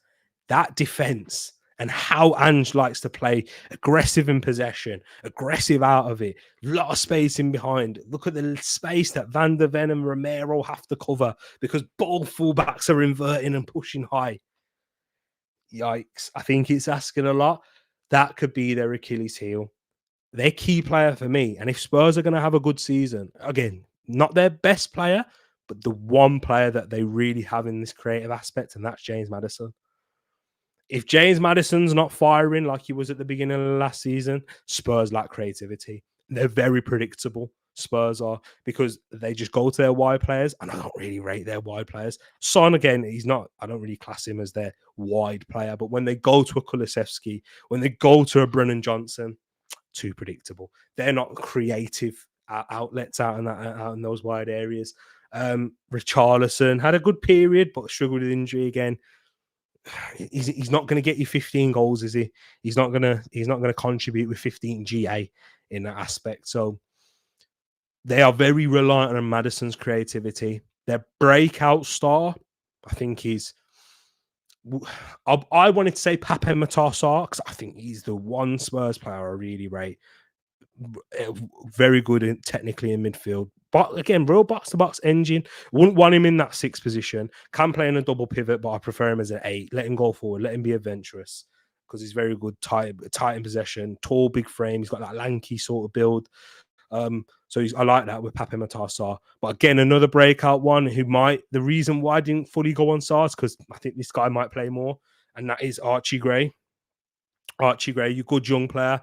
That defense and how Ange likes to play aggressive in possession, aggressive out of it, a lot of space in behind. Look at the space that Van der Ven and Romero have to cover because both fullbacks are inverting and pushing high. Yikes. I think it's asking a lot. That could be their Achilles heel. Their key player for me. And if Spurs are going to have a good season, again, not their best player, but the one player that they really have in this creative aspect, and that's James Maddison. If James Maddison's not firing like he was at the beginning of the last season, Spurs lack creativity. They're very predictable. Spurs are, because they just go to their wide players, and I don't really rate their wide players. Son, again, I don't really class him as their wide player, but when they go to a Kulusevski, when they go to a Brennan Johnson, too predictable. They're not creative outlets out in those wide areas. Richarlison had a good period, but struggled with injury again. He's not going to get you 15 goals, is he? He's not going to contribute with 15 GA in that aspect. So they are very reliant on Maddison's creativity. Their breakout star, I think, I wanted to say Pape Matar Sarr because I think he's the one Spurs player I really rate. Very good technically in midfield. But again, real box-to-box engine. Wouldn't want him in that 6th position. Can play in a double pivot, but I prefer him as an 8. Let him go forward. Let him be adventurous because he's very good, tight in possession, tall, big frame. He's got that lanky sort of build. So I like that with Pape Matar Sarr. But again, another breakout one the reason why I didn't fully go on Sarr is because I think this guy might play more, and that is Archie Gray. Archie Gray, you good young player.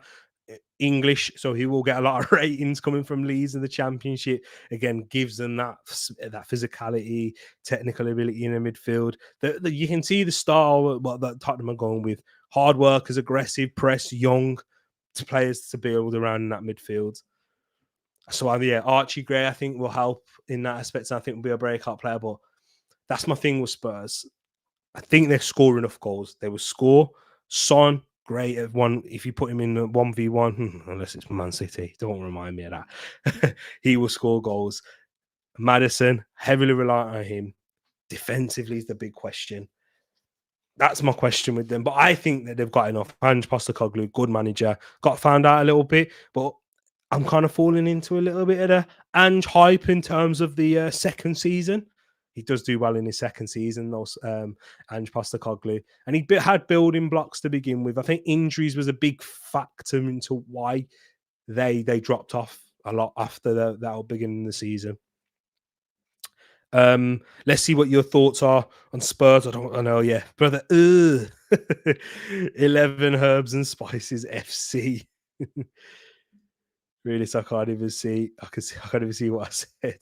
English, so he will get a lot of ratings coming from Leeds in the Championship. Again, gives them that physicality, technical ability in the midfield. You can see the style that Tottenham are going with. Hard workers, aggressive, press, young players to build around in that midfield. So yeah, Archie Gray, I think, will help in that aspect. And I think will be a breakout player. But that's my thing with Spurs. I think they're scoring enough goals. They will score. Son, great at one. If you put him in 1v1, unless it's Man City, don't remind me of that. He will score goals. Maddison, heavily reliant on him. Defensively is the big question. That's my question with them. But I think that they've got enough. Ange Postecoglou, good manager. Got found out a little bit, but I'm kind of falling into a little bit of the Ange hype in terms of the second season. He does do well in his second season, those Ange Postecoglou, and he had building blocks to begin with. I think injuries was a big factor into why they dropped off a lot after that beginning of the season. Let's see what your thoughts are on Spurs. I know, yeah, brother. 11 herbs and spices FC. Really, so I can't even see. I can't even see what I said.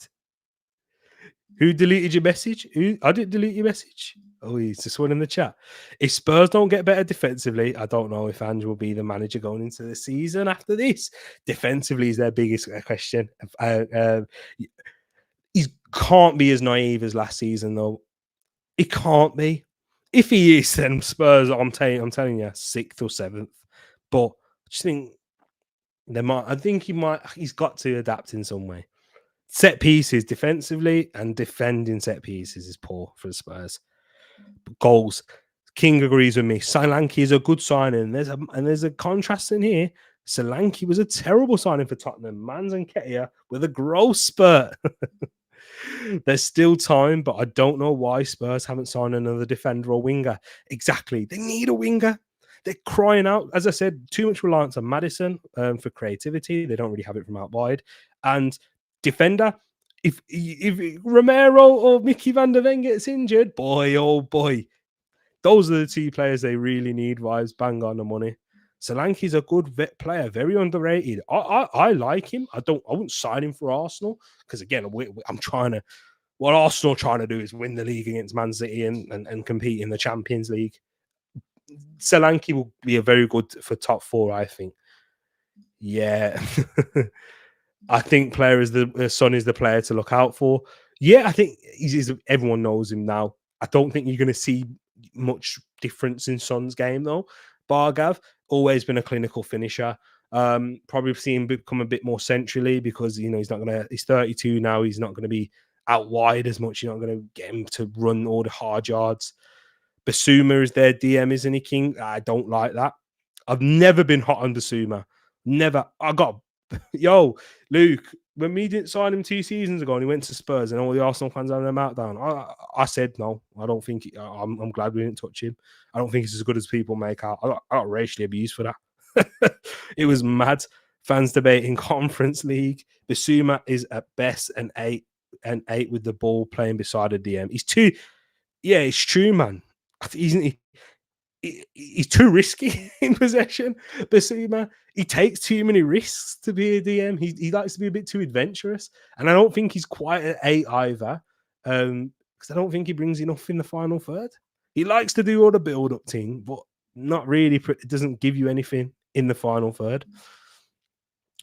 Who deleted your message? I didn't delete your message. Oh, he's just one in the chat. If Spurs don't get better defensively, I don't know if Ange will be the manager going into the season after this. Defensively is their biggest question. He can't be as naive as last season, though. He can't be. If he is, then Spurs, I'm telling you, 6th or 7th. But I just think they might. I think he might. He's got to adapt in some way. Set pieces defensively and defending set pieces is poor for the Spurs. But goals. King agrees with me. Solanke is a good signing. There's a contrast in here. Solanke was a terrible signing for Tottenham. Mans and Ketia with a growth spurt. There's still time, but I don't know why Spurs haven't signed another defender or winger. Exactly. They need a winger. They're crying out. As I said, too much reliance on Maddison for creativity. They don't really have it from out wide. And defender, if Romero or Mickey van der Ven gets injured, boy, oh boy, those are the two players they really need. Vibes, bang on the money. Solanke's a good player, very underrated. I like him. I wouldn't sign him for Arsenal because again, I'm trying to. What Arsenal are trying to do is win the league against Man City and compete in the Champions League. Solanke will be a very good for top 4, I think. Yeah. I think Son is the player to look out for. Yeah, I think everyone knows him now. I don't think you're going to see much difference in Son's game, though. Bargav, always been a clinical finisher. Probably see him become a bit more centrally because, he's 32 now. He's not going to be out wide as much. You're not going to get him to run all the hard yards. Basuma is their DM, isn't he, King? I don't like that. I've never been hot on Basuma. Never. Yo, Luke, when we didn't sign him 2 seasons ago and he went to Spurs and all the Arsenal fans having a meltdown, I said no. I don't think I'm glad we didn't touch him. I don't think he's as good as people make out. I got racially abused for that. It was mad. Fans debating Conference League. Basuma is at best an 8 with the ball playing beside a DM. He's too. Yeah, it's true, man. He's too risky in possession. Basuma, he takes too many risks to be a DM. He likes to be a bit too adventurous, and I don't think he's quite an 8 either. Because I don't think he brings enough in the final third. He likes to do all the build-up thing, but not really. It doesn't give you anything in the final third.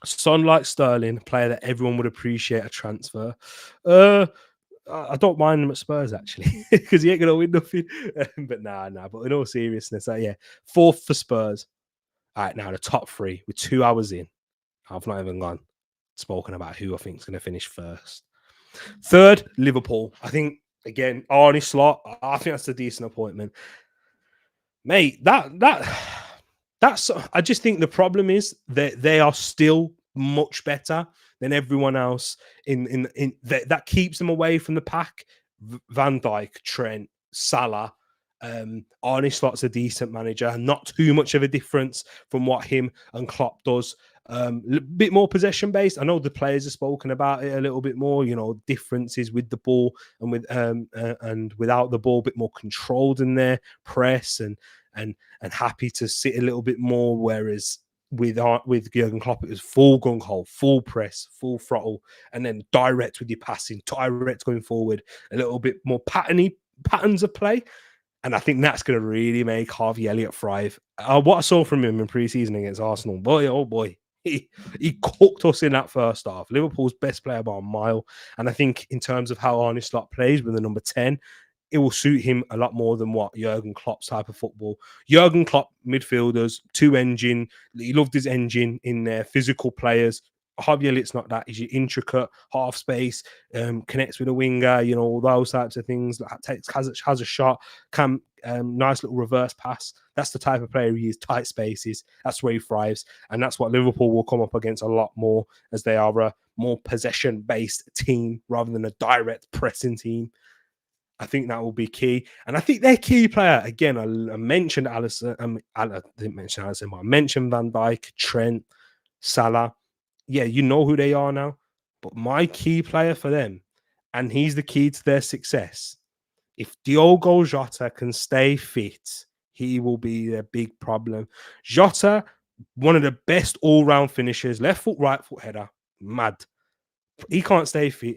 Son like Sterling, a player that everyone would appreciate a transfer. I don't mind him at Spurs actually because he ain't gonna win nothing. But nah. But in all seriousness, yeah, 4th for Spurs. All right, now the top 3. We're 2 hours in. I've not even spoken about who I think is going to finish first. 3rd, Liverpool. I think again, Arne Slot. I think that's a decent appointment, mate. That's. I just think the problem is that they are still much better than everyone else in that keeps them away from the pack. Van Dijk, Trent, Salah, Arne Slot's a decent manager, not too much of a difference from what him and Klopp does. A bit more possession based. I know the players have spoken about it a little bit more. Differences with the ball and without the ball, a bit more controlled in their press and happy to sit a little bit more. Whereas with Jurgen Klopp, it was full gung ho, full press, full throttle, and then direct with your passing, direct going forward, a little bit more patterns of play. And I think that's going to really make Harvey Elliott thrive. What I saw from him in pre-season against Arsenal, boy, oh boy, he cooked us in that first half. Liverpool's best player by a mile. And I think in terms of how Arne Slot plays with the number 10, it will suit him a lot more than what Jurgen Klopp's type of football. Jurgen Klopp, midfielders, two engine. He loved his engine in there, physical players. Javier Litt's not that. He's your intricate half space, connects with a winger, you know, all those types of things. Has a shot, can nice little reverse pass. That's the type of player he is. Tight spaces. That's where he thrives, and that's what Liverpool will come up against a lot more, as they are a more possession-based team rather than a direct pressing team. I think that will be key. And I think their key player, again, I mentioned Alisson. I didn't mention Alisson, but I mentioned Van Dijk, Trent, Salah. Yeah, you know who they are now. But my key player for them, and he's the key to their success, if Diogo Jota can stay fit, he will be their big problem. Jota, one of the best all-round finishers, left foot, right foot header. Mad. He can't stay fit.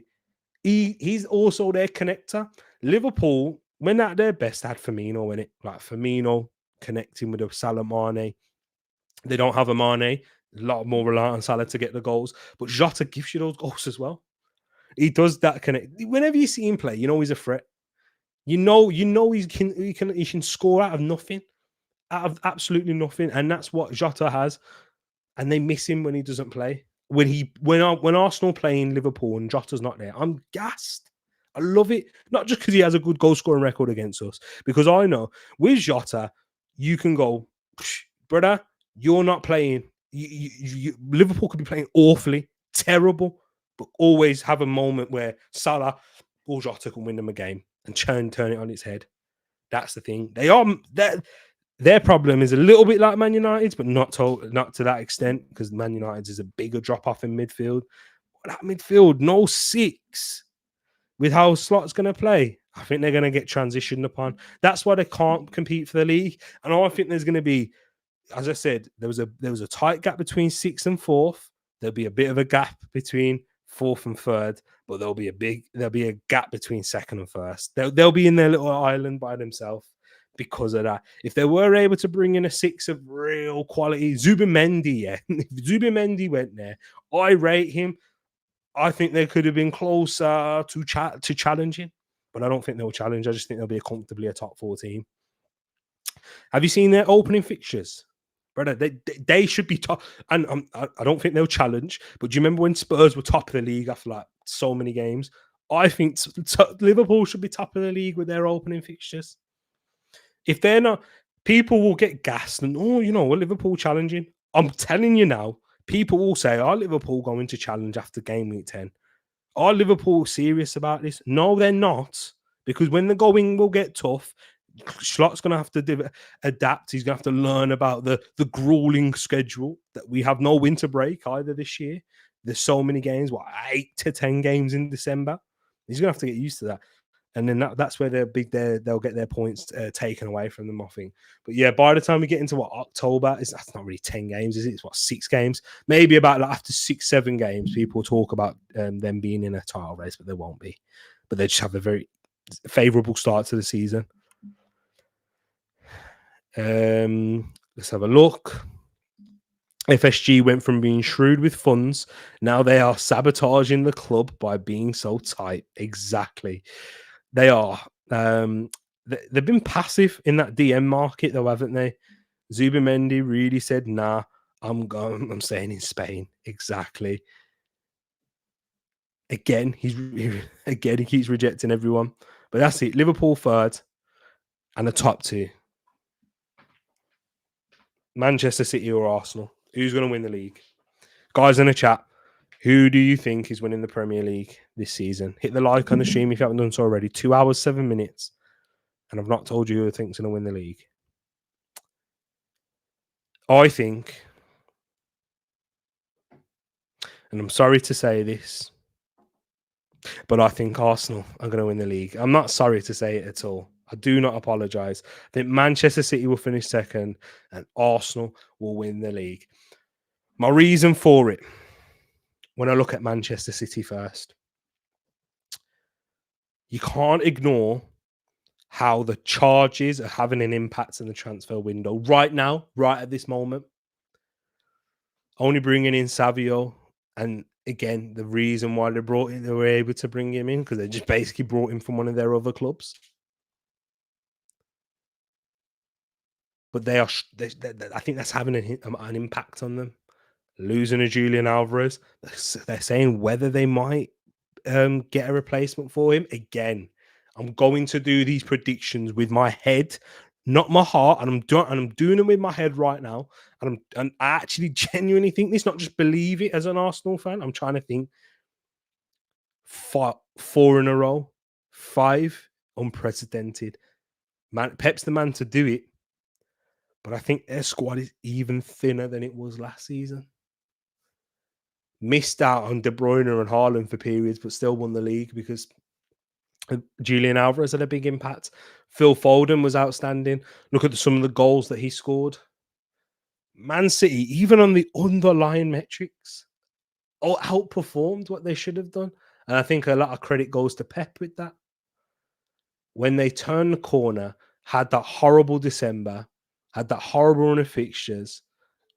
He's also their connector. Liverpool, when at their best, had Firmino in it. Like Firmino connecting with a Salah Mane. They don't have a Mane. A lot more reliant on Salah to get the goals. But Jota gives you those goals as well. He does that connect. Whenever you see him play, you know he's a threat. You know he can score out of nothing. Out of absolutely nothing. And that's what Jota has. And they miss him when he doesn't play. When Arsenal playing Liverpool and Jota's not there, I'm gassed. I love it. Not just because he has a good goal scoring record against us, because I know with Jota, you can go, brother, you're not playing. Liverpool could be playing awfully, terrible, but always have a moment where Salah or Jota can win them a game and turn it on its head. That's the thing. Their problem is a little bit like Man United's, but not to that extent, because Man United's is a bigger drop off in midfield. That midfield, no six, with how Slot's going to play, I think they're going to get transitioned upon. That's why they can't compete for the league. And I think there's going to be, as I said, there was a tight gap between 6th and 4th. There'll be a bit of a gap between 4th and 3rd, but there'll be a gap between 2nd and 1st. They'll be in their little island by themselves. Because of that, if they were able to bring in a 6 of real quality, Zubimendi, if Zubimendi went there, I rate him. I think they could have been closer to challenging, but I don't think they'll challenge. I just think they'll be comfortably a top 4 team. Have you seen their opening fixtures, brother? They should be top, and I don't think they'll challenge. But do you remember when Spurs were top of the league after like so many games? I think Liverpool should be top of the league with their opening fixtures. If they're not, people will get gassed and, Liverpool challenging. I'm telling you now, people will say, are Liverpool going to challenge after game week 10? Are Liverpool serious about this? No, they're not. Because when the going will get tough, Slot's going to have to adapt. He's going to have to learn about the grueling schedule that we have no winter break either this year. There's so many games, 8 to 10 games in December. He's going to have to get used to that. And then that's where they'll get their points taken away from them, I think. But yeah, by the time we get into October, that's not really 10 games, is it? It's 6 games? Maybe about after 6, 7 games, people talk about them being in a title race, but they won't be. But they just have a very favourable start to the season. Let's have a look. FSG went from being shrewd with funds. Now they are sabotaging the club by being so tight. Exactly. They are. They've been passive in that DM market, though, haven't they? Zubimendi really said, "Nah, I'm staying in Spain." Exactly. Again, he keeps rejecting everyone. But that's it. Liverpool 3rd, and the top 2: Manchester City or Arsenal. Who's going to win the league? Guys in the chat, who do you think is winning the Premier League this season? Hit the like on the stream if you haven't done so already. 2 hours, 7 minutes. And I've not told you who I think's going to win the league. I think, and I'm sorry to say this, but I think Arsenal are going to win the league. I'm not sorry to say it at all. I do not apologise. I think Manchester City will finish 2nd and Arsenal will win the league. My reason for it, when I look at Manchester City first, you can't ignore how the charges are having an impact in the transfer window right now, right at this moment. only bringing in Savio, and again, the reason why they were able to bring him in because they just basically brought him from one of their other clubs. But they are, I think that's having an impact on them. Losing a Julian Alvarez, they're saying whether they might get a replacement for him. Again, I'm going to do these predictions with my head, not my heart, and I'm doing them with my head right now. And I actually genuinely think this, not just believe it as an Arsenal fan. I'm trying to think four in a row, five unprecedented. Man, Pep's the man to do it, but I think their squad is even thinner than it was last season. Missed out on De Bruyne and Haaland for periods, but still won the league because Julian Alvarez had a big impact. Phil Foden was outstanding. Look at some of the goals that he scored. Man City, even on the underlying metrics, outperformed what they should have done. And I think a lot of credit goes to Pep with that. When they turned the corner, had that horrible December, had that horrible run of fixtures,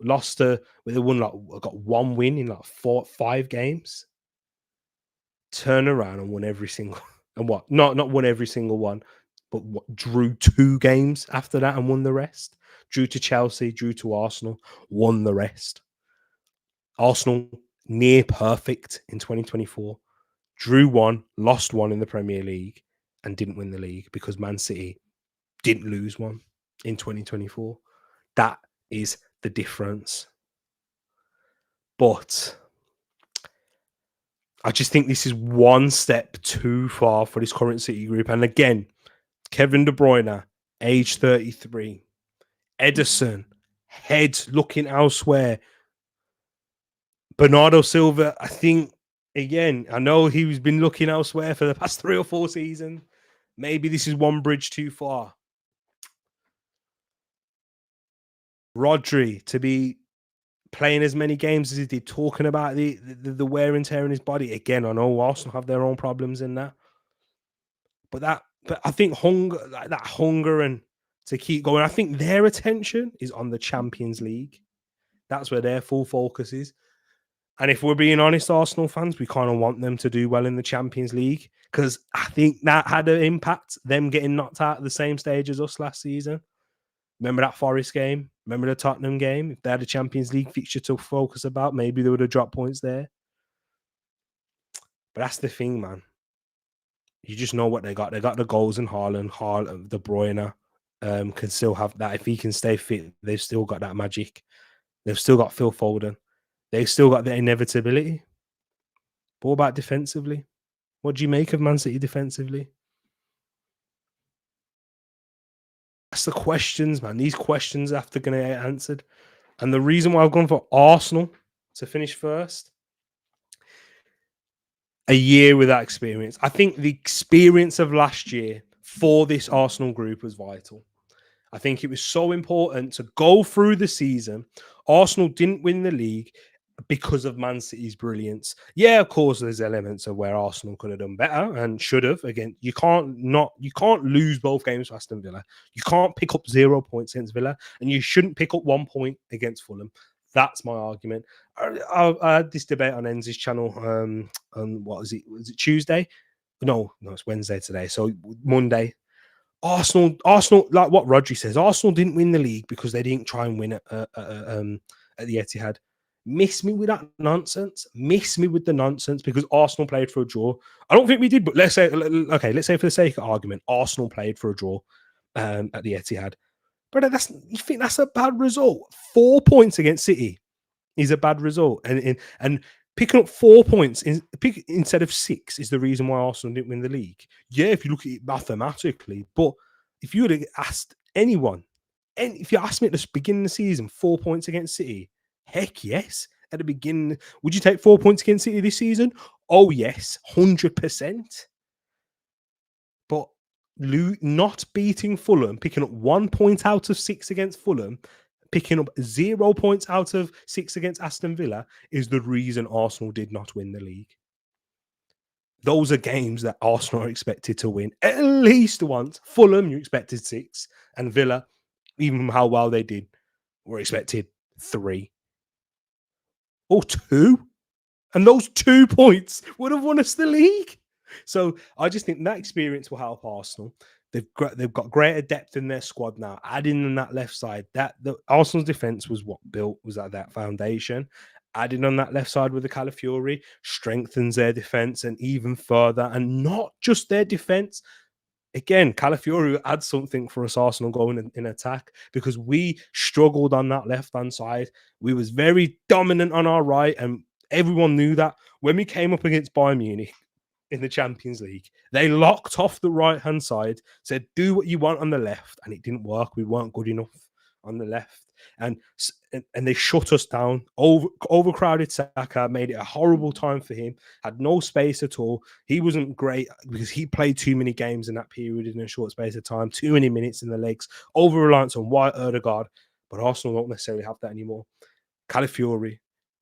lost to, they won like, got one win in like 5 games. Turn around and won every single and what? Not won every single one, but what, drew 2 games after that and won the rest. Drew to Chelsea, drew to Arsenal, won the rest. Arsenal near perfect in 2024. Drew one, lost one in the Premier League, and didn't win the league because Man City didn't lose one in 2024. That is the difference. But I just think this is one step too far for this current City group. And again, Kevin De Bruyne, age 33. Ederson, head looking elsewhere. Bernardo Silva, I think, again, I know he's been looking elsewhere for the past 3 or 4 seasons. Maybe this is one bridge too far. Rodri, to be playing as many games as he did, talking about the wear and tear in his body. Again, I know Arsenal have their own problems in that. But I think that hunger and to keep going, I think their attention is on the Champions League. That's where their full focus is. And if we're being honest, Arsenal fans, we kind of want them to do well in the Champions League because I think that had an impact, them getting knocked out at the same stage as us last season. Remember that Forest game? Remember the Tottenham game? If they had a Champions League fixture to focus about, maybe they would have dropped points there. But that's the thing, man. You just know what they got. They got the goals in Haaland, De Bruyne can still have that. If he can stay fit, they've still got that magic. They've still got Phil Foden. They've still got the inevitability. But what about defensively? What do you make of Man City defensively? That's the questions, man. These questions have to get answered. And the reason why I've gone for Arsenal to finish first, a year with that experience. I think the experience of last year for this Arsenal group was vital. I think it was so important to go through the season. Arsenal didn't win the league because of Man City's brilliance. Yeah, of course, there's elements of where Arsenal could have done better and should have. Again, you can't lose both games for Aston Villa. You can't pick up 0 points against Villa, and you shouldn't pick up 1 point against Fulham. That's my argument. I had this debate on Enz's channel. On what is it? Was it Tuesday? No, it's Wednesday today. So Monday. Arsenal, like what Rodri says, Arsenal didn't win the league because they didn't try and win at the Etihad. Miss me with that nonsense. Miss me with the nonsense because Arsenal played for a draw. I don't think we did, but let's say for the sake of argument, Arsenal played for a draw at the Etihad. But you think that's a bad result? 4 points against City is a bad result, and picking up 4 points instead of 6 is the reason why Arsenal didn't win the league. Yeah, if you look at it mathematically, but if you would have asked anyone, and if you asked me at the beginning of the season, 4 points against City, heck yes. At the beginning, would you take 4 points against City this season? Oh yes, 100%. But not beating Fulham, picking up 1 point out of 6 against Fulham, picking up 0 points out of 6 against Aston Villa is the reason Arsenal did not win the league. Those are games that Arsenal are expected to win at least once. Fulham, you expected 6, and Villa, even how well they did, were expected 3. or 2. And those 2 points would have won us the league. So I just think that experience will help Arsenal. They've got greater depth in their squad now. Adding in that left side, that the Arsenal's defense was what built was at that foundation. Adding on that left side with the Calafiori strengthens their defense and even further, and not just their defense. Again, Calafiori adds something for us Arsenal going in attack, because we struggled on that left hand side. We was very dominant on our right, and everyone knew that. When we came up against Bayern Munich in the Champions League, they locked off the right hand side, said do what you want on the left, and it didn't work. We weren't good enough on the left, and they shut us down. Overcrowded Saka made it a horrible time for him. Had no space at all. He wasn't great because he played too many games in that period in a short space of time. Too many minutes in the legs. Over reliance on White, Odegaard, but Arsenal don't necessarily have that anymore. Calafiori,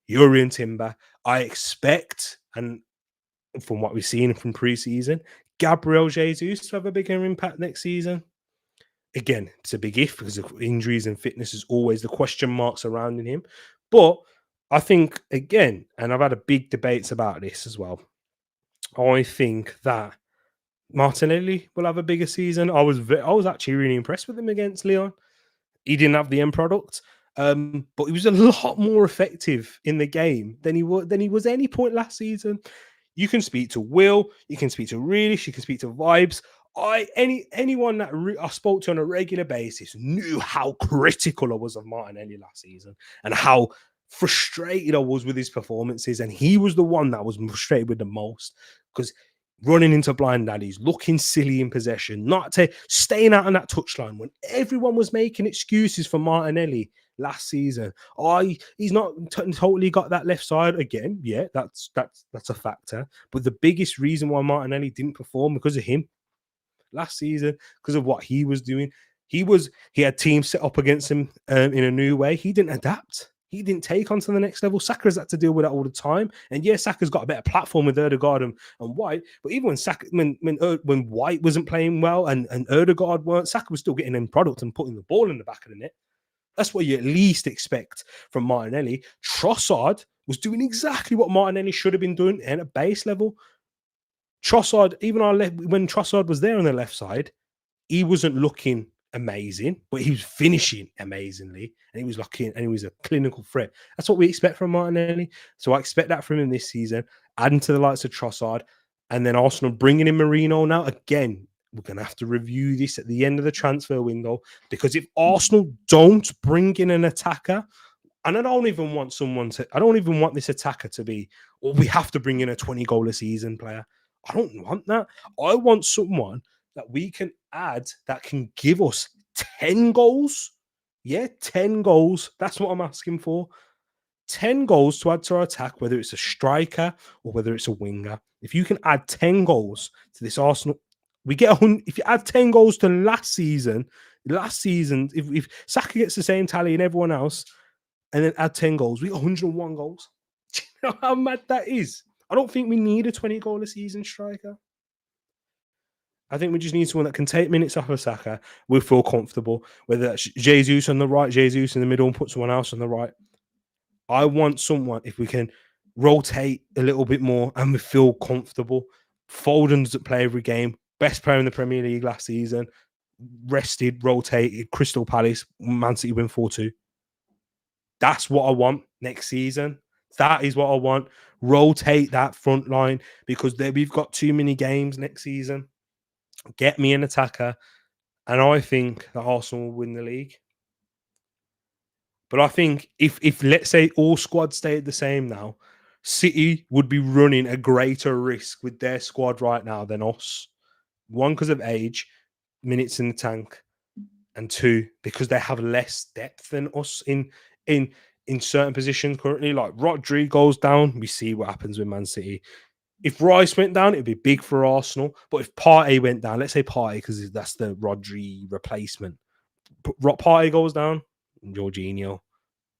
Yuri and Timber. I expect, and from what we've seen from pre-season, Gabriel Jesus to have a bigger impact next season. Again, it's a big if because of injuries and fitness is always the question marks surrounding him. But I think, again, and I've had a big debates about this as well, I think that Martinelli will have a bigger season. I was actually really impressed with him against Leon. He didn't have the end product, but he was a lot more effective in the game than he was any point last season. You can speak to Will, you can speak to Reelish, you can speak to Vibes. Anyone that I spoke to on a regular basis knew how critical I was of Martinelli last season and how frustrated I was with his performances. And he was the one that was frustrated with the most, because running into blind daddies, looking silly in possession, staying out on that touchline when everyone was making excuses for Martinelli last season. He's not totally got that left side again. Yeah, that's a factor. But the biggest reason why Martinelli didn't perform because of him last season, because of what he was doing. He had teams set up against him in a new way. He didn't adapt. He didn't take on to the next level. Saka's had to deal with that all the time. And yeah, Saka's got a better platform with Odegaard and White. But even when White wasn't playing well and Odegaard weren't, Saka was still getting in product and putting the ball in the back of the net. That's what you at least expect from Martinelli. Trossard was doing exactly what Martinelli should have been doing at a base level. Trossard, even when Trossard was there on the left side, he wasn't looking amazing, but he was finishing amazingly, and he was looking, and he was a clinical threat. That's what we expect from Martinelli. So I expect that from him this season, adding to the likes of Trossard, and then Arsenal bringing in Marino now. Again, we're going to have to review this at the end of the transfer window, because if Arsenal don't bring in an attacker, and I don't even want this attacker to be, or we have to bring in a 20-goal a season player. I don't want that. I want someone that we can add that can give us 10 goals. Yeah, 10 goals. That's what I'm asking for. 10 goals to add to our attack, whether it's a striker or whether it's a winger. If you can add 10 goals to this Arsenal, we get 100. If you add 10 goals to last season, if Saka gets the same tally and everyone else, and then add 10 goals, we get 101 goals. Do you know how mad that is? I don't think we need a 20-goal a season striker. I think we just need someone that can take minutes off of Saka. We'll feel comfortable. Whether that's Jesus on the right, Jesus in the middle, and put someone else on the right. I want someone, if we can rotate a little bit more and we feel comfortable. Foden doesn't play every game. Best player in the Premier League last season. Rested, rotated. Crystal Palace, Man City win 4-2. That's what I want next season. That is what I want. Rotate that front line, because we've got too many games next season. Get me an attacker, and I think that Arsenal will win the league. But I think if let's say all squads stayed the same now, City would be running a greater risk with their squad right now than us. One, because of age, minutes in the tank, and two, because they have less depth than us in certain positions currently. Like Rodri goes down, we see what happens with Man City. If Rice went down, it'd be big for Arsenal. But if Partey went down, let's say Partey, because that's the Rodri replacement. Partey goes down, Jorginho.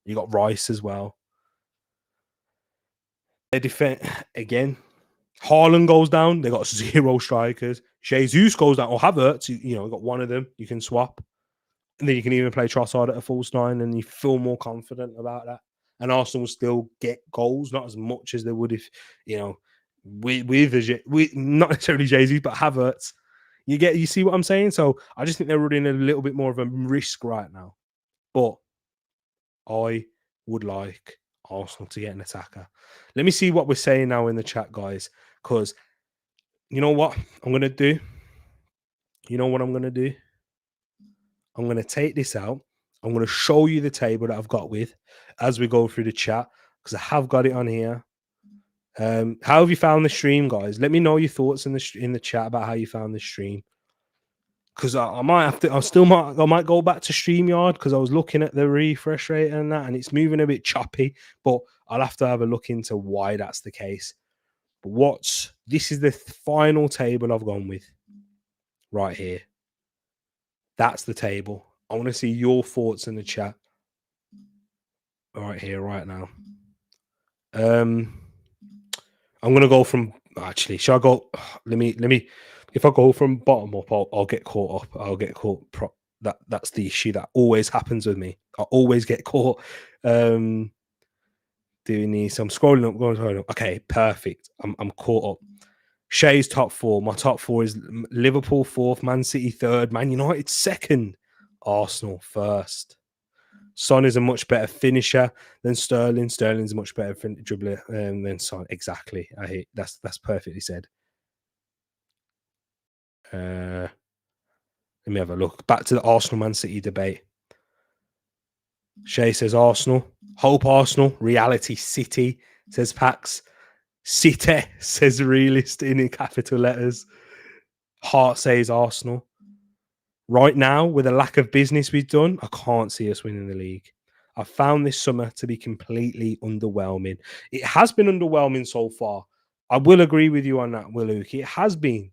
You got Rice as well. They defend again. Haaland goes down. They got 0 strikers. Jesus goes down, or Havertz. You got one of them. You can swap, and then you can even play Trossard at a false 9, and you feel more confident about that. and Arsenal will still get goals, not as much as they would if, with not necessarily Jay-Z, but Havertz. You see what I'm saying? So I just think they're running a little bit more of a risk right now. But I would like Arsenal to get an attacker. Let me see what we're saying now in the chat, guys, because you know what I'm going to do? You know what I'm going to do? I'm going to take this out. I'm going to show you the table that I've got with as we go through the chat because I have got it on here. How have you found the stream, guys? Let me know your thoughts in the chat about how you found the stream. Because I might have to, I might go back to StreamYard because I was looking at the refresh rate and that, and it's moving a bit choppy. But I'll have to have a look into why that's the case. But this is the final table I've gone with right here. That's the table. I want to see your thoughts in the chat right here, right now. I'm gonna go from actually. Shall I go? Let me. If I go from bottom up, I'll get caught up. I'll get caught. That's the issue that always happens with me. I always get caught doing these. So I'm scrolling up, going up. Okay, perfect. I'm caught up. Shay's top four. My top four is Liverpool fourth, Man City third, Man United second, Arsenal first. Son is a much better finisher than Sterling. Sterling's a much better dribbler than Son. Exactly. I hate that's perfectly said. Let me have a look. Back to the Arsenal Man City debate. Shay says Arsenal. Hope Arsenal. Reality City, says Pax. City, says Realist in capital letters. Heart says Arsenal. Right now, with the lack of business we've done, I can't see us winning the league. I found this summer to be completely underwhelming. It has been underwhelming so far. I will agree with you on that, Willuke. It has been.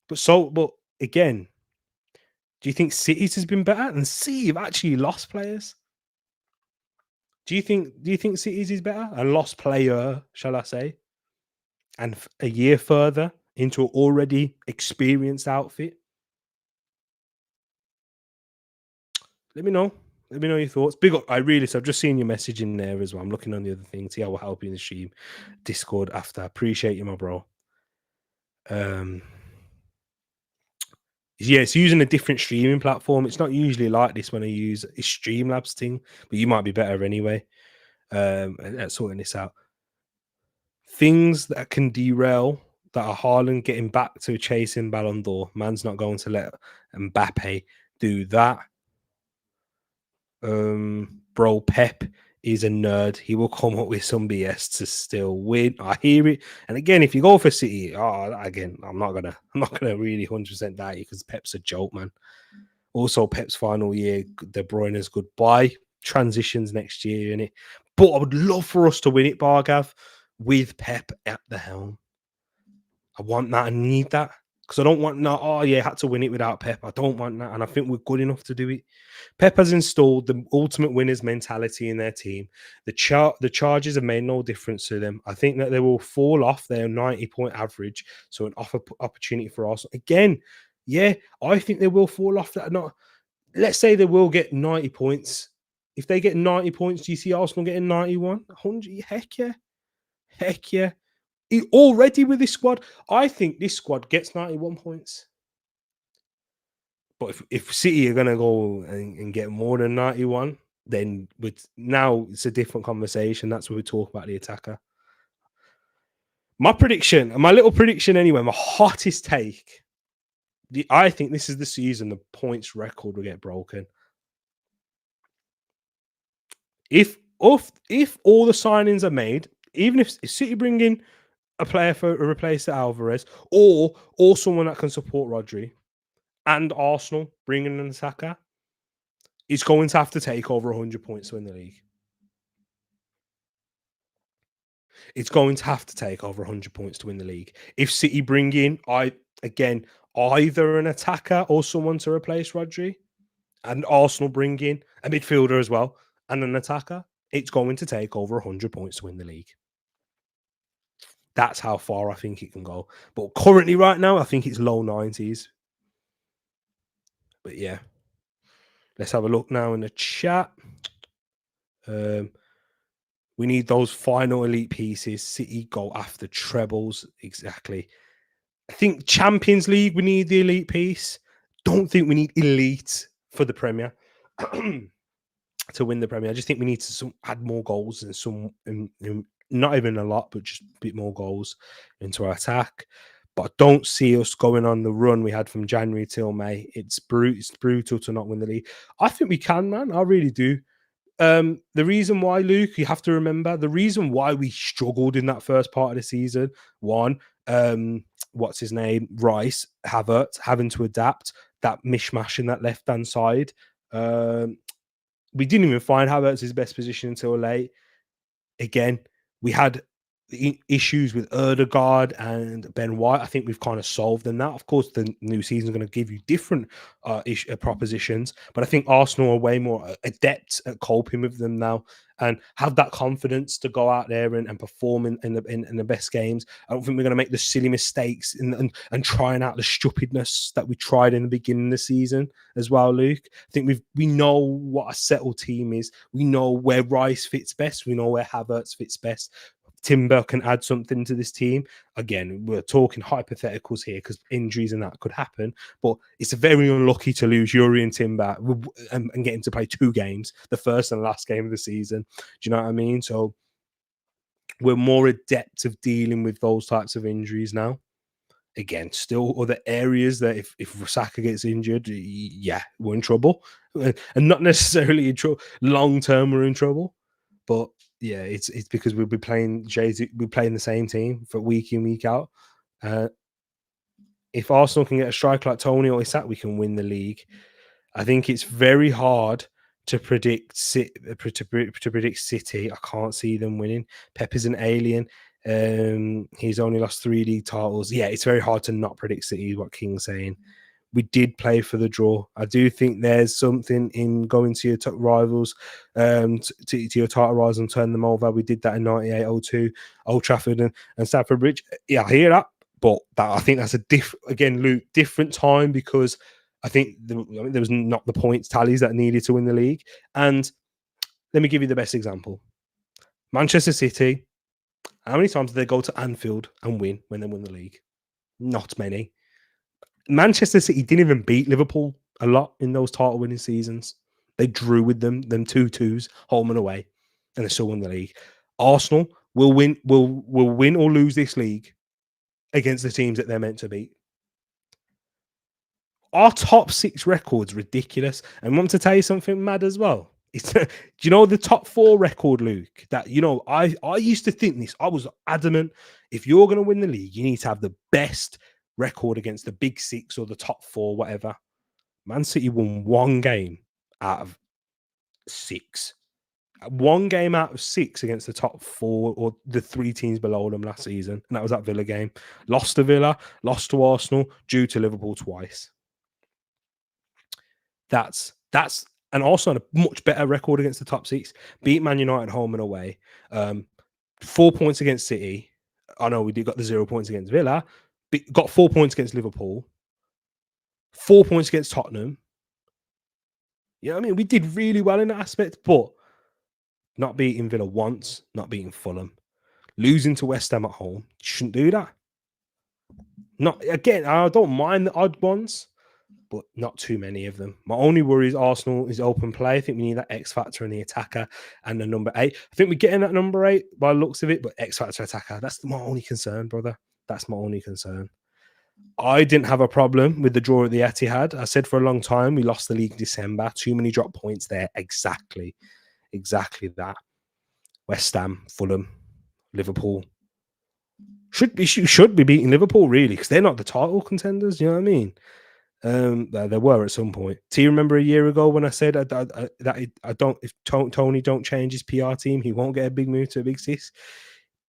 But again, do you think City's has been better? And City have actually lost players. Do you think City's is better? And lost player, shall I say? And a year further into an already experienced outfit? Let me know. Let me know your thoughts. Big up. I've just seen your message in there as well. I'm looking on the other things. See how we'll help you in the stream. Discord after. Appreciate you, my bro. Yeah, it's using a different streaming platform. It's not usually like this when I use a Streamlabs thing, but you might be better anyway. At sorting this out. Things that can derail that are Haaland getting back to chasing Ballon d'Or. Man's not going to let Mbappe do that. Bro, Pep is a nerd. He will come up with some BS to still win. I hear it. And again, if you go for City, again, I'm not gonna really 100% doubt you because Pep's a joke, man. Also, Pep's final year, De Bruyne's goodbye. Transitions next year, innit? But I would love for us to win it, Bargav, with Pep at the helm. I want that. I need that. Because I don't want had to win it without Pep. I don't want that. And I think we're good enough to do it. Pep has installed the ultimate winner's mentality in their team. The charges have made no difference to them. I think that they will fall off their 90-point average. So an opportunity for Arsenal. Again, yeah, I think they will fall off that. Let's say they will get 90 points. If they get 90 points, do you see Arsenal getting 91? 100? Heck yeah. Heck yeah. Already with this squad, I think this squad gets 91 points. But if City are going to go and get more than 91, then now it's a different conversation. That's where we talk about the attacker. My little prediction anyway, my hottest take. I think this is the season the points record will get broken. If all the signings are made, even if City bring in a player to replace Alvarez or someone that can support Rodri, and Arsenal bringing an attacker, it's going to have to take over 100 points to win the league. It's going to have to take over 100 points to win the league. If City bring in, either an attacker or someone to replace Rodri, and Arsenal bring in a midfielder as well and an attacker, it's going to take over 100 points to win the league. That's how far I think it can go. But currently, right now, I think it's low 90s. But yeah. Let's have a look now in the chat. We need those final elite pieces. City go after trebles. Exactly. I think Champions League, we need the elite piece. Don't think we need elite for the Premier to win the Premier. I just think we need to add more goals and not even a lot, but just a bit more goals into our attack. But I don't see us going on the run we had from January till May. It's brutal to not win the league. I think we can, man. I really do. The reason why, Luke, you have to remember the reason why we struggled in that first part of the season. One, what's his name? Rice, Havertz, having to adapt that mishmash in that left hand side. We didn't even find Havertz's best position until late. Again, we had issues with Erdegaard and Ben White. I think we've kind of solved them now. Of course, the new season is going to give you different propositions, but I think Arsenal are way more adept at coping with them now and have that confidence to go out there and perform in the best games. I don't think we're going to make the silly mistakes and trying out the stupidness that we tried in the beginning of the season as well, Luke. I think we know what a settled team is. We know where Rice fits best. We know where Havertz fits best. Timber can add something to this team. Again, we're talking hypotheticals here because injuries and that could happen, but it's very unlucky to lose Yuri and Timber and get him to play 2 games, the first and last game of the season. Do you know what I mean? So we're more adept of dealing with those types of injuries now. Again, still other areas that if Saka gets injured, yeah, we're in trouble. And not necessarily in trouble. Long term, we're in trouble. But yeah, it's because we'll be playing we're playing the same team for week in, week out. If Arsenal can get a striker like Tony or Isak, we can win the league. I think it's very hard to predict City. I can't see them winning. Pep is an alien. He's only lost 3 league titles. Yeah, it's very hard to not predict City, what King's saying. We did play for the draw. I do think there's something in going to your rivals, to your title rivals and turn them over. We did that in 98-02, Old Trafford and Stamford Bridge. Yeah, I hear that, but I think that's a different time because I think there was not the points tallies that needed to win the league. And let me give you the best example. Manchester City, how many times did they go to Anfield and win when they won the league? Not many. Manchester City didn't even beat Liverpool a lot in those title winning seasons. They drew with them 2-2s, home and away, and they still won the league. Arsenal will win or lose this league against the teams that they're meant to beat. Our top 6 record's ridiculous. And I want to tell you something mad as well. Do you know the top 4 record, Luke? That I used to think this. I was adamant. If you're going to win the league, you need to have the best record against the big 6 or the top 4, whatever. Man City won 1 game out of 6. 1 game out of 6 against the top 4 or the 3 teams below them last season, and that was that Villa game. Lost to Villa, lost to Arsenal, drew to Liverpool twice. That's and also a much better record against the top 6. Beat Man United home and away. 4 points against City. I know we got the 0 points against Villa. Got 4 points against Liverpool. 4 points against Tottenham. You know what I mean? We did really well in that aspect, but not beating Villa once, not beating Fulham, losing to West Ham at home. You shouldn't do that. Not again. I don't mind the odd ones, but not too many of them. My only worry is Arsenal is open play. I think we need that X factor in the attacker and the number 8. I think we're getting that number 8 by the looks of it, but X factor attacker, that's my only concern, brother. That's my only concern. I didn't have a problem with the draw at the Etihad. I said for a long time we lost the league in December. Too many drop points there. Exactly that. West Ham, Fulham, Liverpool should be beating Liverpool really because they're not the title contenders. You know what I mean? They were at some point. Do you remember a year ago when I said that I don't? If Tony don't change his PR team, he won't get a big move to a big 6.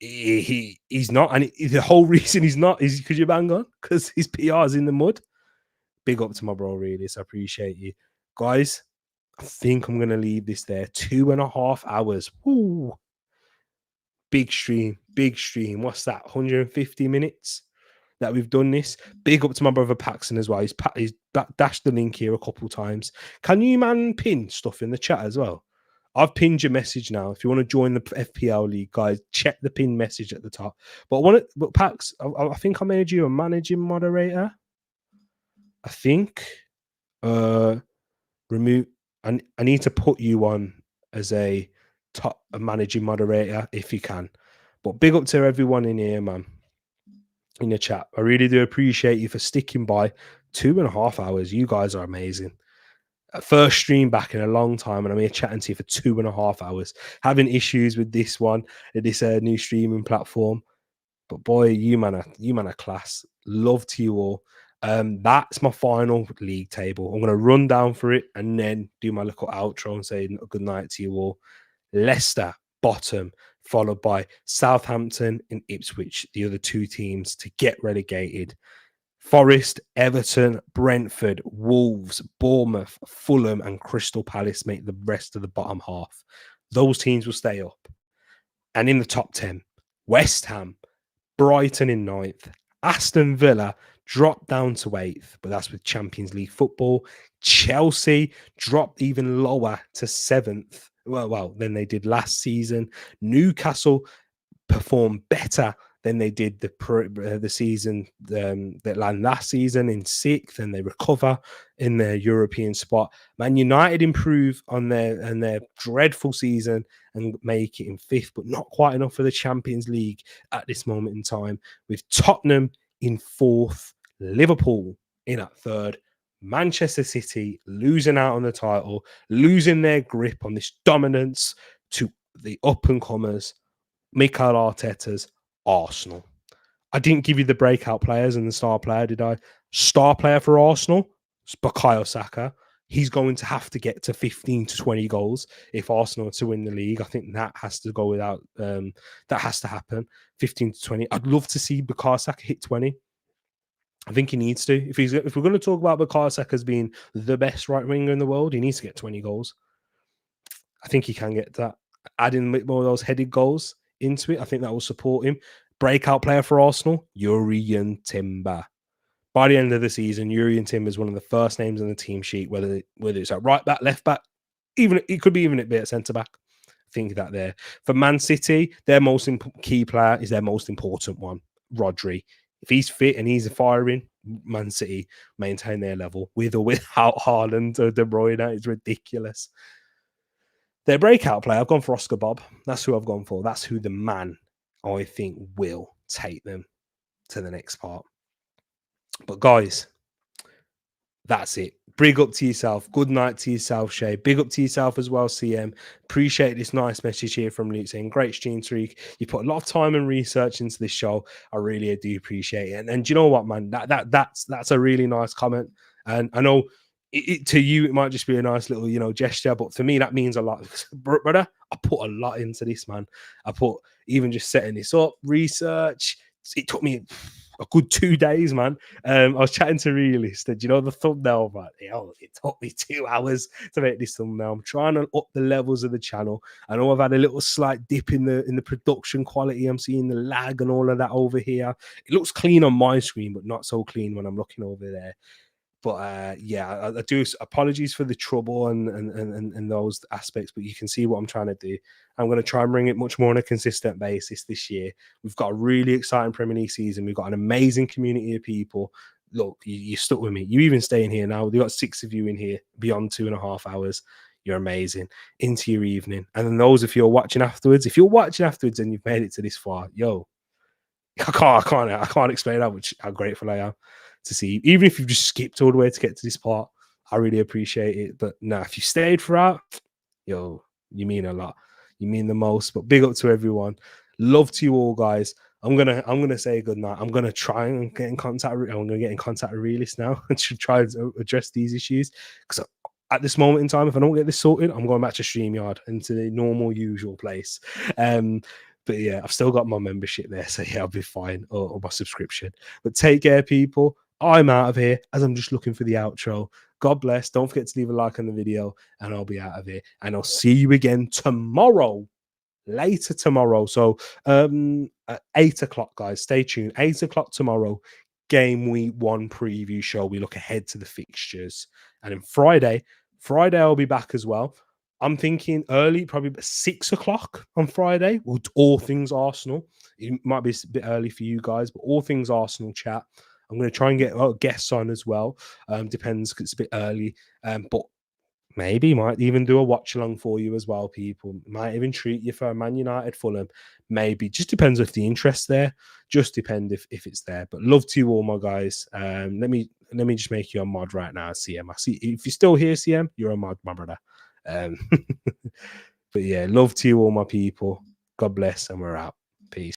He's not, and the whole reason he's not is because you're bang on because his PR is in the mud. Big up to my bro, really. So I appreciate you, guys. I think I'm gonna leave this there. 2.5 hours. Woo. Big stream. What's that? 150 minutes that we've done this. Big up to my brother Paxton as well. He's dashed the link here a couple times. Can you man pin stuff in the chat as well? I've pinned your message now. If you want to join the FPL league, guys, check the pin message at the top. But Pax, I think I made you a managing moderator. I think. Remove. I need to put you on as a managing moderator if you can. But big up to everyone in here, man. In the chat, I really do appreciate you for sticking by 2.5 hours. You guys are amazing. First stream back in a long time, and I'm here chatting to you for 2.5 hours. Having issues with this one, this new streaming platform, but boy, you man are class. Love to you all. That's my final league table. I'm going to run down for it and then do my little outro and say good night to you all. Leicester bottom, followed by Southampton and Ipswich, the other two teams to get relegated. Forest, Everton, Brentford, Wolves, Bournemouth, Fulham, and Crystal Palace make the rest of the bottom half. Those teams will stay up. And in the top 10, West Ham, Brighton in 9th, Aston Villa dropped down to 8th, but that's with Champions League football. Chelsea dropped even lower to 7th. Well, than they did last season. Newcastle performed better than they did the season that landed last season in 6th, and they recover in their European spot. Man United improve on their dreadful season and make it in 5th, but not quite enough for the Champions League at this moment in time, with Tottenham in 4th, Liverpool in at 3rd, Manchester City losing out on the title, losing their grip on this dominance to the up-and-comers, Mikel Arteta's Arsenal. I didn't give you the breakout players and the star player, did I? Star player for Arsenal, it's Bukayo Saka. He's going to have to get to 15 to 20 goals if Arsenal are to win the league. I think that has to go without, that has to happen. 15 to 20. I'd love to see Bukayo Saka hit 20. I think he needs to. If we're going to talk about Bukayo Saka as being the best right winger in the world, he needs to get 20 goals. I think he can get that. Adding more of those headed goals into it, I think that will support him. Breakout player for Arsenal, Jurrien Timber. By the end of the season, Jurrien Timber is one of the first names on the team sheet, whether it's at right back, left back, even it could be even a bit at centre back. I think that there. For Man City, their most key player is their most important one, Rodri. If he's fit and he's firing, Man City maintain their level with or without Haaland or De Bruyne. It's ridiculous. Their breakout player, I've gone for Oscar Bob. That's who I've gone for. That's who the man I think will take them to the next part. But guys, that's it. Big up to yourself. Good night to yourself, Shay. Big up to yourself as well, CM. Appreciate this nice message here from Luke saying, great stream, Tereak. You put a lot of time and research into this show. I really do appreciate it. And do you know what, man? That's a really nice comment. And I know to you, it might just be a nice little, gesture, but for me, that means a lot. Brother, I put a lot into this, man. I put even just setting this up, research. It took me a good 2 days, man. I was chatting to Realist, and the thumbnail, man. It took me 2 hours to make this thumbnail. I'm trying to up the levels of the channel. I know I've had a little slight dip in the production quality. I'm seeing the lag and all of that over here. It looks clean on my screen, but not so clean when I'm looking over there. But I do apologies for the trouble and those aspects, but you can see what I'm trying to do. I'm going to try and bring it much more on a consistent basis this year. We've got a really exciting Premier League season. We've got an amazing community of people. Look, you stuck with me. You even staying here now. We've got 6 of you in here beyond 2.5 hours. You're amazing. Into your evening. And then those of you who are watching afterwards, if you're watching afterwards and you've made it to this far, I can't explain how grateful I am to see. Even if you've just skipped all the way to get to this part, I really appreciate it. But if you stayed throughout, you mean a lot. You mean the most. But big up to everyone. Love to you all, guys. I'm gonna say good night. I'm gonna try and get in contact. I'm gonna get in contact with Realist now and try to address these issues, because at this moment in time, if I don't get this sorted, I'm going back to StreamYard into the normal, usual place. But yeah, I've still got my membership there, so yeah, I'll be fine, or my subscription. But take care, people. I'm out of here as I'm just looking for the outro. God bless. Don't forget to leave a like on the video, and I'll be out of here. And I'll see you again tomorrow, later tomorrow. So at 8 o'clock, guys, stay tuned. 8 o'clock tomorrow, game week 1 preview show. We look ahead to the fixtures. And then Friday I'll be back as well. I'm thinking early, probably 6 o'clock on Friday. With all things Arsenal. It might be a bit early for you guys, but all things Arsenal chat. I'm going to try and get guests on as well. Depends, 'cause it's a bit early. But maybe might even do a watch along for you as well, people. Might even treat you for a Man United Fulham. Maybe. Just depends if the interest there. Just depend if it's there. But love to you all, my guys. Let me just make you a mod right now, CM. I see if you're still here, CM, you're a mod, my brother. But yeah, love to you all, my people. God bless, and we're out. Peace.